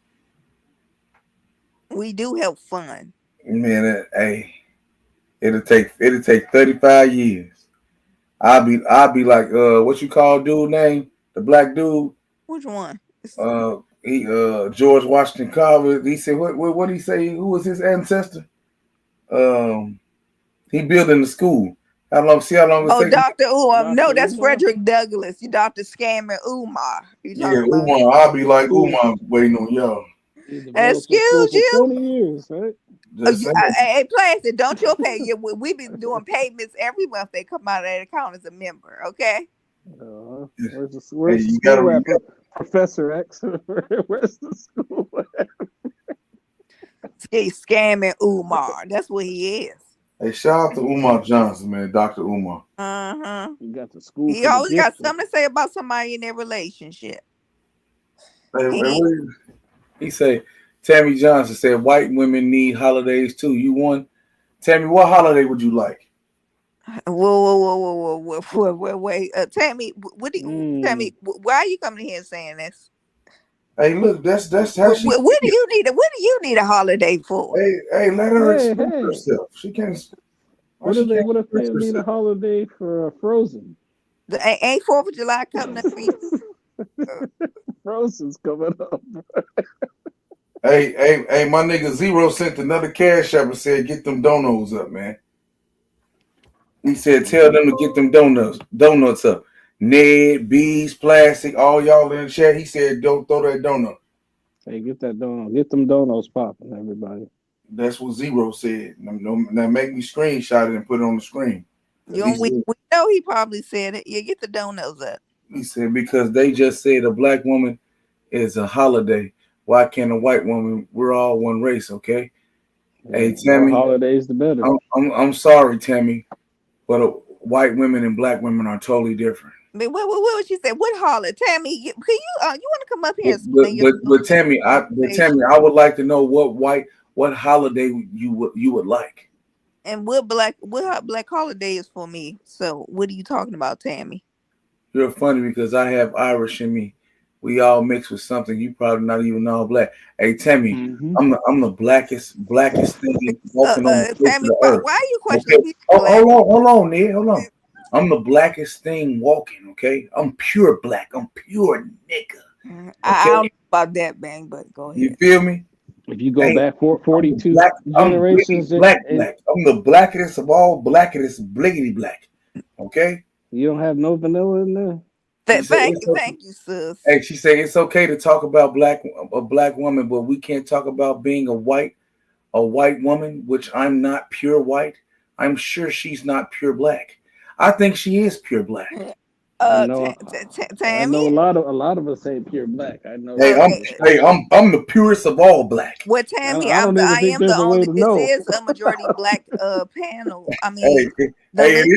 We do have fun. Man, it'll take 35 years. I'll be like what you call dude name? The black dude. Which one? He George Washington Carver. He said what did he say? Who was his ancestor? He building the school. How long it takes? Dr. Umar. No, that's Frederick Douglass. You Dr. Scammer Umar. Umar. I'll be like Umar waiting on y'all. Excuse you. 20 years, right? Hey, Plastic, don't you pay? We be doing payments every month. They come out of that account as a member, okay? Where's the school rapper? Professor X. Where's the school? He's scamming Umar. That's what he is. Hey, shout out to Umar Johnson, man, Dr. Umar. You got the school. He always got something to say about somebody in their relationship. He say, Tammy Johnson said, white women need holidays too. You won. Tammy, what holiday would you like? Whoa. Wait. Tammy, Tammy, why are you coming here saying this? Hey, look, that's how she. What do you need a holiday for? Hey, let her express herself. She can't. What if they need a holiday for Frozen? Ain't 4th of July coming up? Frozen's coming up. Hey, my nigga Zero sent another cash app and said, get them donuts up, man. He said, tell them to get them donuts up. Ned, Bees, Plastic, all y'all in the chat. He said, don't throw that donut. Hey, get that donut. Get them donuts popping, everybody. That's what Zero said. Now make me screenshot it and put it on the screen. We know he probably said it. Yeah, get the donuts up. He said because they just said a black woman is a holiday. Why can't a white woman? We're all one race, okay? Hey Tammy, more holidays the better. I'm sorry, Tammy, but white women and black women are totally different. But what was she say? What holiday? Tammy, can you want to come up here and explain But Tammy, I would like to know what holiday you would like. And what black holiday is for me. So what are you talking about, Tammy? You're funny because I have Irish in me. We all mix with something. You probably not even all black. Hey Tammy, I'm the blackest thing walking on the face Tammy, of the earth. why are you questioning? Okay? Hold on, Ned. Hold on. I'm the blackest thing walking. Okay, I'm pure black. I'm pure nigga. Okay? I don't know about that, Bang, but go ahead. You feel me? If you go back 42 generations, I'm black. I'm the blackest of all blackest, bliggity black. Okay. You don't have no vanilla in there. Thank you, sis. Hey, she said it's okay to talk about a black woman, but we can't talk about being a white woman, which I'm not pure white. I'm sure she's not pure black. I think she is pure black. I know Tammy? a lot of us ain't pure black. I know. I'm the purest of all black. Well, Tammy, I don't even think there's a way to know. This is a majority black panel. I mean, it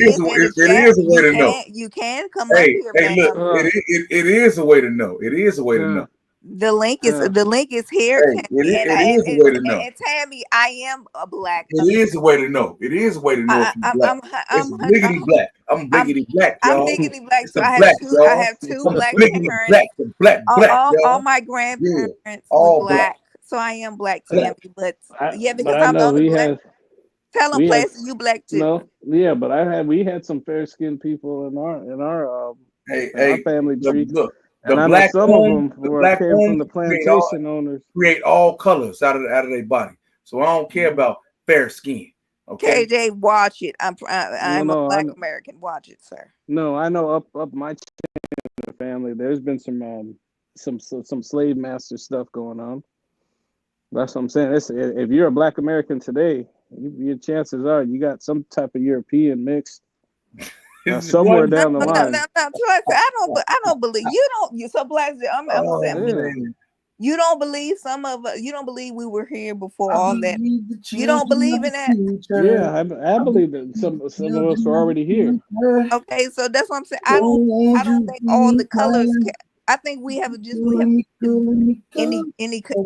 is a way to know. You can come up here, Hey, look, it is a way to know. It is a way to know. The link is here. Hey, it is a way to know. And Tammy, I am a black. It is a way to know. It is a way to know if you're black. I'm bliggity black. I'm bliggity black, y'all. I'm bliggity black. So I have two black parents. Black. All my grandparents were black. So I am black, Tammy. But because I'm the only black. Tell them, places you black too. No, yeah, but we had some fair skinned people in our family tree. Look, and I know some of them came from the plantation owners. Create all colors out of their body. So I don't care about fair skin. Okay, KJ, watch it. I'm a black American. Watch it, sir. No, I know up my family. There's been some slave master stuff going on. That's what I'm saying. If you're a black American today, your chances are you got some type of European mixed somewhere down the line. I don't believe you. So black. I'm saying you don't believe some of us. You don't believe we were here before all that. You don't believe in that. Yeah, I believe that some of us are already here. Okay, so that's what I'm saying. I don't think all the colors. I think we have any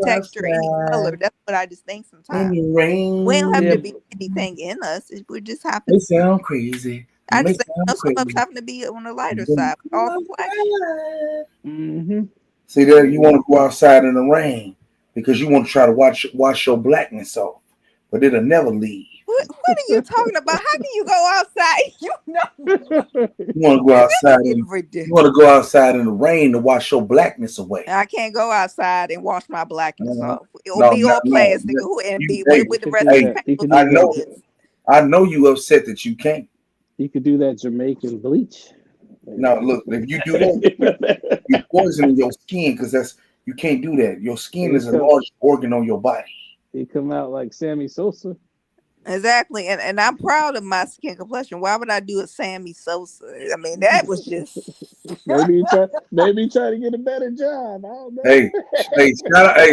texture, any color. That's what I just think sometimes. We don't have to be anything in us. We just happen. They sound crazy. I just think some of us happen to be on the lighter side. All black. See there, you want to go outside in the rain because you want to try to wash your blackness off, but it'll never leave. What are you talking about? How can you go outside? You want to go outside. You want to go outside in the rain to wash your blackness away. I can't go outside and wash my blackness off. It'll be all plastic and be with the rest of the I know you upset that you can't. You could do that Jamaican bleach. No, look, if you do that, you're poisoning your skin because you can't do that. Your skin is a large organ on your body. You come out like Sammy Sosa. Exactly, and I'm proud of my skin complexion. Why would I do a Sammy Sosa? I mean, that was just maybe try to get a better job. I don't know. Hey,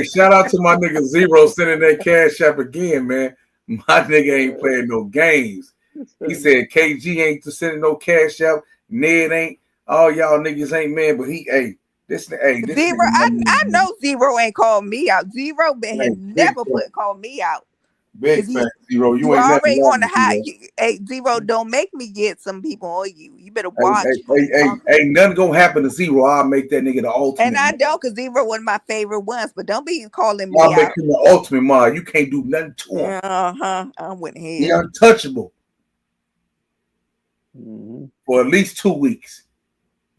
shout out to my nigga Zero sending that cash app again, man. My nigga ain't playing no games. He said KG ain't sending no cash out. Ned ain't. All y'all niggas ain't, man. But this Zero. I know Zero ain't called me out. Zero has never called me out. Big fat Zero. You ain't already on the high. Hey, Zero, don't make me get some people on you. You better watch. Ain't nothing gonna happen to Zero. I'll make that nigga the ultimate. And I don't, because Zero was my favorite ones. But don't be calling me I'll out. make him the ultimate mod. You can't do nothing to him. I went ahead. He untouchable for at least 2 weeks.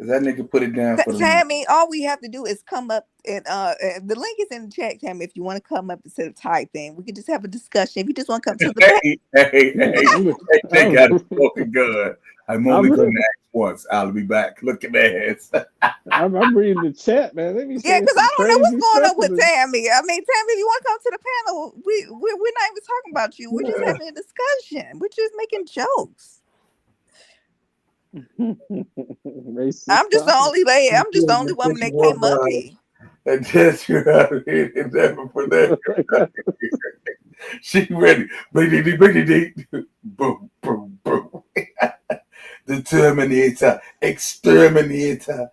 that nigga put it down for the Tammy, all we have to do is come up and the link is in the chat, Tammy. If you want to come up instead of typing, we can just have a discussion. If you just want to come to the back. They got a smoking gun. I'm only going to ask once. I'll be back. Look at that ass. I'm reading the chat, man. They be Yeah, saying because I don't know what's going on with the... Tammy. I mean, Tammy, if you want to come to the panel, we're not even talking about you. We're just having a discussion. We're just making jokes. I'm just the only lady. I'm just the only woman that came up here. And just you out of here and never for that. She ready. Boom, boom, boom. The Terminator, exterminator.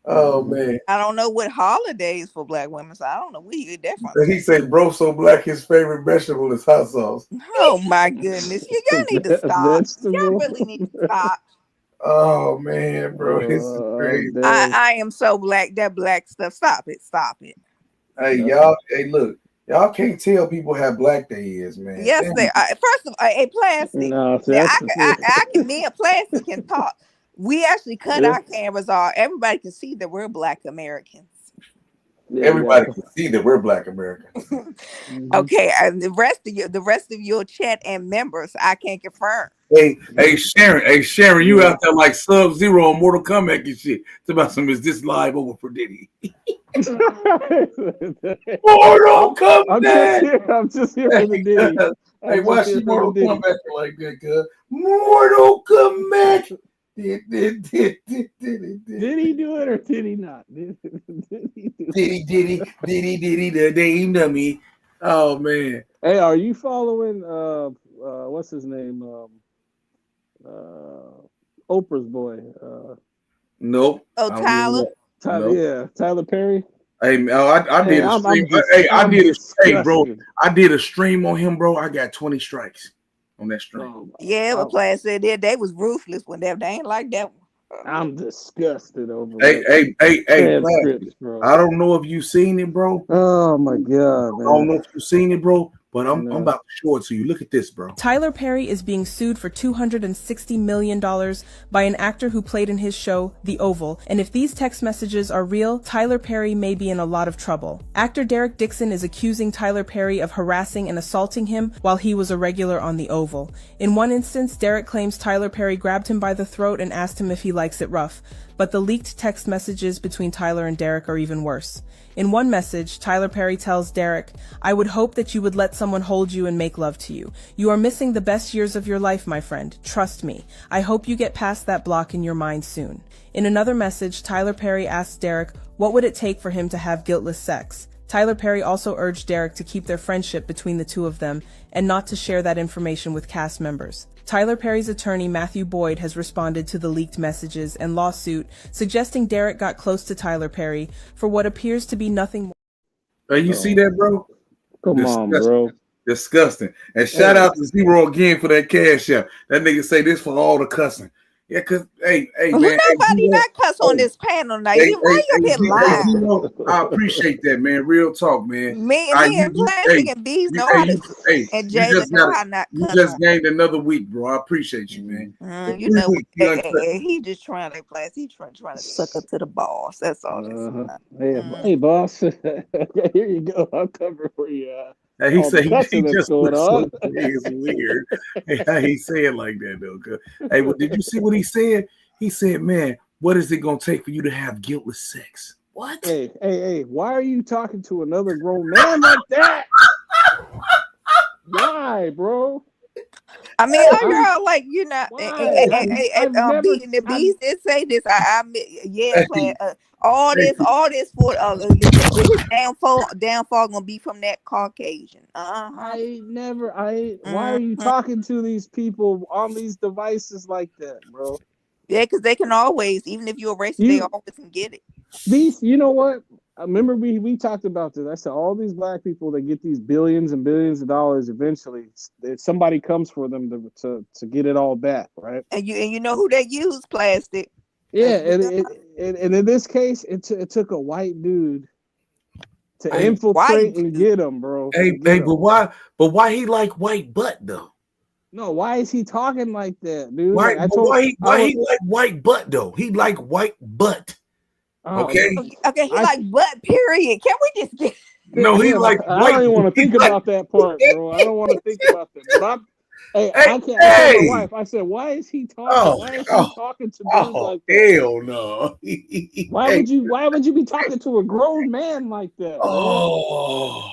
Oh man. I don't know what holidays for black women, so I don't know where you get that from. He said, bro, so black his favorite vegetable is hot sauce. Oh my goodness. Y'all need to stop. Y'all really need to stop. Oh man, bro, this is crazy. I am so black. That black stuff. Stop it. Stop it. Hey, y'all. Hey, look. Y'all can't tell people how black they is, man. Yes, they are. First of all, a plastic. No, me and plastic can talk. We actually cut our cameras off. Everybody can see that we're black Americans. Everybody can see that we're black Americans. Okay, and the rest of your chat and members, I can't confirm. Hey, Sharon, you out there like Sub-Zero on Mortal Kombat and shit. It's about some, is this live over for Diddy? Mortal Kombat! I'm just here for the Diddy. Hey, why she Mortal Kombat like that, cuz? Mortal Kombat! Did he do it or did he not? Diddy, the damn dummy. Oh, man. Hey, are you following, what's his name? Oprah's boy. Nope. Oh, Tyler? Nope. Yeah, Tyler Perry. Hey, I did a stream. I did a stream on him, bro. I got 20 strikes on that stream. Yeah, but Class said they was ruthless when they ain't like that one. I'm disgusted over Hey, transcripts, bro. I don't know if you seen it, bro. Oh my god, man. I don't know if you seen it, bro, but I'm about to show it to you. Look at this, bro. Tyler Perry is being sued for $260 million by an actor who played in his show, The Oval. And if these text messages are real, Tyler Perry may be in a lot of trouble. Actor Derek Dixon is accusing Tyler Perry of harassing and assaulting him while he was a regular on The Oval. In one instance, Derek claims Tyler Perry grabbed him by the throat and asked him if he likes it rough. But the leaked text messages between Tyler and Derek are even worse. In one message, Tyler Perry tells Derek, "I would hope that you would let someone hold you and make love to you. You are missing the best years of your life, my friend. Trust me. I hope you get past that block in your mind soon." In another message, Tyler Perry asks Derek, what would it take for him to have guiltless sex? Tyler Perry also urged Derek to keep their friendship between the two of them and not to share that information with cast members. Tyler Perry's attorney, Matthew Boyd, has responded to the leaked messages and lawsuit, suggesting Derek got close to Tyler Perry for what appears to be nothing more. Hey, you see that, bro? Come on, bro. Disgusting. And shout out to Zero again for that cash out. That nigga say this for all the cussing. Yeah, cause man, nobody not cuss on this panel now. Why you up here lying? I appreciate that, man. Real talk, man. Me and Plastic and Bees know how to, and Jalen know how not cuss. You just gained another week, bro. I appreciate you, man. You know, he just trying to Plastic. He trying to suck up to the boss. That's all. Hey, boss. Here you go. I'll cover for you. Hey, he said he just going on. It's weird. Hey, he said like that though. Hey, well, did you see what he said? He said, "Man, what is it gonna take for you to have guiltless sex?" What? Hey! Why are you talking to another grown man like that? Why, bro? I mean, girl, like you know, the Bees did say this. All this for downfall gonna be from that Caucasian. Why are you talking to these people on these devices like that, bro? Yeah, because they can always, even if you're racist, they always can get it. These, you know what? I remember we talked about this. I said all these black people that get these billions and billions of dollars eventually, somebody comes for them to get it all back, right? And you know who they use? Plastic. Yeah, and in this case, it took a white dude to infiltrate and get him, bro. Hey, but why he like white butt though? No, why is he talking like that, dude? Why? Like I But told, why he like white butt though? He like white butt. Okay. Okay, he like butt. Period. Can we just get? No, he Yeah, like I don't white. even want to think He like, about that part, bro. I don't want to think about that. But hey, hey, I can't. I told my hey. wife. I said, why is he talking? Oh, Why is he oh, talking to dudes oh, like that? hell no. Why Hey, would you? Why would you be talking to a grown man like that, bro? oh,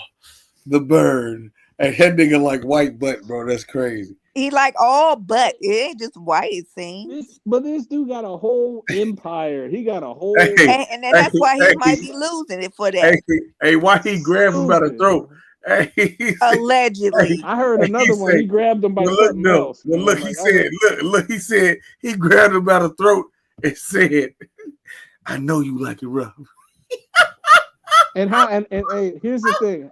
the burn. Hey, that nigga like white butt, bro. That's crazy. He like all butt. It ain't just white. It seems. But this dude got a whole empire. He got a whole. Hey, And then that's why he hey, might be losing it for hey, that. hey, why he grabbed him by the Stupid. throat? Hey, Allegedly. I heard he another one. said, He grabbed him by well, look, something no, else. well, Man. look, he said, look, he said, he grabbed him by the throat and said, I know you like it rough. And how? And hey, here's the thing.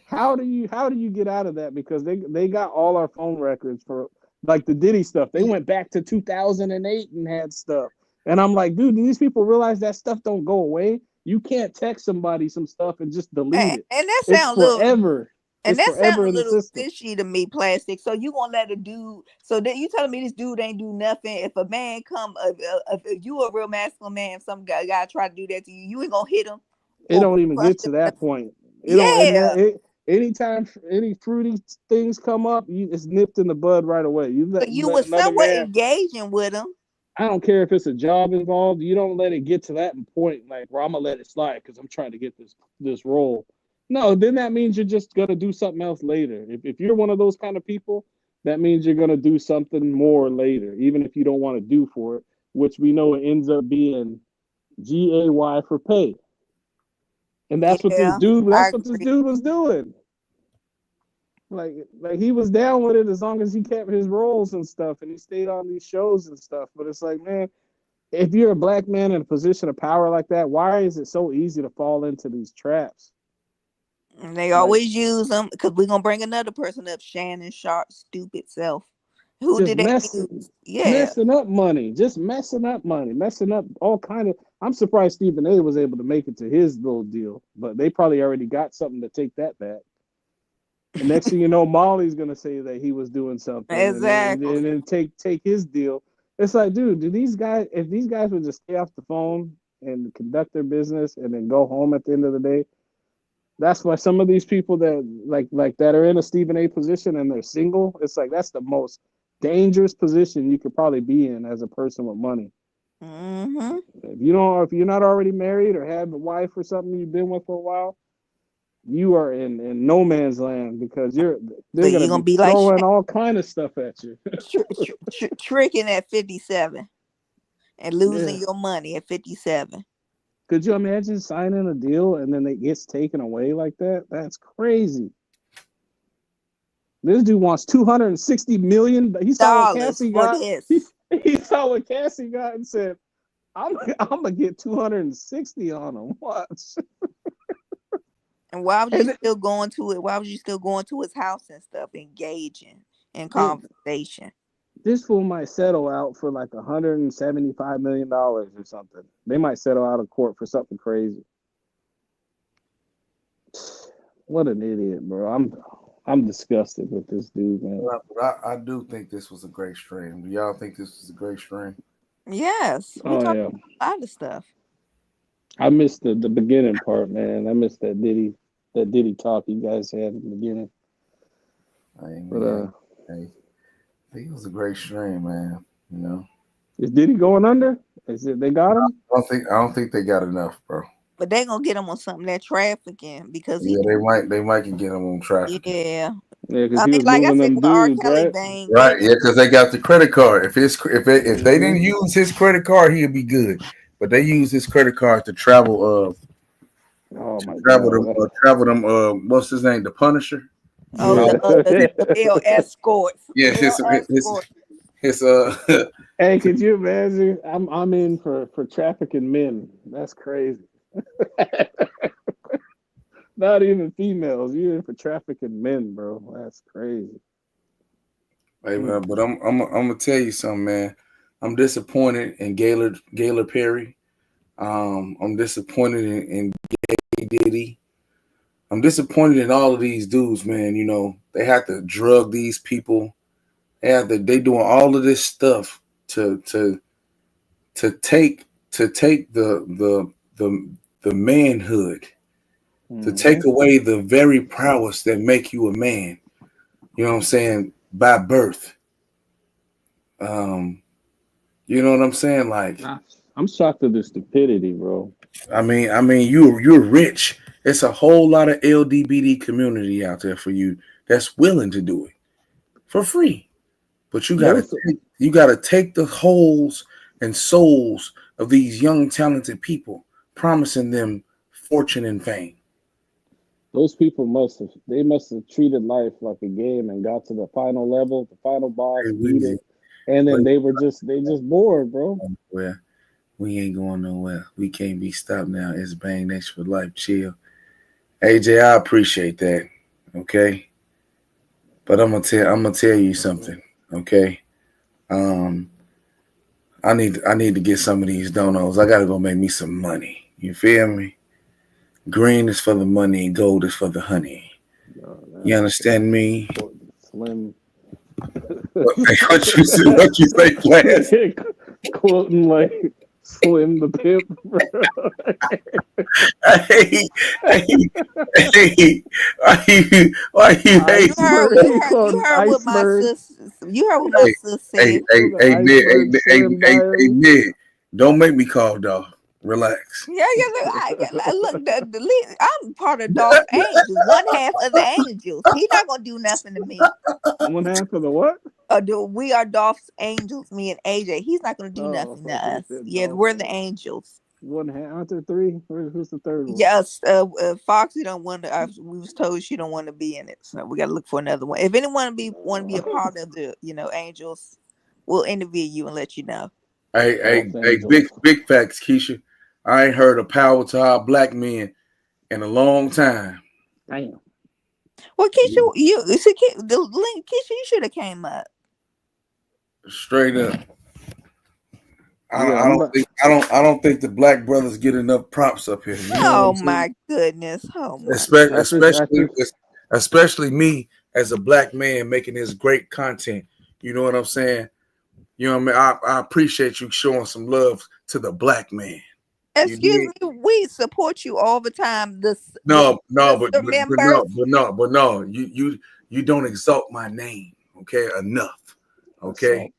How do you get out of that? Because they got all our phone records for like the Diddy stuff. They went back to 2008 and had stuff. And I'm like, dude, do these people realize that stuff don't go away? You can't text somebody some stuff and just delete it. And that It's sound a little. forever. And It's that sounds forever a in the little system. fishy to me, Plastic. So you gonna let a dude? So that you telling me this dude ain't do nothing? If a man come, if you a real masculine man, some guy try to do that to you, you ain't gonna hit him. It don't even get to that point. It don't. Yeah. Anytime any fruity things come up, it's nipped in the bud right away. You So let you was another somewhat man. engaging with him. I don't care if it's a job involved. You don't let it get to that point, like where I'm gonna let it slide because I'm trying to get this role. No, then that means you're just gonna do something else later. If you're one of those kind of people, that means you're gonna do something more later, even if you don't want to do for it, which we know it ends up being GAY for pay. And that's what this Yeah, dude. I That's what this agree. dude was doing. Like he was down with it as long as he kept his roles and stuff, and he stayed on these shows and stuff. But it's like, man, if you're a black man in a position of power like that, why is it so easy to fall into these traps? And they always use them because we're gonna bring another person up, Shannon Sharp's stupid self. Who Just did they use? Yeah. messing up money, just messing up money, messing up all kind of. I'm surprised Stephen A. was able to make it to his little deal, but they probably already got something to take that back. And next thing you know, Molly's gonna say that he was doing something, Exactly. and then take his deal. It's like, dude, if these guys would just stay off the phone and conduct their business and then go home at the end of the day, that's why some of these people that like that are in a Stephen A. position and they're single, it's like that's the most dangerous position you could probably be in as a person with money. Mm-hmm. If you're not already married or have a wife or something you've been with for a while, you are in no man's land because So they're you're gonna gonna be be like throwing all kind of stuff at you. tricking at 57 and losing Yeah. your money at 57. Could you imagine signing a deal and then it gets taken away like that? That's crazy. This dude wants 260 million. He saw what Dollars Cassie for got. this. He saw what Cassie got and said, I'm gonna get 260 on him. What? And why was you And still going to it? Why was you still going to his house and stuff, engaging in it, conversation? this fool might settle out for like $175 million or something. They might settle out of court for something crazy. What an idiot, bro. I'm disgusted with this dude, man. But I do think this was a great stream. Do y'all think this was a great stream? Yes, we Oh talked yeah. about a lot of stuff. I missed the beginning part, man. I missed that Diddy talk you guys had in the beginning. But Hey, it was a great stream, man. You know, is Diddy going under? Is it they got him? I don't think they got enough, bro. But they gonna get him on something that trafficking because Yeah, they might can get him on traffic. yeah. Yeah, because I he mean, was like I moving said, them with R. dudes, Kelly right? bang, Right, yeah, because they got the credit card. If they didn't Mhm. use his credit card, he'd be good. But they use his credit card to travel. Oh my Travel them. God. Travel them. What's his name? The Punisher. oh Yeah. the male escorts, Yes, male escorts. his Hey, could you imagine? I'm in for trafficking men. That's crazy. Not even females. You're in for trafficking men, bro. That's crazy. Hey, man, but I'm gonna tell you something, man. I'm disappointed in Gaylor Perry. I'm disappointed in Diddy. I'm disappointed in all of these dudes, man. You know, they have to drug these people They doing all of this stuff to take the manhood, to take away the very prowess that make you a man. You know what I'm saying? By birth. You know what I'm saying? Like, I'm shocked at the stupidity, bro. I mean, you're rich. It's a whole lot of LGBT community out there for you that's willing to do it for free. But you gotta take the holes and souls of these young, talented people, promising them fortune and fame. Those people must have treated life like a game and got to the final level, the final boss, beat it, and then they just bored, bro. Well, we ain't going nowhere. We can't be stopped now. It's Bang Next for Life. Chill. AJ, I appreciate that. Okay. But I'm gonna tell you something. Okay. I need to get some of these donos. I gotta go make me some money. You feel me? Green is for the money, gold is for the honey. You understand me? Slim. What you say, Class? Quoting like Slim the Pimp. Hey, why you hate? You heard what my sis. You heard what my sis said. Hey, Ned, don't make me call, dog. Relax. Yeah. Look, I'm part of Dolph Angels, one half of the Angels. He's not gonna do nothing to me. One half of the what? We are Dolph's Angels, me and AJ. He's not gonna do nothing to us. Yeah, we're the Angels. One half. Aren't there three? Who's the third one? Yes, Foxy don't want to. We was told she don't want to be in it, so we got to look for another one. If anyone want to be a part of the, Angels, we'll interview you and let you know. Hey, big facts, Keisha. I ain't heard a power to our black men in a long time. Damn. Well, Keisha, Keisha, you should have came up. Straight up. I don't think the black brothers get enough props up here. You know my goodness! Oh my especially me as a black man making this great content. You know what I'm saying? You know what I mean? I appreciate you showing some love to the black man. Excuse me, we support you all the time. No, you don't exalt my name, okay? Enough, okay?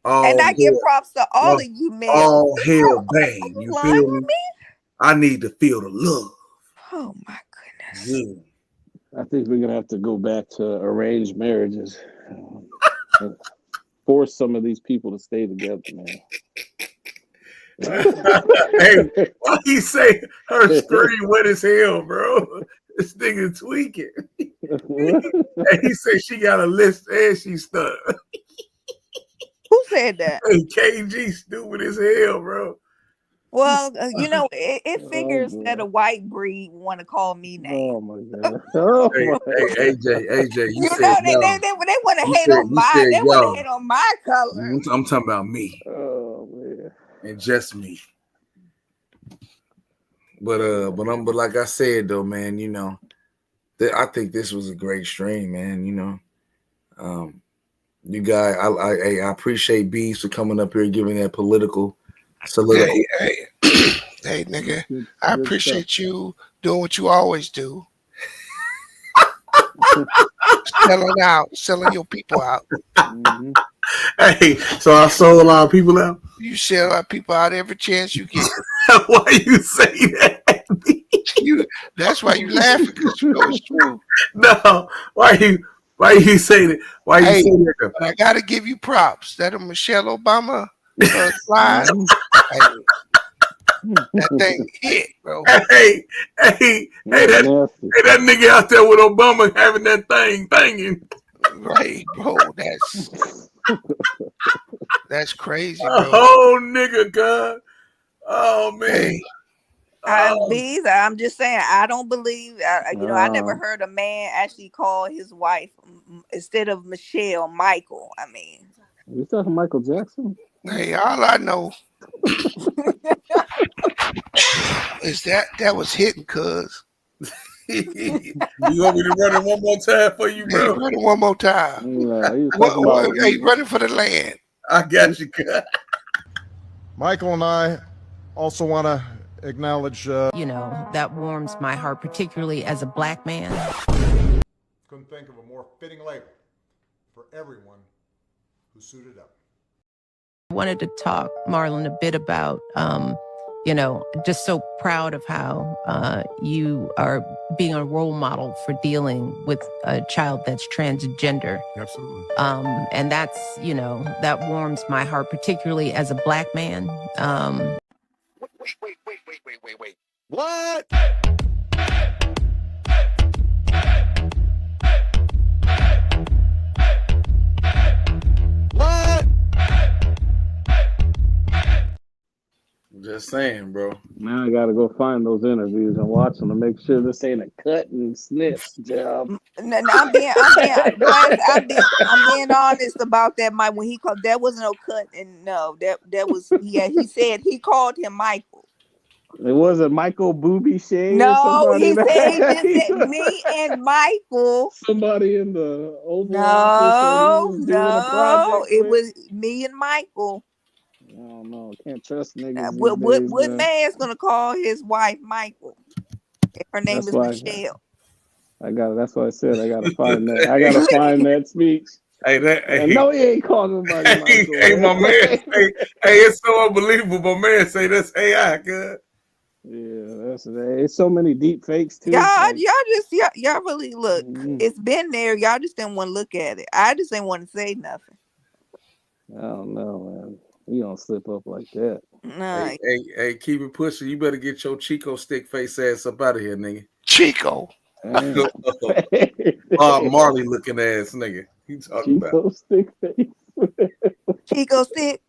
And I give props to all of you men. All hell bang. You feel me? I need to feel the love. Oh my goodness. Yeah. I think we're gonna have to go back to arranged marriages. Force some of these people to stay together, man. Hey, why you say her screen wet as hell, bro? This nigga tweaking. And he said she got a list and she stuck. Who said that? Hey, KG stupid as hell, bro. Well, it figures that a white breed want to call me names. Oh my god! Hey, AJ, you said they want to hate on my color. I'm talking about me. Oh man. And just me. But like I said though, man, I think this was a great stream, man. You guys, I appreciate Bees for coming up here and giving that political. Hey, nigga, I appreciate you doing what you always do. selling your people out. Mm-hmm. Hey, so I sold a lot of people out. You sell a lot of people out every chance you get. Why you say that? That's why you laughing, because you know it's true. No, why you say that? Why you say that? I gotta give you props. That a Michelle Obama slide. That thing hit, bro. Hey, that nigga out there with Obama having that thing banging. Right, bro. That's crazy, bro. Oh, nigga, God. Oh, man. I'm just saying, I don't believe, I never heard a man actually call his wife, instead of Michelle, Michael. I mean. You talking Michael Jackson? Hey, all I know is that was hitting, cuz. You want me to run it one more time for you, Hey, bro? run it one more time. He was talking about Hey, running for the land. I got you, cuz. Michael and I also want to acknowledge. You know, that warms my heart, particularly as a black man. Couldn't think of a more fitting label for everyone who suited up. I wanted to talk, Marlon, a bit about, you know, just so proud of how you are being a role model for dealing with a child that's transgender. Absolutely. And that's, you know, that warms my heart, particularly as a black man. Wait. What? What? Just saying, bro. now I gotta go find those interviews and watch them to make sure this ain't a cut and snip job. No, I'm being honest about that. Mike, when he called, that was no cut, and no, that was he said he called him Michael. It wasn't Michael Booby Shea or No, somebody. he said he just said me and Michael. Somebody in the Oval Office that he was doing a project It with. was me and Michael. I don't know. Can't trust niggas these What days, what man. man's gonna call his wife Michael? If her name That's is why Michelle. That's why I said I gotta find that. I gotta find that speech. Hey, No, he ain't calling nobody Michael. Hey, my man. Hey, it's so unbelievable. My man say that's AI, cuz. Yeah, it's so many deep fakes too. Y'all Like, y'all really look. It's been there. Y'all just didn't want to look at it. I just didn't want to say nothing. I don't know, man. You don't slip up like that. Nah. Hey, keep it pushing. You better get your Chico stick face ass up out of here, nigga. Chico. Marley looking ass nigga. You talking Chico about stick face. Chico stick.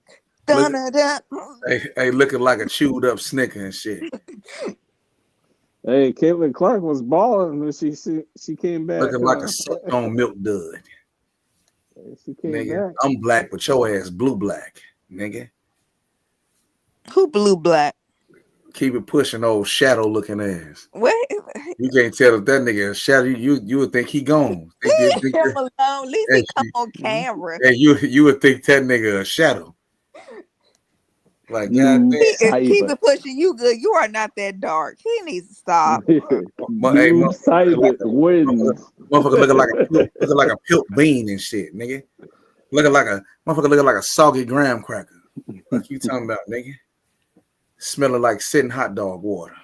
Look- Dun-dun-dun. hey, looking like a chewed up Snicker and shit. Hey, Caitlin Clark was balling when she came back. Looking like a sucked on milk dud. She came Nigga, back. I'm black, but your ass blue black, nigga. Who blue black? Keep it pushing, old shadow looking ass. What? You can't tell if that nigga is shadow. You would think he gone. Leave him alone. At least he come on camera. And you would think that nigga a shadow. Like goddamn. Keep it pushing. You good. You are not that dark. He needs to stop. Motherfucker looking like a pilt bean and shit, nigga. Looking like a soggy graham cracker. What you talking about, nigga? Smelling like sitting hot dog water.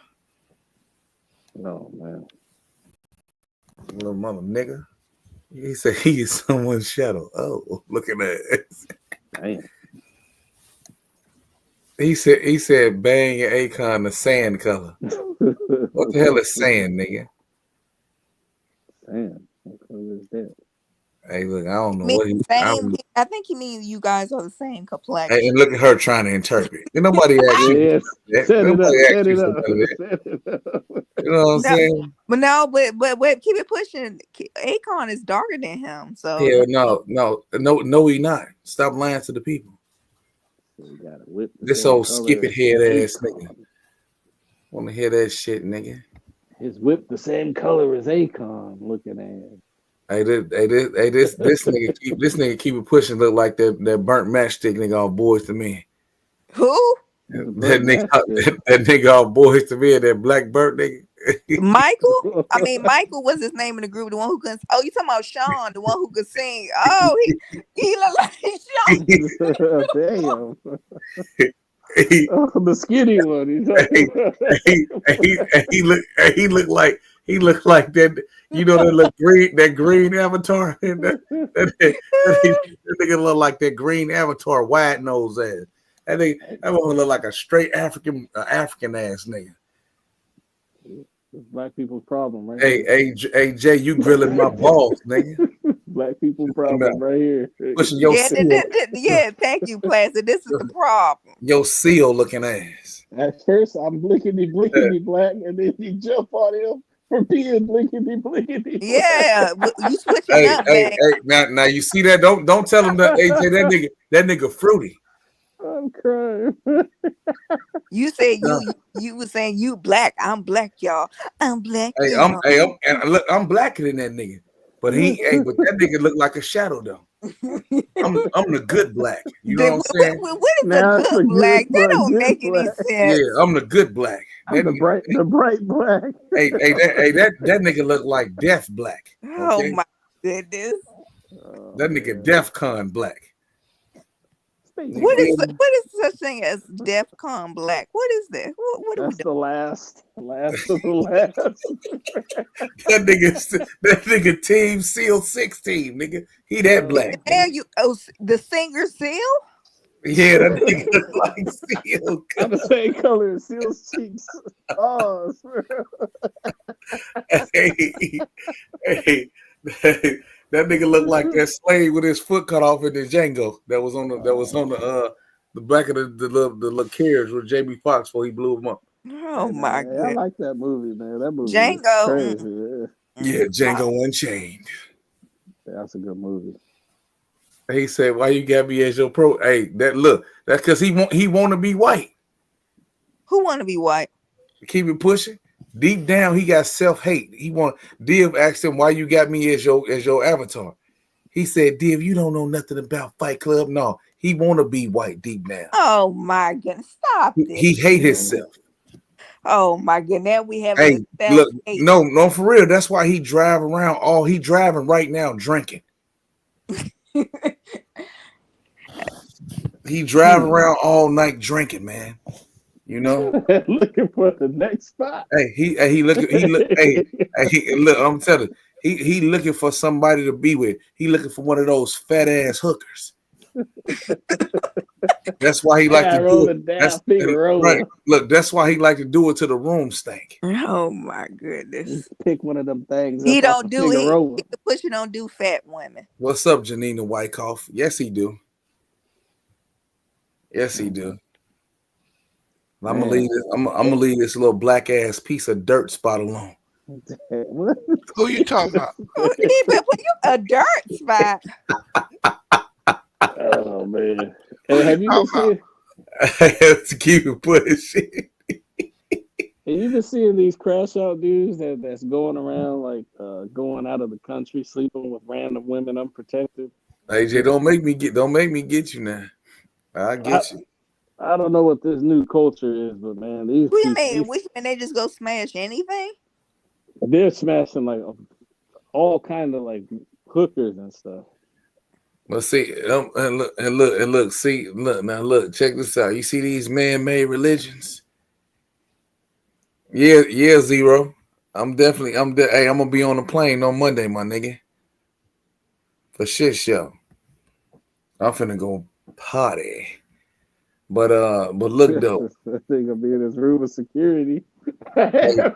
Oh man. Little mother nigga. He said he is someone's shadow. Oh, look at that. Damn. He said bang your Akon the sand color. What the hell is sand, nigga? Sand. What color is that? Hey, look, I don't know what he. I think he means you guys are the same complexion. Hey, and look at her trying to interpret. Ain't nobody asked you. Set it up. You know what I'm saying? But no, but keep it pushing. Akon is darker than him. So Yeah, no, he not. Stop lying to the people. This old skip it head ass nigga. Want to hear that shit, nigga? His whip the same color as Akon looking at. Hey, this nigga keep it pushing. Look like that burnt matchstick nigga off Boys to Men. Who? That nigga off Boys to Men. That black burnt nigga. Michael? I mean, Michael was his name in the group. The one who could. Oh, you talking about Sean, the one who could sing? Oh, he looked like Sean. Damn. The skinny one. He looked like that. You know that green avatar. That nigga look like that green avatar, wide nose ass. That one look like a straight African ass nigga. It's black people's problem, right? Hey, Jay, you grilling my balls, nigga. Black people's problem right here. Pushing your seal. Yeah, thank you, Plastic. This is the problem. Your seal looking ass. At first, I'm blinkety black, and then you jump on him for being blinkety. Yeah, you switching up, man. Now you see that? Don't tell him that. AJ, that nigga fruity. I'm crying. You said Yeah. you were saying you black. I'm black, y'all. I'm black, Hey, y'all. and look, I'm blacker than that nigga. But but that nigga look like a shadow though. I'm the good black. You know what I'm saying? What is a Now it's good a black? That good don't make any black. Yeah, sense. I'm the good black. I'm the bright black. That nigga look like deaf black. Oh Okay, my goodness. that nigga DEF CON black. What is such thing as DEFCON black? What is that? What are we That's doing? the last of the last. That nigga Team SEAL 16, nigga. He that black. Now you the singer Seal? Yeah, that nigga look like SEAL. I'm the same color as Seal's cheeks. Oh, hey, that nigga look like that slave with his foot cut off in the Django that was on the back of the little carriage with Jamie Foxx before he blew him up. Oh my I goodness. like that movie, man. That movie Django. is crazy. Yeah, Django Unchained. That's a good movie. He said, "Why you got me as your pro?" Hey, that's because he want to be white. Who want to be white? Keep it pushing. Deep down, he got self-hate. Div asked him, "Why you got me as your avatar?" He said, "Div, you don't know nothing about Fight Club." No, he want to be white deep down. Oh my goodness! Stop this. He hate himself. Oh my goodness! Now we have Hey, look, self-hate. no, for real. That's why he drive around. He driving right now drinking. He drive around all night drinking, man. You know, looking for the next spot. Hey, he look. Look. I'm telling you, he looking for somebody to be with. He looking for one of those fat ass hookers. That's why he like to do it. Right. Look, that's why he like to do it to the room stank. Oh my goodness! Pick one of them things. He don't do it. He push it. Don't do fat women. What's up, Janina Wyckoff? Yes, he do. Yes, he do. I'm gonna leave this. I'm gonna leave this little black ass piece of dirt spot alone. Who you talking about? He put you a dirt spot. Oh man! Hey, have you been seeing? I have to keep it pushing. Have you been seeing these crash out dudes that's going around like going out of the country, sleeping with random women unprotected? AJ, don't make me get you now. I get you. I don't know what this new culture is, but man, these What do you people, mean? Which mean they just go smash anything? they're smashing like all kind of like hookers and stuff. Well, see, and look, see, look, check this out. You see these man-made religions? Yeah, Zero. Hey, I'm gonna be on the plane on Monday, my nigga. For shit show. I'm finna go party. But look though. They gonna be in this room with security. Hey, look,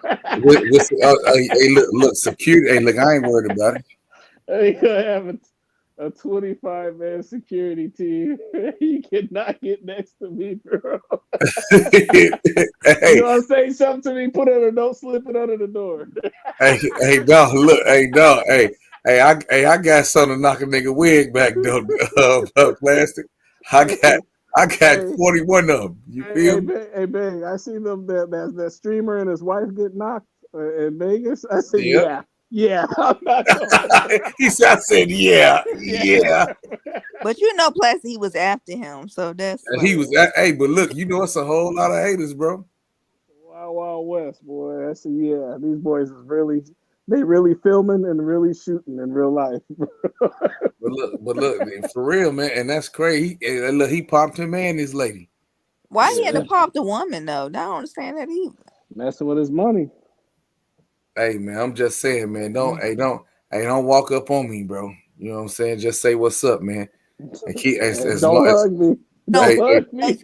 security. Hey, look, I ain't worried about it. They gonna have a 25-man security team. You cannot get next to me, bro. Hey, you know I'm saying something to me, put it or don't slip it under the door. hey, dog, look, I got something to knock a nigga wig back though, plastic. I got 41 of them. You feel me? Hey, bang! I seen them that streamer and his wife get knocked in Vegas. I said, Yep. yeah. I'm not going. He said, I said, yeah. But you know, plus he was after him, so that's. He was. Hey, but look, you know, it's a whole lot of haters, bro. Wild West, boy. I said, yeah, these boys is really filming and really shooting in real life. but look, for real, man, and that's crazy. Look, he popped him and his lady. Why he had to pop the woman though? I don't understand that either. Messing with his money. Hey, man, I'm just saying, man. Don't walk up on me, bro. You know what I'm saying? Just say what's up, man. And keep don't hug me. Don't hug me.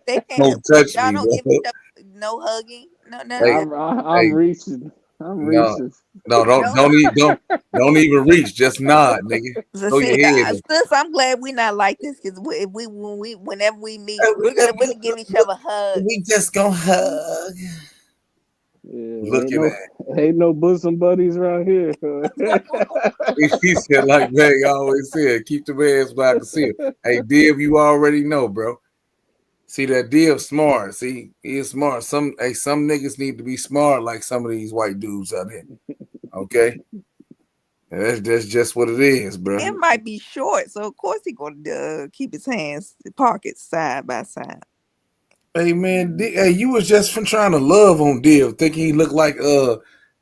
They can't touch y'all me, don't bro. give no hugging. No, I'm reaching. I'm reaching. No, don't even reach. Just nod, nigga. So see, sis, I'm glad we're not like this because whenever we meet, we're gonna give each other hugs. We just gonna hug. Looking at ain't no bosom buddies around here. he said, like Meg always said, keep the hands where I can see it. Hey, Div, you already know, bro. See that Div smart. See, he is smart. Some niggas need to be smart like some of these white dudes out here. Okay, and that's just what it is, bro. It might be short, so of course he gonna keep his hands pockets side by side. Hey man, hey, you was just from trying to love on Div, thinking he looked like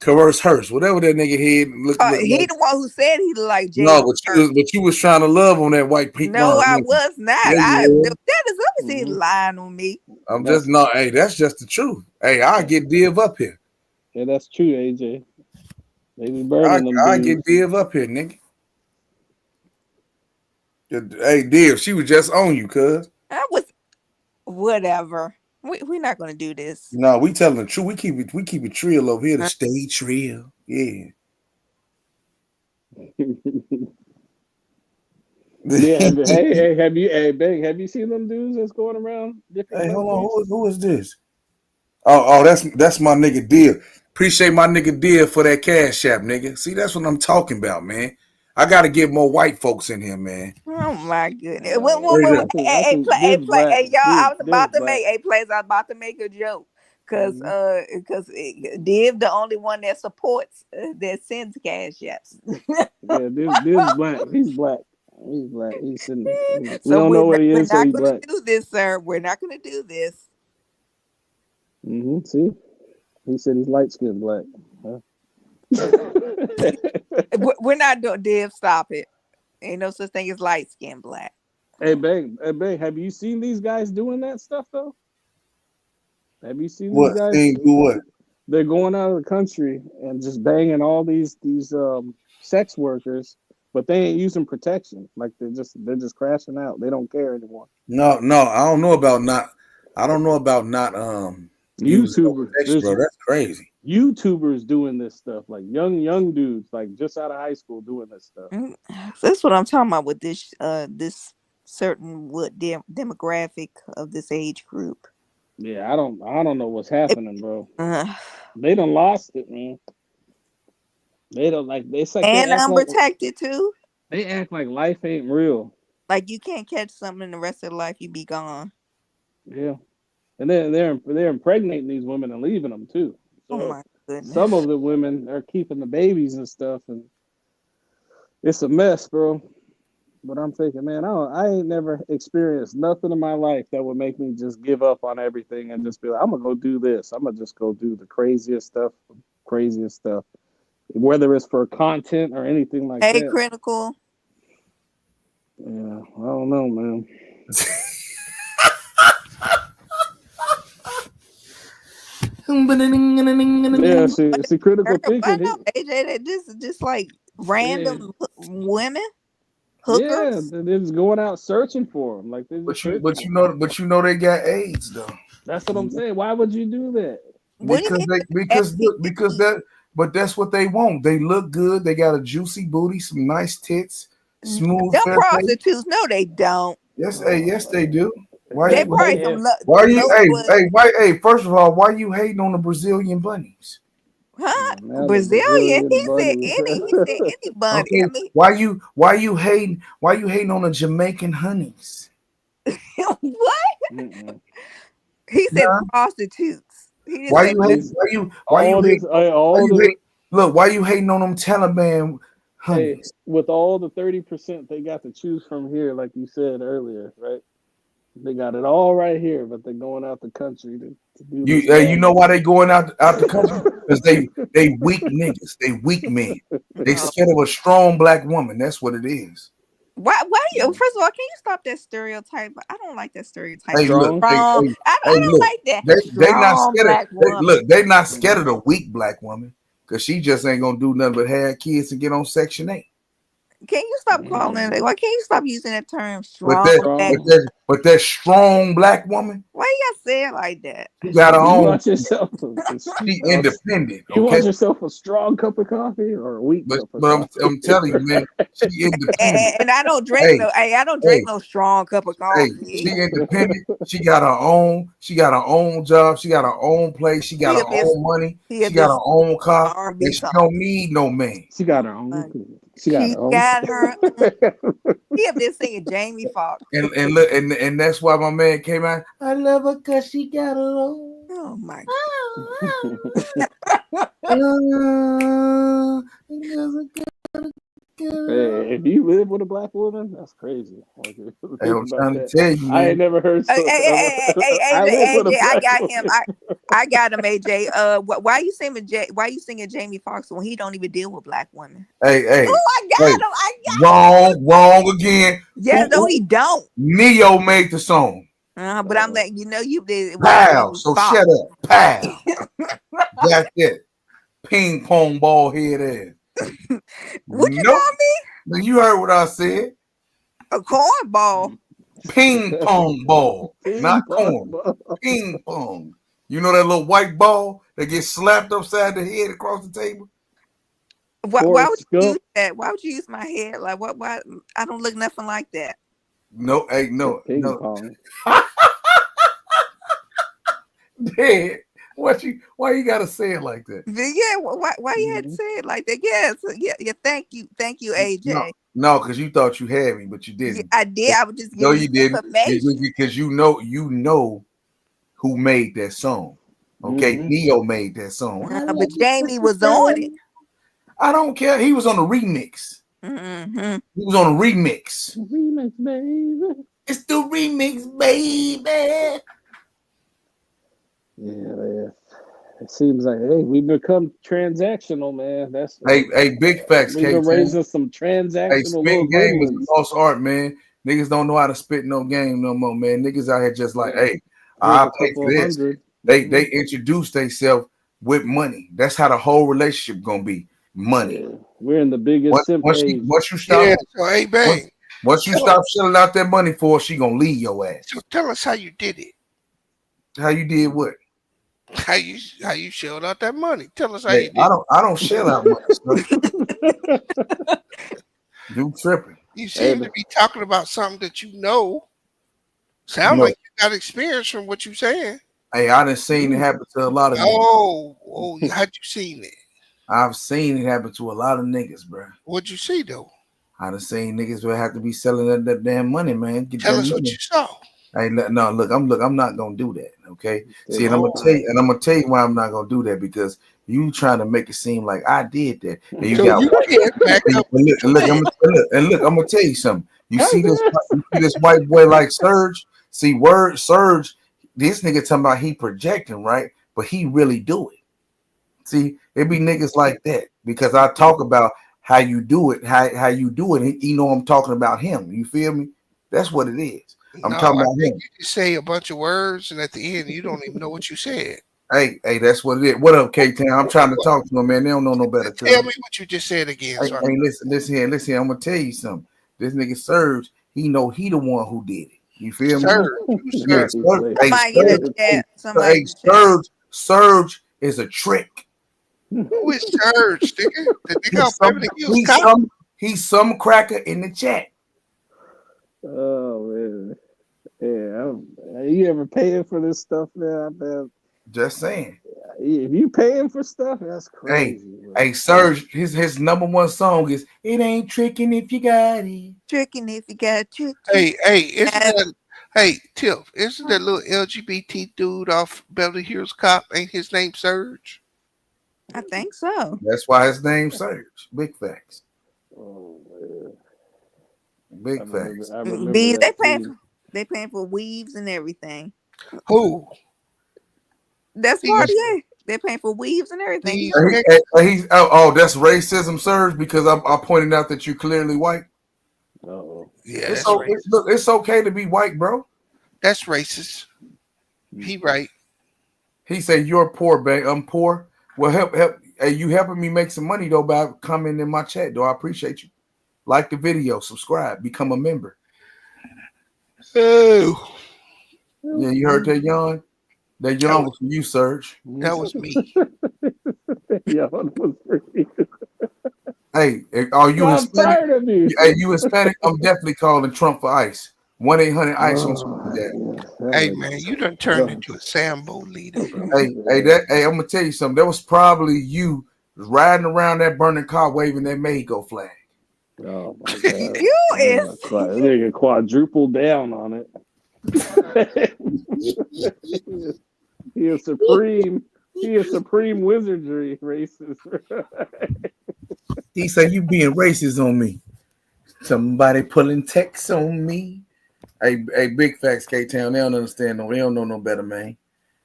Coerce Hurst, whatever that nigga head look He like. the one who said he looked like No, Jay. but you was trying to love on that white peak No, blonde. I was not. Yeah, I you that is let me see lying on me. I'm just not. Hey, that's just the truth. Hey, I get Div up here. Yeah, that's true, AJ. They be burning them I dudes. get Div up here, nigga. Hey, Div, she was just on you, cuz. I was whatever. We're not gonna do this. No, we telling the truth. We keep it real over here to stay real. Yeah. Yeah, hey, Bang, have you seen them dudes that's going around different Hey, hold countries? on. Who is this? Oh, that's my nigga Div. Appreciate my nigga Div for that cash app, nigga. See, that's what I'm talking about, man. I gotta get more white folks in here, man. Oh my goodness. I think Div's black. Hey, y'all, I was Div's about to black. I was about to make a joke. Cause Div the only one that supports that sends cash apps. Yeah, Div's black. He's black. He's black. He's sitting. We So don't know what he is, so we're he's not gonna black. do this, sir. We're not gonna do this. See, he said he's light skinned black. Huh? We're not doing Div. Stop it. Ain't no such thing as light skinned black. Hey, Bang, have you seen these guys doing that stuff though? Have you seen What? these guys? They do what? They're going out of the country and just banging all these sex workers, but they ain't using protection. Like they're just crashing out. They don't care anymore. No, I don't know about not. YouTubers, protection, bro. That's crazy. YouTubers doing this stuff, like young dudes, like just out of high school doing this stuff. That's what I'm talking about with this this certain demographic of this age group. Yeah, I don't know what's happening, bro. They done lost it, man. They don't like. It's like and they act unprotected too. They act like life ain't real. Like you can't catch something in the rest of life, you be gone. Yeah, and they're impregnating these women and leaving them too. So oh my goodness! Some of the women are keeping the babies and stuff, and it's a mess, bro. But I'm thinking, man, I ain't never experienced nothing in my life that would make me just give up on everything and just be like, I'm gonna go do this. I'm gonna just go do the craziest stuff, whether it's for content or anything like that. Hey, Critical. Yeah, I don't know, man. Yeah, see, critical thinking. AJ, this is just like random women. Hookers? Yeah, they're just going out searching for them. Like but you know they got AIDS though. That's what I'm saying. Why would you do that? But that's what they want. They look good. They got a juicy booty, some nice tits, smooth. Them prostitutes, no, they don't. Yes, they do. Hey, first of all, why you hating on the Brazilian bunnies? Huh? Brazilian? He said any bunny. Okay. I mean, why you hating on the Jamaican honeys? What? He said prostitutes. Why you hating on them Taliban honeys? Hey, with all the 30% they got to choose from here, like you said earlier, right? They got it all right here, but they're going out the country to do this. You know why they going out the country? Because they weak niggas. They weak men. They scared of a strong black woman. That's what it is. Why you? First of all, can you stop that stereotype? I don't like that stereotype. Hey, look, I don't like that. They not scared. They not scared of the weak black woman because she just ain't gonna do nothing but have kids and get on Section 8. Can you stop calling it? Why can't you stop using that term But strong black? that strong black woman, Why you gotta say it like that? she got her You own. want yourself She independent. You want Okay, yourself a strong cup of coffee or a weak cup of but coffee? I'm telling you, man, she independent. And I don't drink Hey, no. Hey, I don't hey, drink no strong cup of hey, coffee. she independent. She got her own. She got her own job. She got her own place. She got He her up there, own money. he She up there got her own car, R&B and she song. don't need no man. She got her own. She got She her own. got her. He up there singing Jamie Foxx. And look, and that's why my man came out. I love her cause she got her own. Oh my Hey, if you live with a black woman, that's crazy. Like, Hey, think I'm about trying that. to tell you, I man. ain't never heard so. Hey, I live with a AJ, I black got woman. him. I got him, AJ. Why you singing Why you singing Jamie Foxx when he don't even deal with black women? Hey, Oh, I got him. I got him. wrong again. Yeah, no, he don't. Neo made the song. But I'm letting you know you did it with Pow. Jamie So Foxx. shut up. Pow. That's it. Ping pong ball head ass. What you Nope. call me? Now you heard what I said. A cornball. Ping pong ball, not corn. Ping pong. You know that little white ball that gets slapped upside the head across the table? Why would you use that? Why would you use my head? Like what? Why? I don't look nothing like that. No, hey, no, Ping no. pong. Dad, why you gotta say it like that? Yeah, why you had to say it like that? Yes, yeah. Thank you, AJ. No, because you thought you had me, but you Yeah, didn't. I did. I was just No, giving you you didn't. information. Because you know who made that song. Okay, Neo made that song. But Jamie was on it. I don't care. He was on the remix. Mm-hmm. He was on a remix. Remix, baby. It's the remix, baby. Yeah. It seems like, hey, we've become transactional, man. That's Hey, big facts, we've been K-Town. raising some Hey, transactional little spitting game is gremlins. a lost art, man. Niggas don't know how to spit no game no more, man. Niggas out here just like, hey, Here's I'll a pay couple for this. hundred. They introduce themselves with money. That's how the whole relationship gonna be. Money. Yeah. We're in the biggest simp age. Once you stop, Yeah, so hey, bang. once you stop shelling out that money for her, she gonna leave your ass. So tell us how you did it. How you did what? How you shelled out that money. Tell us how Hey, you did I don't shell out money, son. You tripping. You seem to be talking about something that you know. Sound No. like you got experience from what you saying. Hey, I done seen it happen to a lot of niggas. Oh, how'd you seen it? I've seen it happen to a lot of niggas, bro. What'd you see though? I done seen niggas will have to be selling that damn money, man. Get Tell that us money. what you saw. Hey, no, look, I'm not gonna do that. Okay. See, and I'm gonna tell you why I'm not gonna do that, because you trying to make it seem like I did that. And you So got you can't back up. I'm gonna tell you something. You see this white boy like Surge? See, Surge, this nigga talking about he projecting, right? But he really do it. See, it be niggas like that, because I talk about how you do it, how you do it. You know, I'm talking about him. You feel me? That's what it is. I'm talking about him. You just say a bunch of words, and at the end, you don't even know what you said. Hey, that's what it is. What up, K-Town? I'm trying to talk to him, man. They don't know no better. Tell me what you just said again. Hey, listen here. I'm gonna tell you something. This nigga Surge, he know he the one who did it. You feel me? Yeah, Surge is a trick. Who is Surge, nigga? The nigga on Beverly Hills Cop? He's some cracker in the chat. Oh man, yeah. You ever paying for this stuff, man? Just saying. If you paying for stuff, that's crazy. Hey, Surge, his number one song is "It Ain't Tricking If You Got It." Tricking if you got trick. Hey, Tiff, isn't that little LGBT dude off Beverly Hills Cop? Ain't his name Surge? I think so. That's why his name's Surge. Big facts. Oh man. Big facts. I remember These, that they paying for weaves and everything. Who? That's Cartier. They're paying for weaves and everything. That's racism, Surge, because I pointed out that you're clearly white. Oh, yeah. It's okay to be white, bro. That's racist. He right. He said you're poor, babe. I'm poor. Well, help. Hey, you helping me make some money though by commenting in my chat, though. I appreciate you. like the video, subscribe, become a member. Oh, Yeah, you heard that yawn? That yawn was from you, Serge. that was me. Yeah, that was pretty. Hey, are you I'm Hispanic? tired of you. Hey, you Hispanic? I'm definitely calling Trump for ICE. 1-800-ICE on that. Hey man, you done turned into a Sambo leader, bro. Hey, I'm gonna tell you something. That was probably you riding around that burning car waving that Mexico flag. Oh my god! You is Nigga quadruple down on it. He is supreme. He is supreme wizardry racist. He said you being racist on me. Somebody pulling text on me. Hey, big facts, K-Town. They don't understand no. They don't know no better, man.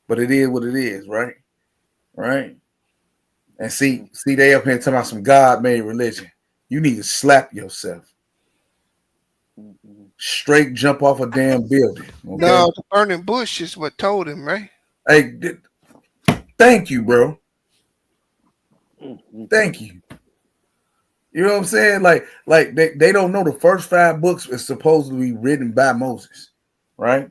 But it is what it is, right? Right. And see, they up here talking about some God-made religion. You need to slap yourself. Straight jump off a damn building. Okay? No, the burning bush is what told him, right? Hey, thank you, bro. Thank you. You know what I'm saying? Like they don't know the first 5 books is supposed to be written by Moses, right?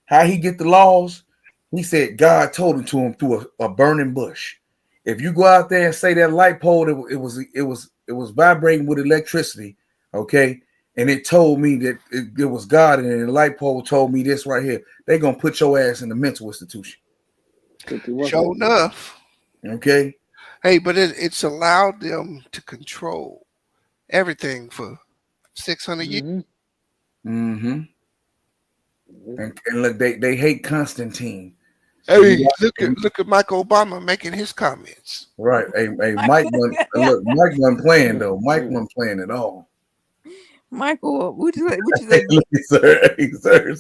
How he get the laws? He said God told him to him through a burning bush. If you go out there and say that light pole, it was vibrating with electricity, okay? And it told me that it was God, and the light pole told me this right here. They're gonna put your ass in the mental institution. Sure enough. Okay. Hey, but it's allowed them to control everything for 600 years. Mm-hmm. And look, they hate Constantine. Hey, look at Mike Obama making his comments. Right. Hey, Mike wasn't playing though. Mike wasn't playing at all. Michael, what you say? Look at sir,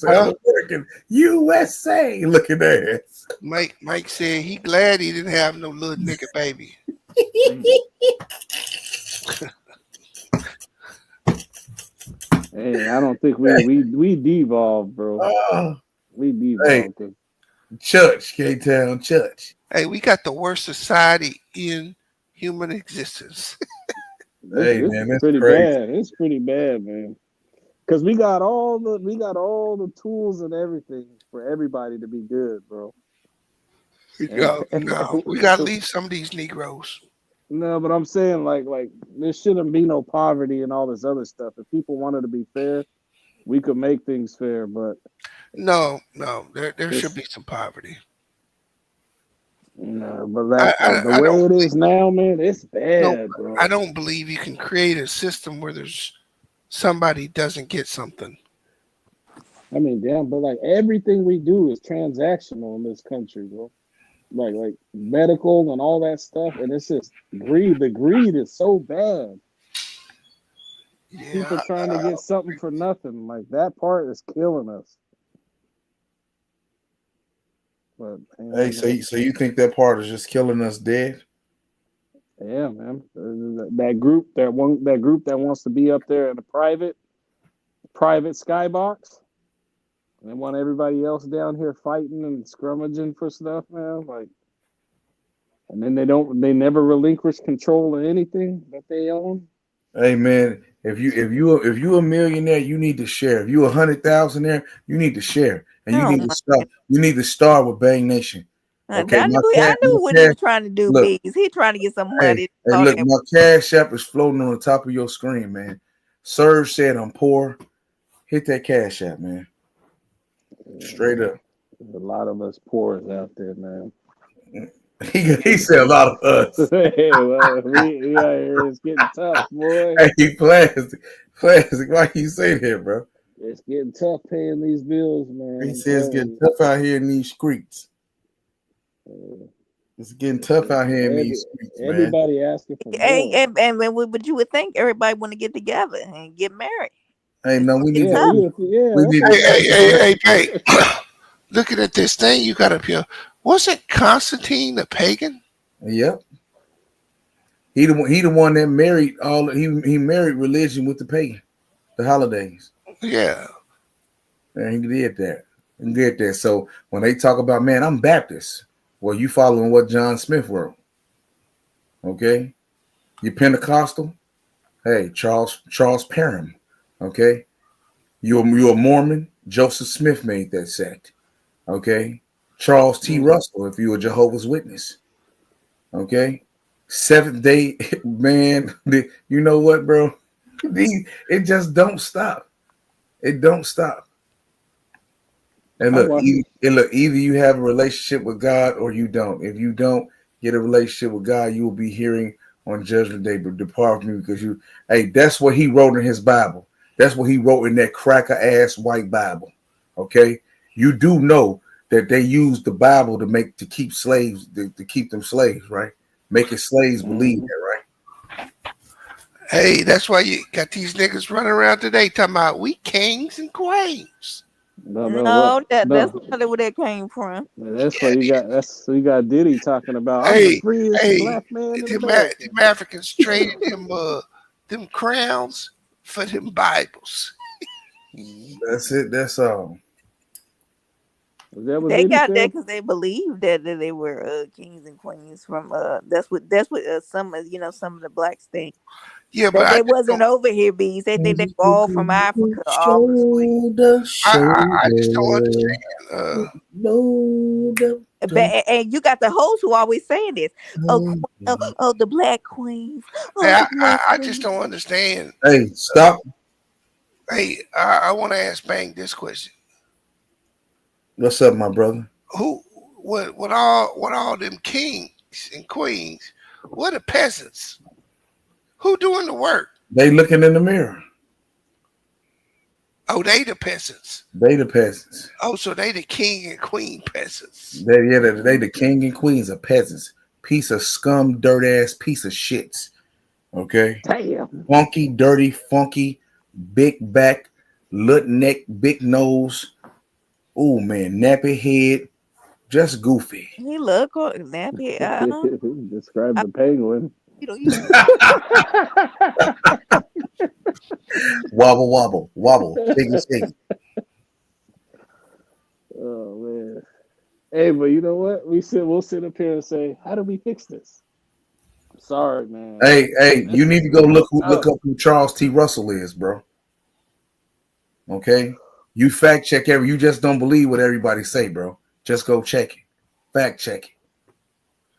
American USA. Look at that. Mike said he glad he didn't have no little nigga baby. Hey, I don't think we devolved, bro. We devolved. Hey, Church, K-Town Church. Hey, we got the worst society in human existence. Hey man, that's pretty crazy. bad. It's pretty bad, man. Because we got all the tools and everything for everybody to be good, bro. No, we gotta leave some of these Negroes. No, but I'm saying like there shouldn't be no poverty and all this other stuff. If people wanted to be fair, we could make things fair, but no, there should be some poverty. No, but the way it is now, man, it's bad, bro. I don't believe you can create a system where there's somebody doesn't get something. I mean, damn, but like everything we do is transactional in this country, bro. Like medical and all that stuff, and it's just greed. The greed is so bad. Yeah, people trying to get something for nothing, like that part is killing us. But hey, so you think that part is just killing us dead? Yeah, man. That group that wants to be up there in a private skybox. And they want everybody else down here fighting and scrummaging for stuff, man. Like, and then they never relinquish control of anything that they own. Hey man, if you a millionaire, you need to share. If you 100,000 there, you need to share, and you need to start with Bang Nation. Okay, I knew what he was trying to do. Look, Bees. He trying to get some money. Hey, look, my Cash App is floating on the top of your screen, man. Serge said I'm poor. Hit that Cash App, man. Straight up. There's a lot of us poor out there, man. He said a lot of us. Hey, well, we out here. It's getting tough, boy. Hey, plastic. Why you say that, bro? It's getting tough paying these bills, man. He says it's getting tough out here in these streets. It's getting tough out here in these streets, man. Everybody asking for more. But you would think everybody want to get together and get married. Hey, no, we need Hey. Looking at this thing you got up here. Wasn't Constantine a pagan? Yep. He the one that married he married religion with the pagan, the holidays. Yeah. And he did that. And get that. So when they talk about, man, I'm Baptist, well, you following what John Smith wrote. Okay? You Pentecostal, Hey, Charles Parham. Okay, you're a Mormon. Joseph Smith made that sect. Okay, Charles T. Russell. If you're a Jehovah's Witness. Okay, Seventh Day man. You know what, bro? It just don't stop. It don't stop. And I look, watched. either you have a relationship with God or you don't. If you don't get a relationship with God, you will be hearing on Judgment Day, but depart from me because you. Hey, that's what he wrote in his Bible. That's what he wrote in that cracker ass white Bible. Okay, you do know that they used the Bible to keep slaves to keep them slaves, right? Making slaves believe that, right? Hey, that's why you got these niggas running around today talking about we kings and queens. No, that's No, not where that came from. that's why you got Diddy talking about I'm the Hey, freest hey, black man in them, America. them Africans traded them crowns for them Bibles. That's it. That's all. Is that what They Diddy got that said? because they believed that they were kings and queens from that's what some of some of the blacks think Yeah, but that I they just wasn't don't. over here bees. They think they were all from Africa, all was free. Shoulder, I just don't shoulder, understand. shoulder. And you got the hosts who always saying this. Oh, oh, the black queens. Hey, Oh, the black I just queens. don't understand. Hey, stop. Hey, I want to ask Bang this question: What's up, my brother? Who, what all them kings and queens? What the peasants? Who doing the work? They looking in the mirror. Oh, they the peasants. They the peasants. Oh, so they the king and queen peasants. They the king and queens of peasants. Piece of scum, dirt ass piece of shits. Okay. Damn. Funky, dirty, funky, big back, lit neck, big nose. Oh man, nappy head, just goofy. He look nappy. Describe the penguin. You know, you Wobble, wobble, wobble, shiggy, shiggy. Oh man. Hey, but you know what? We'll sit up here and say, how do we fix this? I'm sorry, man. Hey, This you need is to go gonna be look tough. up who Charles T. Russell is, bro. Okay, you fact check you just don't believe what everybody say, bro. Just go check it, fact check it.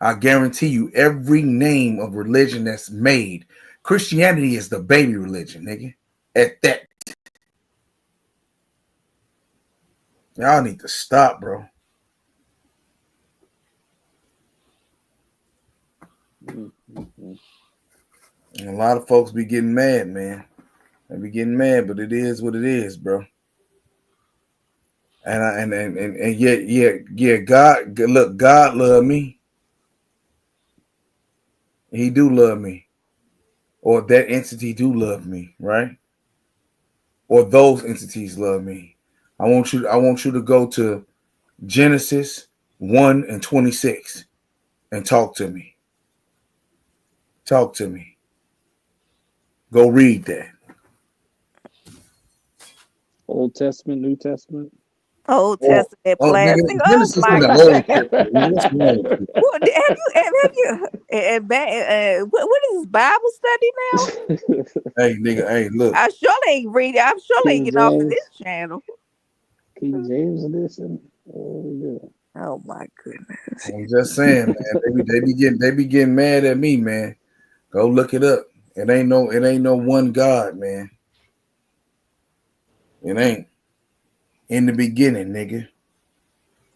I guarantee you, every name of religion that's made, Christianity is the baby religion, nigga. At that, y'all need to stop, bro. Mm-hmm. And a lot of folks be getting mad, man. They be getting mad, but it is what it is, bro. And yeah. God, look, God love me. He do love me, or that entity do love me, right? Or those entities love me. I want you to go to Genesis 1:26 and talk to me. Talk to me. Go read that. Old Testament, New Testament. Old Oh, Testament nigga, plastic. Oh Genesis in my the God! Old Testament. What's wrong with you? What, what is this Bible study now? Hey, nigga, hey, look. I surely ain't reading. I'm surely ain't King getting off of James, this channel. King James edition. Oh, Oh my goodness. I'm just saying, man. They be getting mad at me, man. Go look it up. It ain't no one God, man. It ain't. In the beginning, nigga.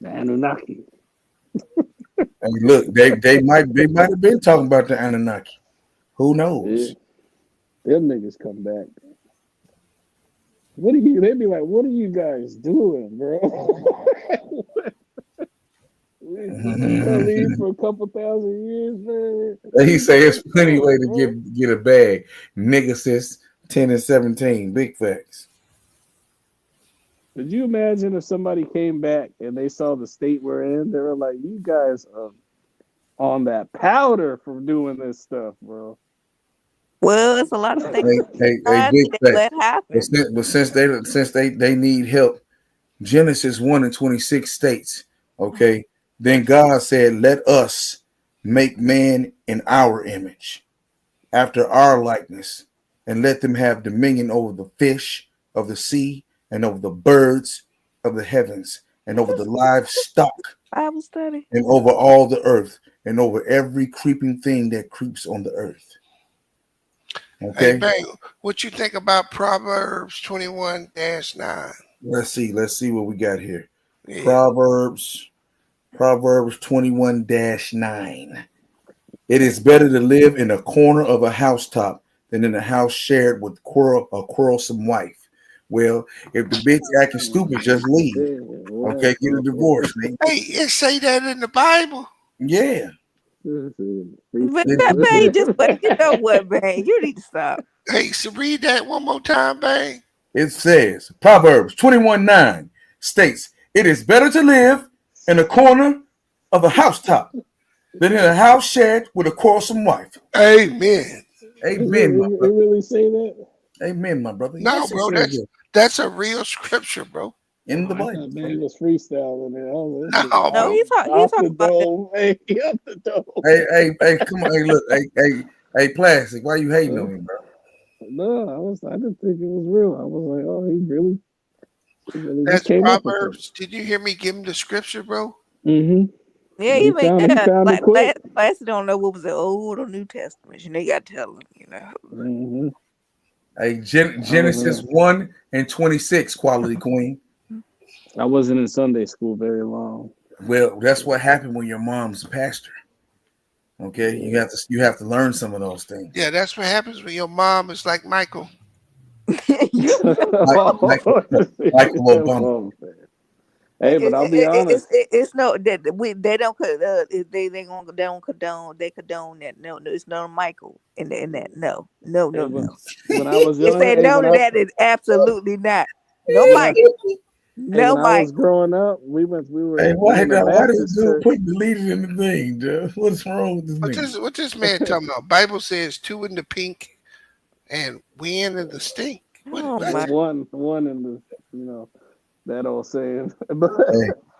the Anunnaki. And look, they might have been talking about the Anunnaki. Who Yeah. knows? Them niggas come back. What do you? They be like, "What are you guys doing, bro?" We gonna leave for a couple thousand years, man. He say it's plenty way to get a bag. Nigga says 10 and 17. Big facts. Could you imagine if somebody came back and they saw the state we're in? They were like, "You guys are on that powder for doing this stuff, bro." Well, it's a lot of things Hey, big that facts. let happen. But since they need help, Genesis 1:26 states, okay, then God said, let us make man in our image, after our likeness. and let them have dominion over the fish of the sea, and over the birds of the heavens, and over the livestock, Bible study. and over all the earth, and over every creeping thing that creeps on the earth. Hey, Okay. Bang, what you think about Proverbs 21-9? Let's see what we got here. Yeah. Proverbs 21-9. It is better to live in a corner of a housetop than in a house shared with a quarrelsome wife. Well, if the bitch acting stupid, just leave. Okay, get a divorce, man. Hey, it say that in the Bible. Yeah. But that man, you know what, man? You need to stop. Hey, so read that one more time, Bang. It says, Proverbs 21-9 states, it is better to live in a corner of a housetop than in a house shared with a quarrelsome wife. Amen. Amen, my brother. You really say that? Amen, my brother. No, Yes, bro, that's a real scripture, bro. In the I Bible. thought Bang was freestyling there. No, No, he's talking about dome. Hey, up the dome. Hey, come on. Hey, look. Hey, Plastic. Why you hating on me, bro? No, I didn't think it was real. I was like, oh, he really That's just came up with Proverbs. Did you hear me give him the scripture, bro? it. Mm-hmm. Yeah, He found it quick. Class don't know what was the Old or New Testament. You know, you got to tell them, you know. Mm-hmm. Hey, Genesis 1:26, quality queen. I wasn't in Sunday school very long. Well, that's what happened when your mom's a pastor. Okay, you have to learn some of those things. Yeah, that's what happens when your mom is like Michael. Michael Obama. Hey, but I'll be honest. It's no that they don't they don't condone that. No, it's no Michael in that. No. When I was young, they say no to that is absolutely not. No Michael. No when Michael. I was growing up, we were Hey, why in the did Baptist you church. put deleted in the thing, dude? What's wrong with this man? What this man talking about? Bible says 2 in the pink and win in the stink. Oh my. One in the, that old saying. But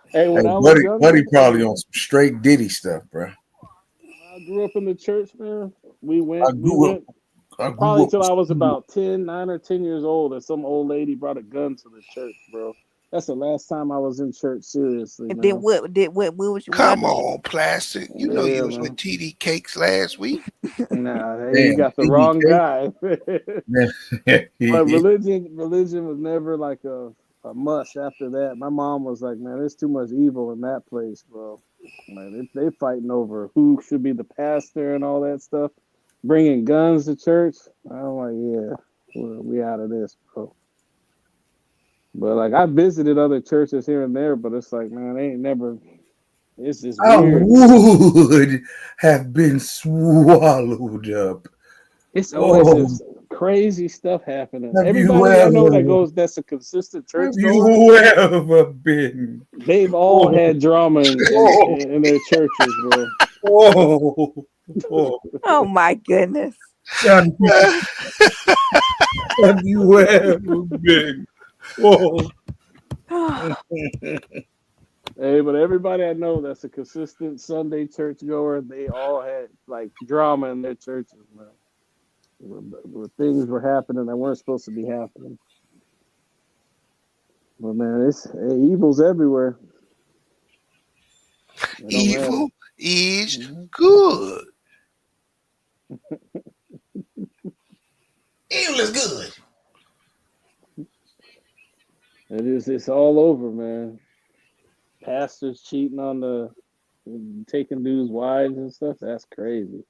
Hey, when I was younger, Buddy probably on some straight Diddy stuff, bro. I grew up in the church, man. We went I grew probably up till I was about 9 or 10 years old, and some old lady brought a gun to the church, bro. That's the last time I was in church seriously. And man. then what was you? Come on, Plastic. You know you was man. with TD Cakes last week. Nah, hey, you got the wrong guy. But religion was never like a must after that. My mom was like, man, there's too much evil in that place, bro. Man, they fighting over who should be the pastor and all that stuff. Bringing guns to church. I'm like, yeah, we out of this, bro. But like I visited other churches here and there, but it's like, man, they ain't never. It's just weird. I would have been swallowed up. It's always this crazy stuff happening. Have Everybody I know that's a consistent church goer. Have you ever been? They've all had drama in their churches, bro. Oh my goodness. Have you ever been? Hey, but everybody I know that's a consistent Sunday church goer, they all had like drama in their churches, man. Where things were happening that weren't supposed to be happening. But man, evil's everywhere. Evil is good. Evil is good. It's all over, man. Pastors cheating on taking dudes' wives and stuff. That's crazy.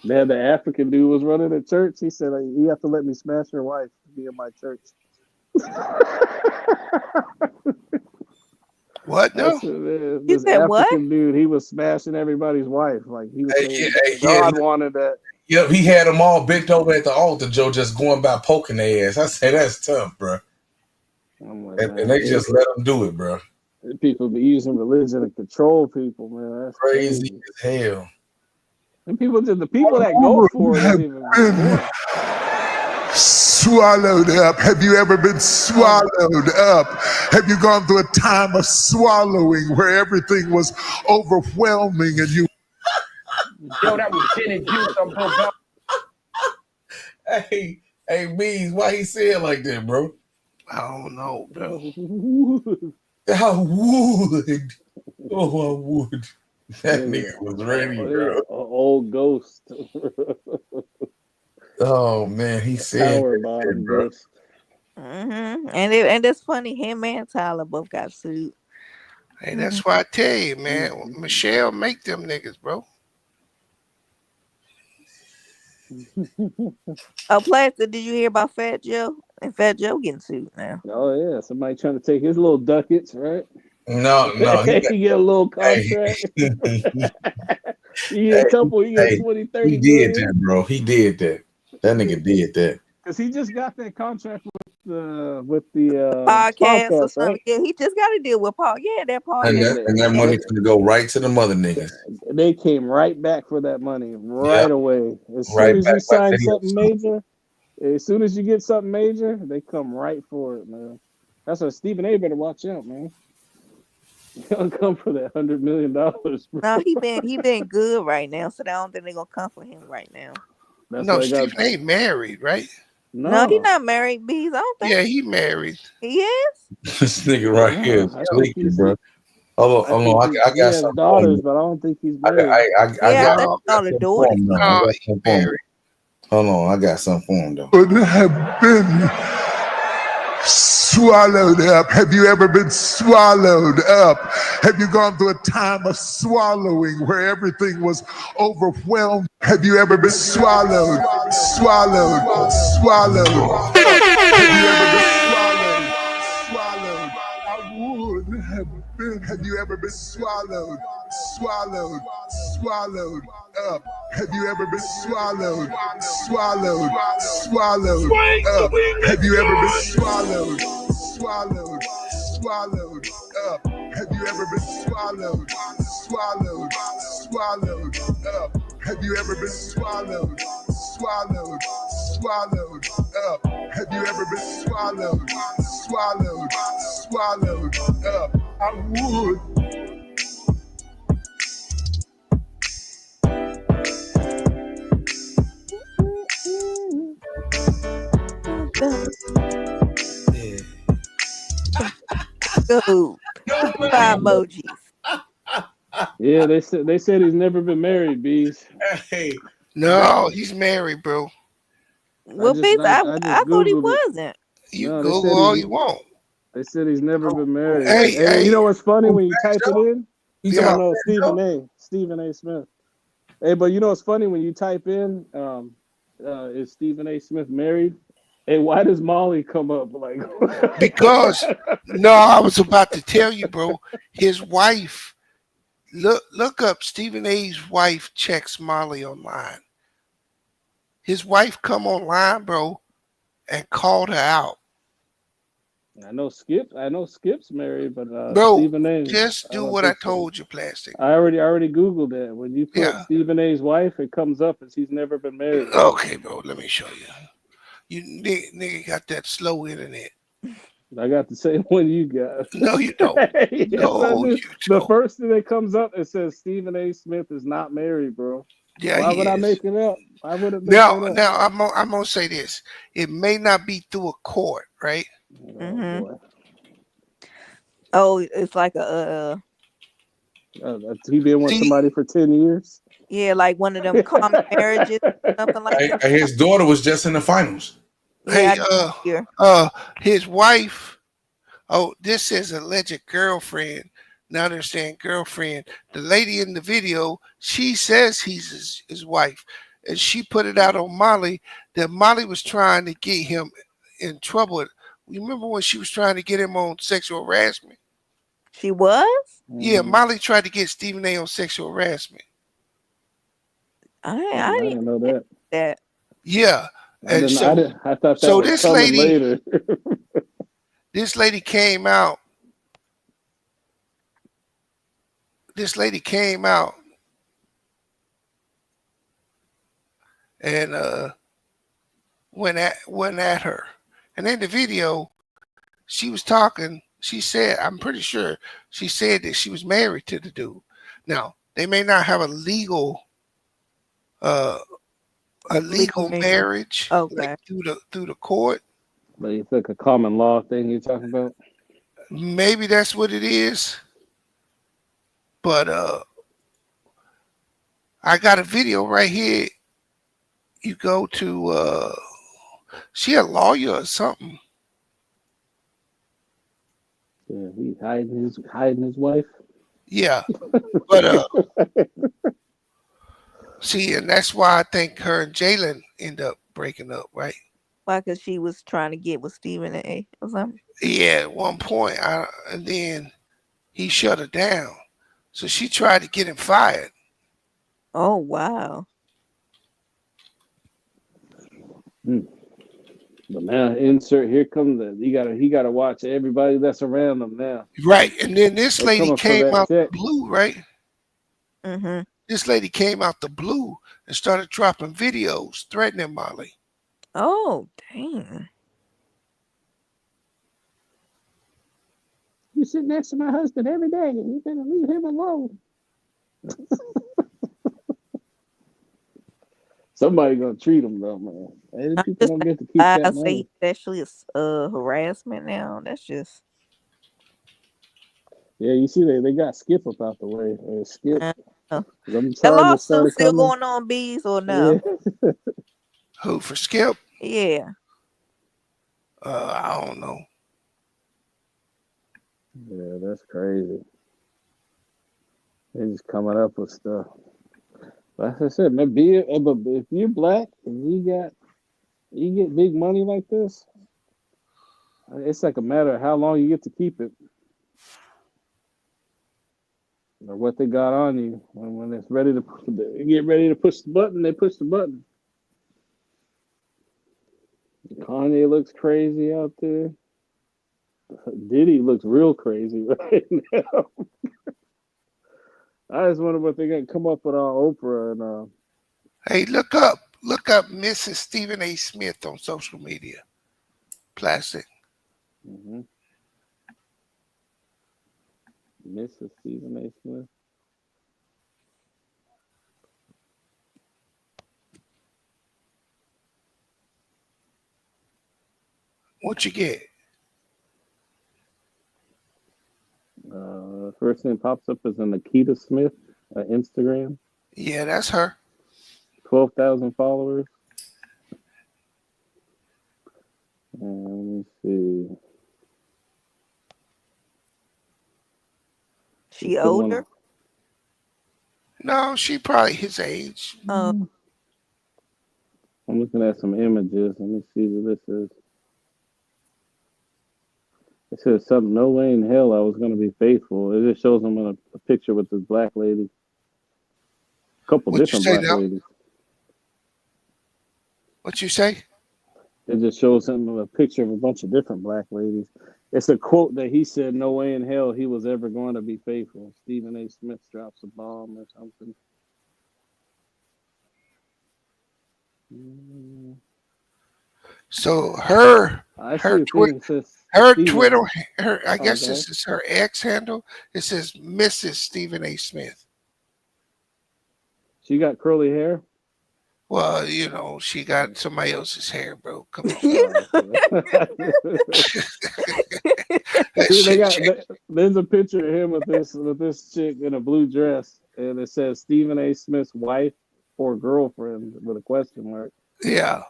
They had the African dude was running a church. He said, "You have to let me smash your wife to be in my church." What? No. This African dude, he was smashing everybody's wife. Like he was saying, God wanted that. Yep, he had them all bent over at the altar, Joe, just going by poking their ass. I say that's tough, bro. Like, and they just let them do it, bro. People be using religion to control people, man. That's crazy as hell. And the people that go for it is even more. Swallowed up. Have you ever been swallowed up? Have you gone through a time of swallowing where everything was overwhelming and you? Yo, that was gin and juice. I'm broke up. Hey, Bees, why he say it like that, bro? I don't know, bro. I would. Oh, I would. That nigga was ready, bro. Old ghost. Oh man, he said Power that shit, bottom bro. ghost. And it's funny. Him and Tyler both got sued. Hey, that's why I tell you, man. Michelle make them niggas, bro. Oh, Plastic, did you hear about Fat Joe? And Fat Joe getting sued now. Oh yeah, somebody trying to take his little ducats, right? No, He get a little contract. He get a couple. He get 20, 30 he did million. that, bro. He did that. That nigga did that. Because he just got that contract with the Podcast or podcast, something. right? Yeah, he just got to deal with Paul. Yeah, that And podcast. that money can go right to the mother niggas. They came right back for that money right Yep. away. As Right soon as back you sign like something video. major, as soon as you get something major, they come right for it, man. That's why Stephen A. better watch out, man. They'll come for that $100 million. Bro. No, he been good right now, so I don't think they're gonna come for him right now. That's No, why they got. Stephen ain't married, right? No, he's not married, Bees. I don't think. Yeah, he married. He is. This nigga right here is I think tweaking, he's. bro. Hold on. I He got has something for daughters, him. but I don't think he's I married. got Yeah, I think got all the something for daughters. him, though. I got something for him. Hold on, I got something for him though. Would have been swallowed up. Have you ever been swallowed up? Have you gone through a time of swallowing where everything was overwhelmed? Have you ever been swallowed? Swallowed. Have you ever been swallowed? I would have been. Have you ever been swallowed up? Have you ever been swallowed up? Have you ever been swallowed up? Have you ever been swallowed up? Have you ever been swallowed up? Have you ever been swallowed up? I would. Go. Five emojis. Yeah, they said he's never been married, Bees. Hey, No, he's married, bro. Well, Bees, I thought he wasn't. You No, Google all you want. They said he's never been married. Hey, you know what's funny when you type it in? Yeah. No, Stephen A. Smith. Hey, but you know what's funny when you type in, is Stephen A. Smith married? Hey, why does Molly come up like? Because no, I was about to tell you, bro. His wife. Look up Stephen A.'s wife checks Molly online. His wife come online, bro, and called her out. I know Skip's married, but Bro, Stephen A. just do what I told you, Plastic. I already Googled that. When you put Stephen A.'s wife, it comes up as he's never been married. Okay, bro, let me show you. You nigga got that slow internet. I got the same one you got. No, you don't. Yes, No, you the first thing that comes up, it says Stephen A. Smith is not married, bro. Yeah, why he would I is. make it up? Why would it? Now, I'm gonna say this. It may not be through a court, right? Mm-hmm. Oh, it's like a he been with somebody for 10 years. Yeah, like one of them common marriages, something like that. His daughter was just in the finals. Hey, his wife. Oh, this is alleged girlfriend. Now they're saying girlfriend. The lady in the video, she says he's his wife, and she put it out on Molly that Molly was trying to get him in trouble. You remember when she was trying to get him on sexual harassment? She was? Yeah, Molly tried to get Stephen A. on sexual harassment. I didn't know that. Yeah. I thought that so was this coming lady later. This lady came out. And went at her. And in the video, she was talking. She said, I'm pretty sure she said that she was married to the dude. Now, they may not have a legal a legal marriage, Okay. like through the court. But it's like a common law thing you're talking about. Maybe that's what it is. But I got a video right here. You go to she a lawyer or something. Yeah, he's hiding his wife. Yeah. But see, and that's why I think her and Jalen end up breaking up, right? Why? Because she was trying to get with Stephen A. or something. Yeah, at one point, and then he shut her down. So she tried to get him fired. Oh wow. But now insert here comes the he gotta watch everybody that's around him now. Right. And then this They're lady coming for came that out the check. blue, right? Mm-hmm. This lady came out the blue and started dropping videos threatening Molly. Oh dang. You sit next to my husband every day, and you better leave him alone. Somebody gonna treat him though, man. And I'm people just don't get to keep I that say money. he's actually harassment now. That's just Yeah, you see, they got Skip up out the way. Skip, uh, them that charges lawsuit started still coming. going on, bees or Yeah, no? Who, for Skip? Yeah. I don't know. yeah, that's crazy. They just coming up with stuff. Like I said, man, if you're black and you get big money like this, it's like a matter of how long you get to keep it. Or what they got on you. When it's ready to get ready to push the button, they push the button. Kanye looks crazy out there. Diddy looks real crazy right now. I just wonder what they're gonna come up with on Oprah and Hey, look up Mrs. Stephen A. Smith on social media. Plastic. Mrs. Stephen A. Smith. What you get? First thing pops up is an Nikita Smith Instagram. Yeah, that's her. 12,000 followers. And let me see. She older? No, she probably his age. I'm looking at some images. Let me see what this is. It says something, no way in hell I was going to be faithful. It just shows him in a picture with this black lady. A couple What you different say black now? ladies. What you say? It just shows him a picture of a bunch of different black ladies. It's a quote that he said, no way in hell he was ever going to be faithful. Stephen A. Smith drops a bomb or something. So her Twitter, I guess this is her X handle. It says Mrs. Stephen A. Smith. She got curly hair. Well, you know, she got somebody else's hair, bro. Come on. There's a picture of him with this chick in a blue dress, and it says Stephen A. Smith's wife or girlfriend with a question mark. Yeah,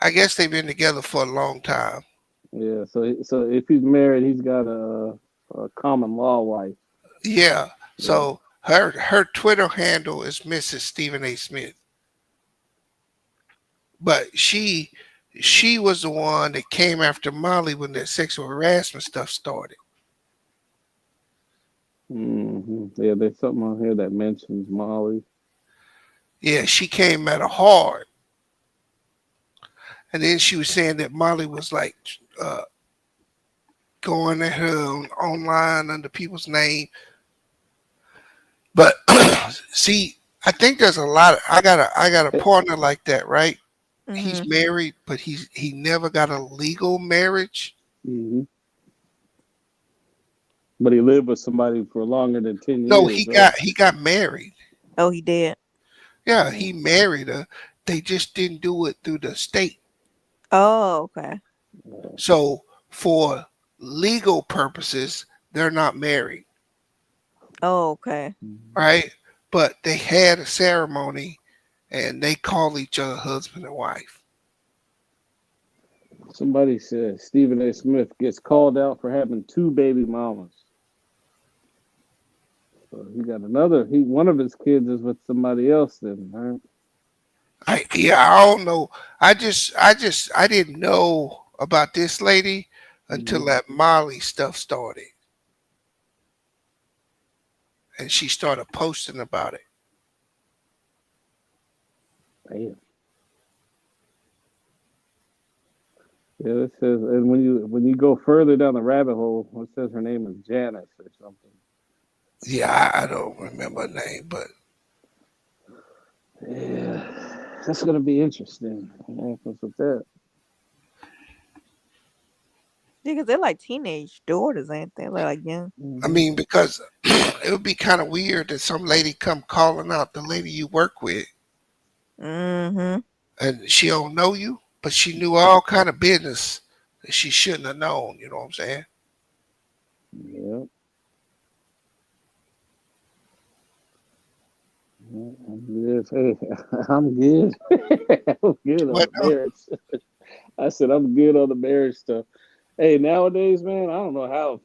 I guess they've been together for a long time. Yeah, so if he's married, he's got a common law wife. Yeah. So her Twitter handle is Mrs. Stephen A. Smith. But she was the one that came after Molly when that sexual harassment stuff started. Yeah, there's something on here that mentions Molly. Yeah, she came at her hard. And then she was saying that Molly was like going at her online under people's name. But see, I think there's a lot of I got a partner like that, right? Mm-hmm. He's married, but he never got a legal marriage. Mm-hmm. But he lived with somebody for longer than 10 years. No, he got married. Oh, he did. Yeah, he married her. They just didn't do it through the state. Oh, okay. So for legal purposes, they're not married, Oh, okay. right? But they had a ceremony and they call each other husband and wife. Somebody said Stephen A. Smith gets called out for having 2 baby mamas. So he got another. One of his kids is with somebody else. Then, right? I don't know. I didn't know about this lady until that Molly stuff started. And she started posting about it. Damn. Yeah, it says, and when you go further down the rabbit hole, it says her name is Janice or something. Yeah, I don't remember her name, but yeah, that's gonna be interesting. What happens with that? Yeah, because they're like teenage daughters, ain't they? They're like young. I mean, because it would be kind of weird that some lady come calling out the lady you work with, Mm-hmm. and she don't know you, but she knew all kind of business that she shouldn't have known. You know what I'm saying? Yeah. I'm good. Hey, I'm good. I'm good on What the marriage. I said I'm good on the marriage stuff. Hey, nowadays, man, I don't know how.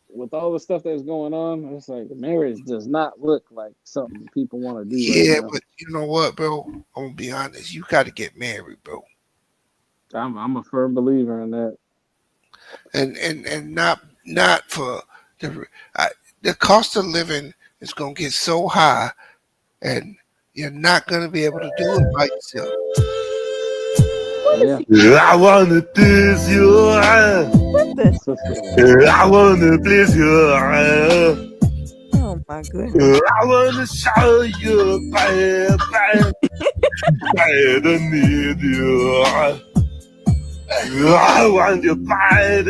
With all the stuff that's going on, it's like marriage does not look like something people want to do right Yeah, now. but you know what, bro? I'm gonna be honest. You got to get married, bro. I'm a firm believer in that. And not for the cost of living is gonna get so high, and you're not gonna be able to do it by yourself. Yeah. I wanna please you. What the? I wanna please you. Oh my goodness. I wanna show you, baby, I need you. I want your body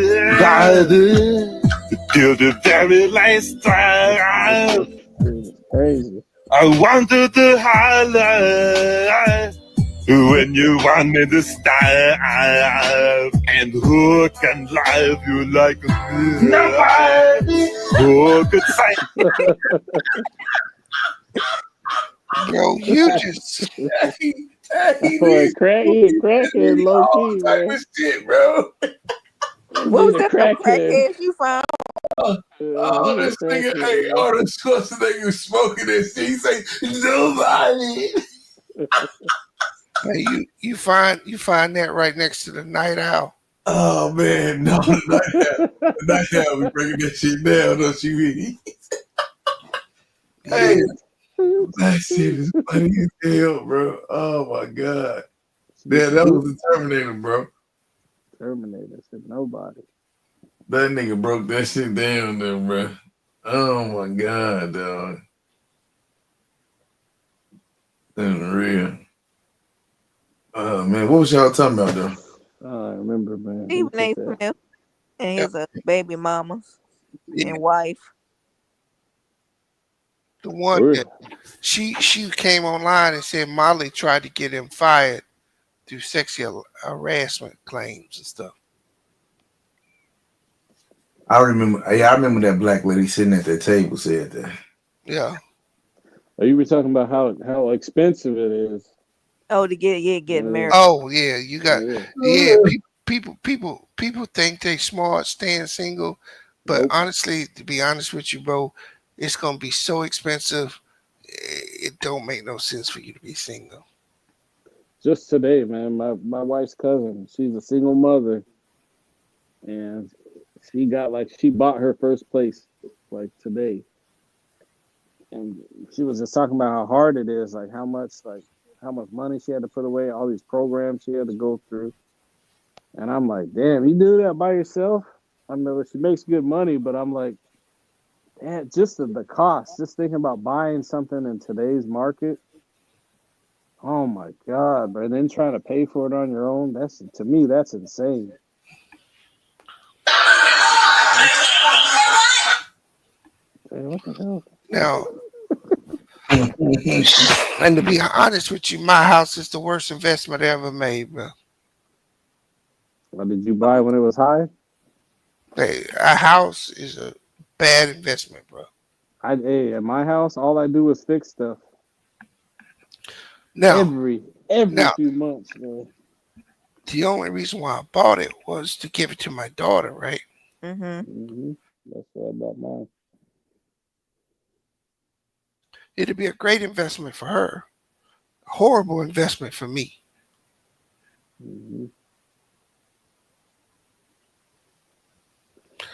till the very last time. It's crazy. I wanted to highlight when you want me to style and who can love you like nobody who could say. Bro, you just Boy, crackhead low key, man. Of shit, bro. What was that? Some Crackhead. crackheads you found? Oh, this nigga, hey, all the Schwarzenegger smoking that shit. He say, nobody. hey, you find that right next to the Night Owl. Oh, man, no, the night owl be breaking that shit down, don't you mean? Hey, that shit is funny as hell, bro. Oh, my God. Yeah, that was the Terminator, bro. Terminator said nobody. That nigga broke that shit down there, bro. Oh, my God, dog. That's real. Oh, man, what was y'all talking about, though? I remember, man. Stephen A. Smith and his baby mamas and wife. The one that she came online and said Molly tried to get him fired through sexual harassment claims and stuff. I remember that black lady sitting at that table said that. Yeah. Oh, you were talking about how expensive it is. Oh, to get married. Oh yeah, you got people think they smart staying single, but honestly, to be honest with you, bro, it's gonna be so expensive. It don't make no sense for you to be single. Just today, man, my wife's cousin, she's a single mother, and she bought her first place like today, and she was just talking about how hard it is, like how much money she had to put away, all these programs she had to go through, and I'm like, damn, you do that by yourself? I mean, she makes good money, but I'm like, damn, just the cost, just thinking about buying something in today's market. Oh my God, bro! And then trying to pay for it on your own, to me, that's insane. Now, And to be honest with you, my house is the worst investment I ever made, bro. What did you buy when it was high? Hey, a house is a bad investment, bro. Hey, at my house, all I do is fix stuff Now, every now, few months, man. the only reason why I bought it was to give it to my daughter, right? Mm-hmm. That's what I bought mine. It'd be a great investment for her. A horrible investment for me. Mm-hmm.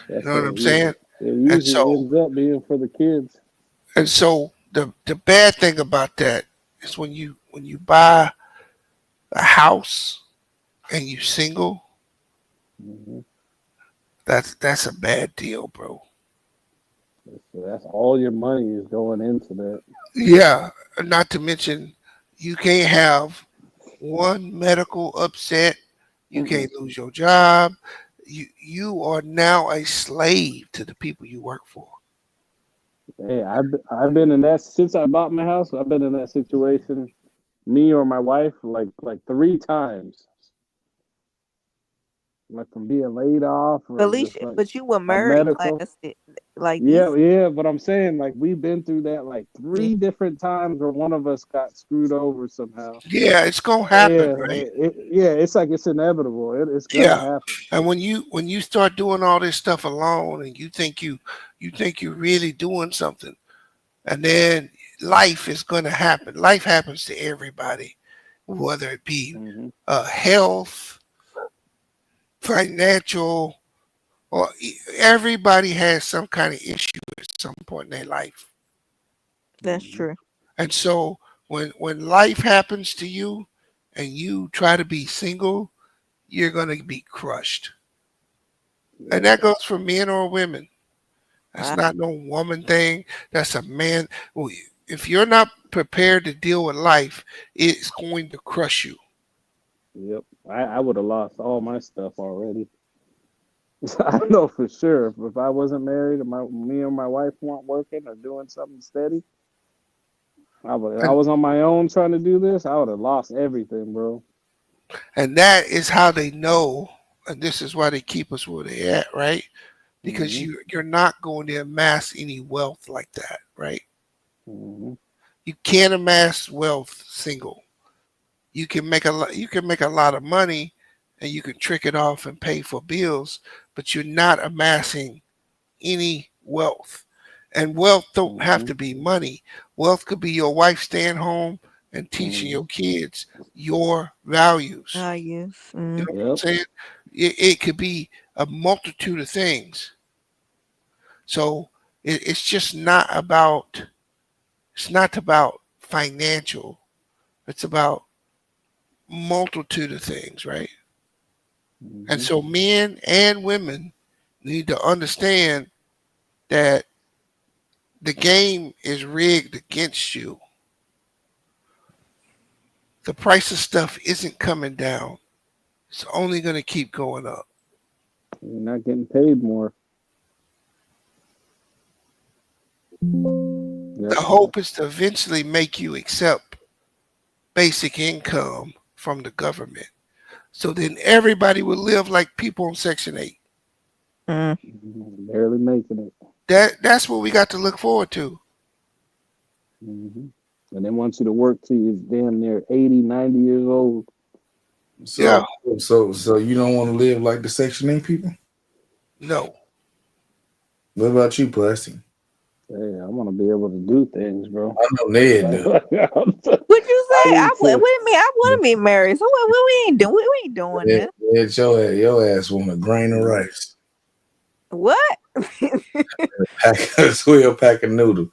You That's know what I'm it. saying? It And usually so, ends up being for the kids. the bad thing about that is when you buy a house and you single, Mm-hmm. that's a bad deal, bro. That's all your money is going into that. Yeah, not to mention you can't have one medical upset, you Mm-mm. can't lose your job. You are now a slave to the people you work for. Hey, I've been in that since I bought my house. I've been in that situation, me or my wife, like 3 times, like from being laid off or just Alicia, like but you were a married medical. last like these. Yeah, yeah, but I'm saying like we've been through that like Yeah, 3 different times where one of us got screwed over somehow. Yeah, it's gonna happen, Yeah, right? yeah, it's like it's inevitable. It's gonna Yeah. happen. And when you start doing all this stuff alone and you think you're really doing something, and then life is gonna happen. Life happens to everybody, whether it be Hmm. health, financial, or everybody has some kind of issue at some point in their life. that's Hmm. true. And so when life happens to you and you try to be single, you're gonna be crushed. And Yep. that goes for men or women. That's I, not no woman thing. That's a man. Well, if you're not prepared to deal with life, it's going to crush you. Yep. I would have lost all my stuff already. I know for sure if I wasn't married and me or my wife weren't working or doing something steady, I And was on my own trying to do this, I would have lost everything, bro. and that is how they know, and this is why they keep us where they at, right? Because Hmm. you're not going to amass any wealth like that, right? Hmm. You can't amass wealth single. You can make a lot of money and you can trick it off and pay for bills, but you're not amassing any wealth. And wealth don't have Hmm. to be money. Wealth could be your wife staying home and teaching Hmm. your kids your values. use. You know what I'm Yep. saying? It could be a multitude of things. So it's just not about it's not about financial. It's about multitude of things, right? And Hmm. so men and women need to understand that the game is rigged against you. The price of stuff isn't coming down. It's only going to keep going up. You're not getting paid more. Yep. The hope is to eventually make you accept basic income from the government. So then everybody will live like people on Section 8. Mm. Barely making it. That's what we got to look forward to. Hmm. And they want you to work till you're damn near 80, 90 years old. Yeah. So you don't want to live like the Section 8 people? No. What about you, Plastic? Hey, I want to be able to do things, bro. I know Ned Like, do. What you I say? need What do to. you mean? I want to be married. So we ain't doing. We ain't doing Ned, that. Ned, your ass want a grain of rice. What? Pack, 12 pack of noodles.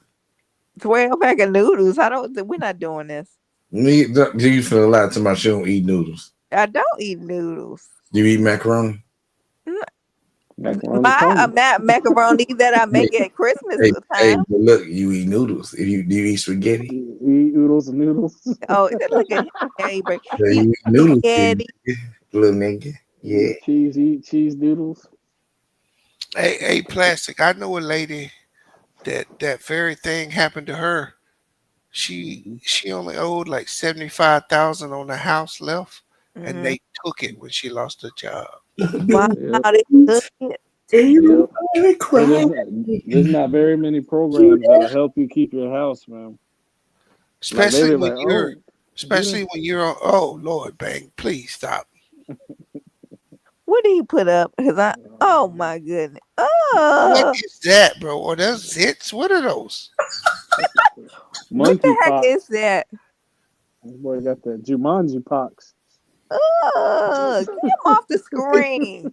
12 pack of noodles. I don't. We're not doing this. Me, do you feel a lot to my you don't eat noodles? I don't eat noodles. Do you eat macaroni? Macaroni's homie. Macaroni that I Hey, make at Christmas hey, time. but look, you eat noodles. If you do you eat spaghetti? You eat oodles and noodles. Oh, look at him. Yeah, Yeah, he you eat noodles, spaghetti. little nigga. Yeah. Eat cheese doodles. Hey, Plastic, I know a lady that very thing happened to her. she only owed like 75,000 on the house left, and they took it when she lost her job. Wow, Yep. they took it. Yep. They Hey, cry. there's not very many programs that'll help you keep your house, man. Like they Especially be when like, you're oh, do especially when you're on. Oh Lord, bang! Please stop. What did he put up? Oh my goodness. What Oh, is that, bro? Or those zits? What are those? what the heck monkeypox. is that? This boy got that Jumanji pox. Oh, get him off the screen.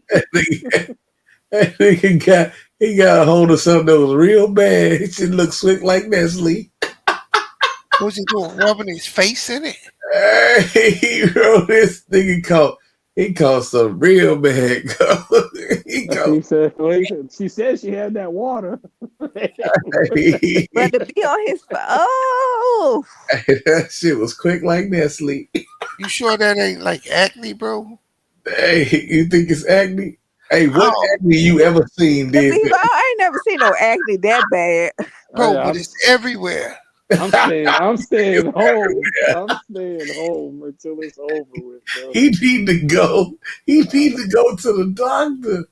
That nigga he got a hold of something that was real bad. It should look slick like Nestle. What's he doing? Rubbing his face in it? Hey, he wrote this nigga he called some real bad. He He called said, she said she had that water. But to be on his oh, that shit was quick like Nestle. You sure that ain't like acne, bro? Hey, you think it's acne? Hey, what Oh, acne you ever seen, cause did? I ain't never seen no acne that bad. bro, Yeah, but it's everywhere. I'm staying home. I'm staying home until it's over with, bro. He need to go. He need to go to the doctor.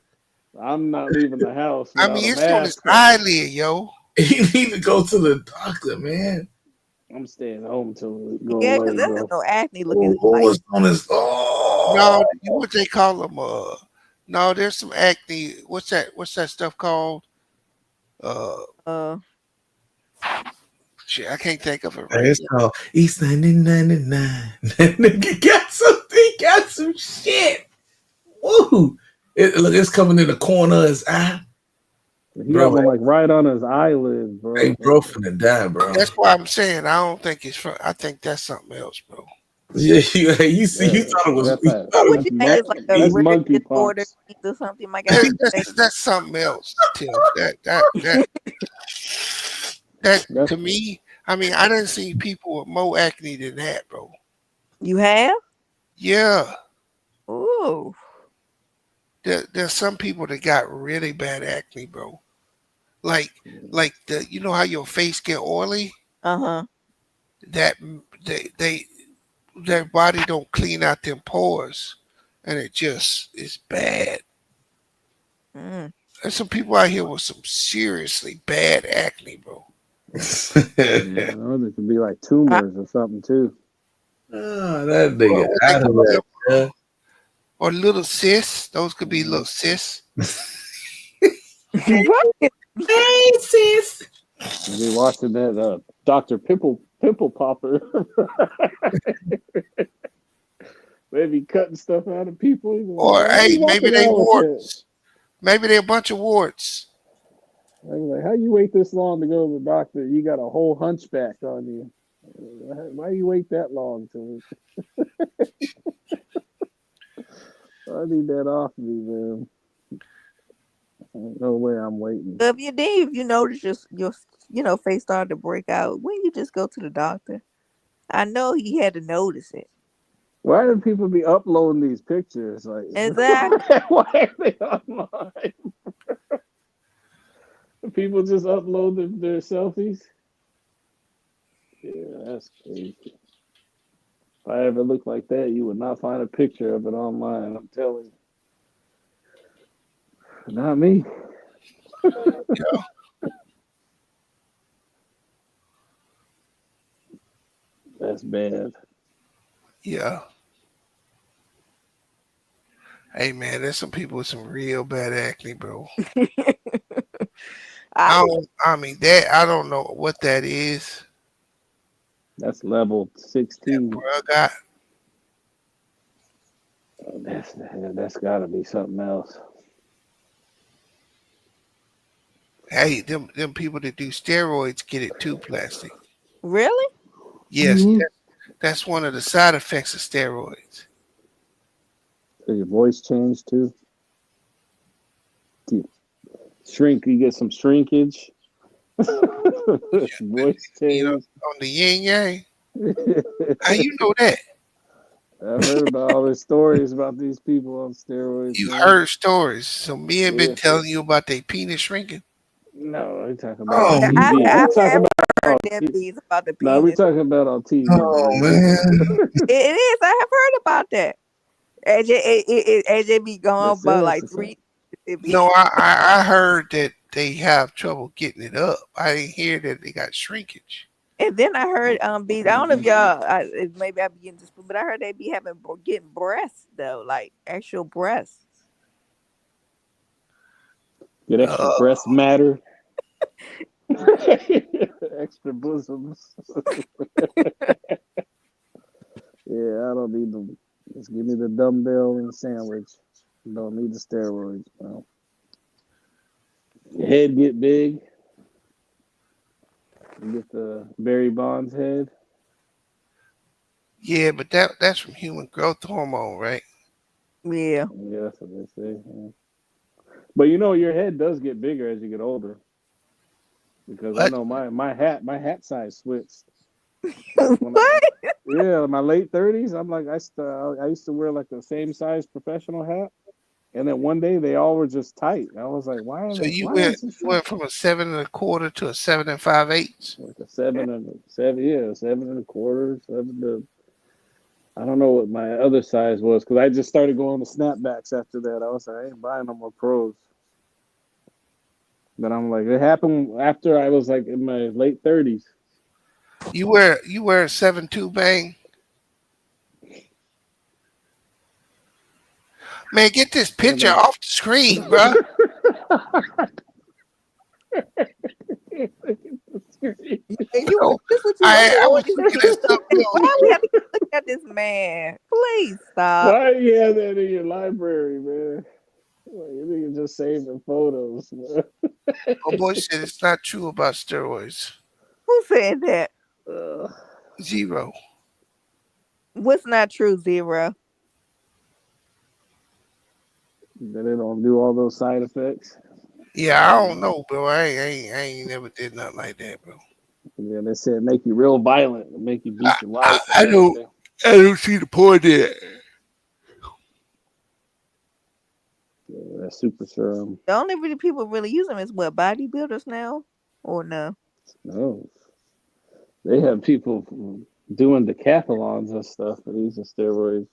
I'm not leaving the house I without mean, a it's on his mask on. eyelid, yo. He need to go to the doctor, man. I'm staying home until it go Yeah, away, cause that's bro. just no acne looking Who like. was on his? No, Oh, what they call them? No, there's some acne. What's that? What's that stuff called? Uh, Uh, shit, I can't think of it right it's now. called East 99. That nigga got some shit. Woo! Look, it's coming in the corner of his eye, He got bro. one like right on his eyelid, Hey, bro. bro, finna die, bro. That's why I'm saying I don't think it's from. I think that's something else, bro. Yeah, you see, you Yeah, thought it was. that's You that. so thought it what was you think is like a That's rare disorder monkeypox. or something? My God, That's something else, Tim. That to me, I mean, I didn't see people with more acne than that, bro. you have? Yeah, Ooh, there's some people that got really bad acne, bro. Like you know how your face get oily? uh-huh. That they their body don't clean out them pores, and it just is bad. Mm. There's some people out here with some seriously bad acne, bro. Yeah, those it could be like tumors or something too. Oh, that Or nigga what they out of call that. them, Yeah. or little cysts. Those could be little cysts. Right. Hey, sis. You be watching that Dr. Pimple Popper. They be cutting stuff out of people. You be Or like, how hey, you maybe walking they around with that? warts. Maybe they're a bunch of warts. I be like, how you wait this long to go to the doctor? You got a whole hunchback on you. Why you wait that long to? I need that off me, man. No way I'm waiting. If you notice your face started to break out, when you just go to the doctor. I know he had to notice it. Why do people be uploading these pictures? Like, Exactly. why are they online? People just upload their selfies. Yeah, that's crazy. If I ever looked like that, you would not find a picture of it online. I'm telling you. Not me. Yeah. That's bad. Yeah. Hey man, there's some people with some real bad acne, bro. I don't know what that is. That's level 16. Bro, got That's got to be something else. hey, them people that do steroids get it too, plastic. Really? Yes, Mhm. that's one of the side effects of steroids. So your voice changed too. You get some shrinkage. Voice You know, change. on the yin yang. How you know that? I've heard about all the stories about these people on steroids. You Man. heard stories. So men been Yeah. telling you about their penis shrinking. No, I'm talking about Oh, on TV. I'm talking about heard heard on that TV. bees about the No, we penis. talking about on TV. Oh man. It is. I have heard about that. AJ be They gone said about it's like the same. 3. It be, No, I heard that they have trouble getting it up. I didn't hear that they got shrinkage. and then I heard bees. I don't know if y'all. Maybe I be getting this, but I heard they be getting breasts though, like actual breasts. Get extra Uh, breast matter. Extra bosoms. Yeah, I don't need them. Just give me the dumbbell and sandwich. Don't need the steroids, bro. Your head get big. You get the Barry Bonds head. yeah, but that's from human growth hormone, right? Yeah. Yeah, that's what they say. Yeah. But you know, your head does get bigger as you get older. Because I What? know my hat size switched. Like my late 30s. I'm like I used to wear like the same size professional hat, and then one day they all were just tight. I was like, why So you why went is this you went from a 7 1/4 to a 7 5/8. like a 7 and a quarter, 7 to I don't know what my other size was because I just started going to snapbacks after that. I was like, I ain't buying no more pros. But I'm like, it happened after I was like in my late 30s. You wear a 7'2" bang. Man, get this picture off the screen, bro. I was looking at something else. Why we have to look at this man? Please stop. Why do you have that in your library, man? Like, you think just saving photos, man. My boy said it's not true about steroids. Who said that? Zero. What's not true, Zero? That they don't do all those side effects. Yeah, I don't know, bro. I ain't never did nothing like that, bro. Yeah, they said make you real violent, make you beat your wife. I don't see the point there. Yeah, that's super serum. The only really people really use them is what, bodybuilders now, or no? No, they have people doing decathlons and stuff for using steroids.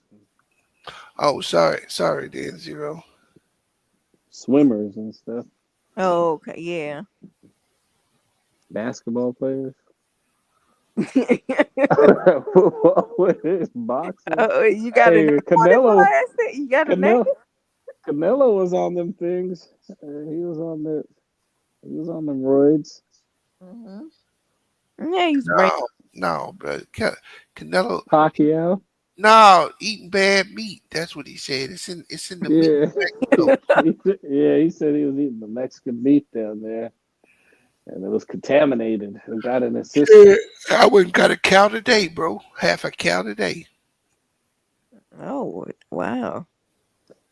Oh, sorry, then Zero. Swimmers and stuff. Oh, okay, yeah. Basketball players. Football players, boxing. Oh, you got a name on this last thing? You got a name? Canelo was on them things. He was on them roids. Mm-hmm. Yeah, he's right. No, bro. Canelo. Pacquiao. No, eating bad meat. That's what he said. It's in the meat. Yeah, he said he was eating the Mexican meat down there, and it was contaminated. It got in his system. Yeah, I wouldn't got a cow a day, bro. Half a cow a day. Oh, wow.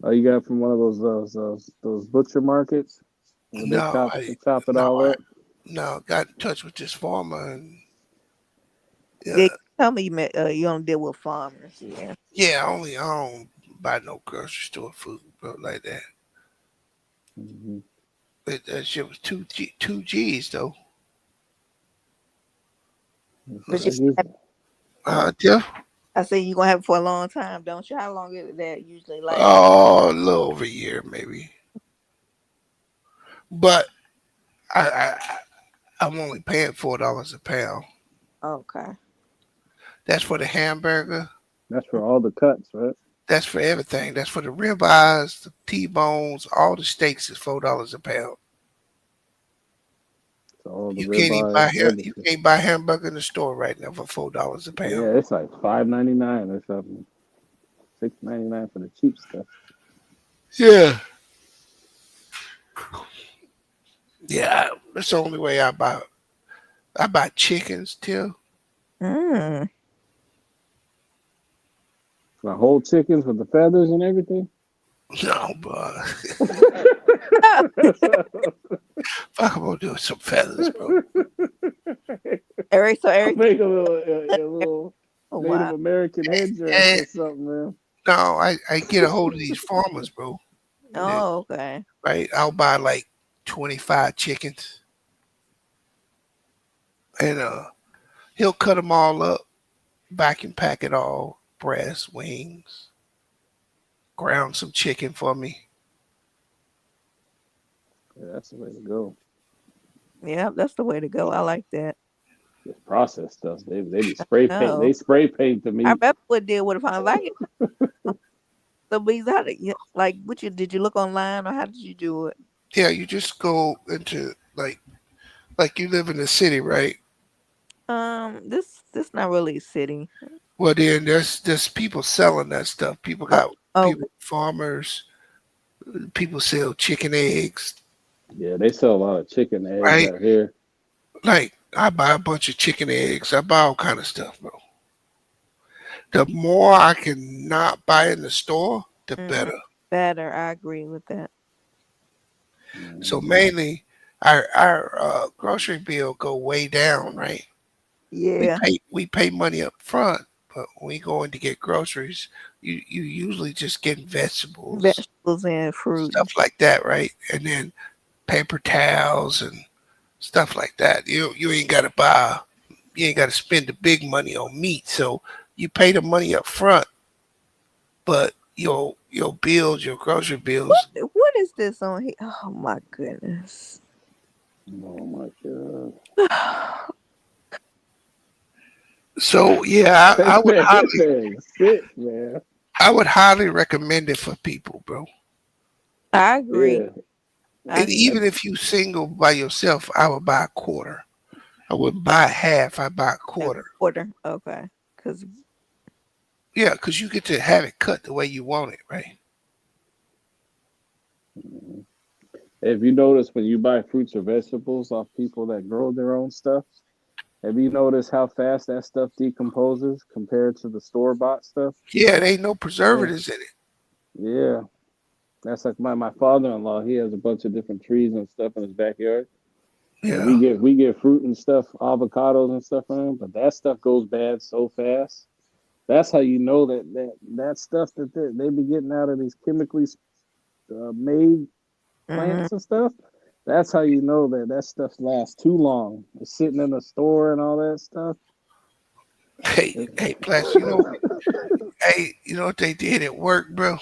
Oh, you got it from one of those butcher markets? Where they chop it all up? No, got in touch with this farmer and Yeah, tell me you don't deal with farmers. Yeah. I don't buy no grocery store food, bro, like that. Mm-hmm. But that shit was two G's though. Jeff? I say you're gonna have it for a long time, don't you? How long is that usually like? Oh, a little over a year, maybe. But I'm only paying $4 a pound. Okay. That's for the hamburger. That's for all the cuts, right? That's for everything. That's for the ribeyes, the T-bones, all the steaks is $4 a pound. So you can't buy hamburger in the store right now for $4 a pound. Yeah, it's like $5.99 or something. $6.99 for the cheap stuff. Yeah. Yeah, that's the only way I buy. I buy chickens too. Mm. The whole chickens with the feathers and everything? No, bro. Fuck, I'm gonna do some feathers, bro. Eric, make a little Native American headdress or something, man. No, I get a hold of these farmers, bro. Oh, okay. Right, I'll buy like 25 chickens. and he'll cut them all up, vacuum pack it all, breast, wings, ground some chicken for me. Yeah, that's the way to go. Yeah, that's the way to go. I like that. This processed stuff. They be spray paint. No, They spray paint the I meat. remember what deal would have found like it. So, bees, how did you like? What you did you look online or how did you do it? Yeah, you just go into like you live in the city, right? This not really a city. Well, then there's people selling that stuff. People Oh, got oh, people farmers. People sell chicken eggs, Yeah, they sell a lot of chicken eggs right? out here. Like I buy a bunch of chicken eggs. I buy all kind of stuff, bro. The more I can not buy in the store, the mm, better. better. I agree with that. So mainly, our grocery bill go way down, right? Yeah, We pay money up front, but when we go in to get groceries, you usually just getting vegetables, vegetables and fruit. stuff like that, right? And then paper towels and stuff like that. You ain't gotta buy, you ain't gotta spend the big money on meat. So you pay the money up front, but your bills, your grocery bills. What is this on here? Oh my goodness. Oh my god. So yeah, This man is sick, man. I would highly recommend it for people, bro. I agree. Yeah. And even if you single by yourself, I would buy a quarter. I wouldn't buy half. I buy a quarter. Quarter. Okay. Cause Yeah, because you get to have it cut the way you want it, right? If you notice when you buy fruits or vegetables off people that grow their own stuff, have you noticed how fast that stuff decomposes compared to the store bought stuff? Yeah, there ain't no Yeah. preservatives in it. Yeah. That's like my father-in-law. He has a bunch of different trees and stuff in his backyard. And Yeah. we get fruit and stuff, avocados and stuff from him, but that stuff goes bad so fast. That's how you know that stuff that they be getting out of these chemically made plants and stuff. That's how you know that stuff lasts too long. It's sitting in the store and all that stuff. Hey, plus, you know what they did at work, bro?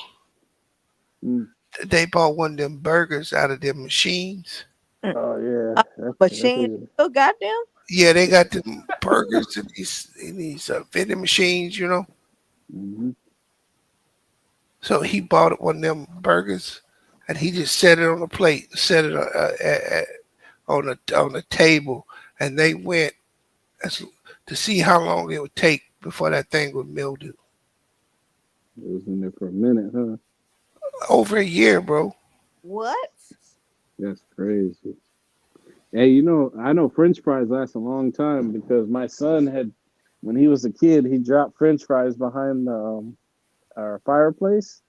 They bought one of them burgers out of them machines. Oh yeah, machine. Oh goddamn. Yeah, they got them burgers in these vending machines, Mm-hmm. So he bought one of them burgers, and he just set it on a plate, set it on the table, and they went to see how long it would take before that thing would mildew. It was in there for a minute, huh? Over a year, bro. What? That's crazy. Hey, I know French fries last a long time because my son when he was a kid, he dropped French fries behind our fireplace,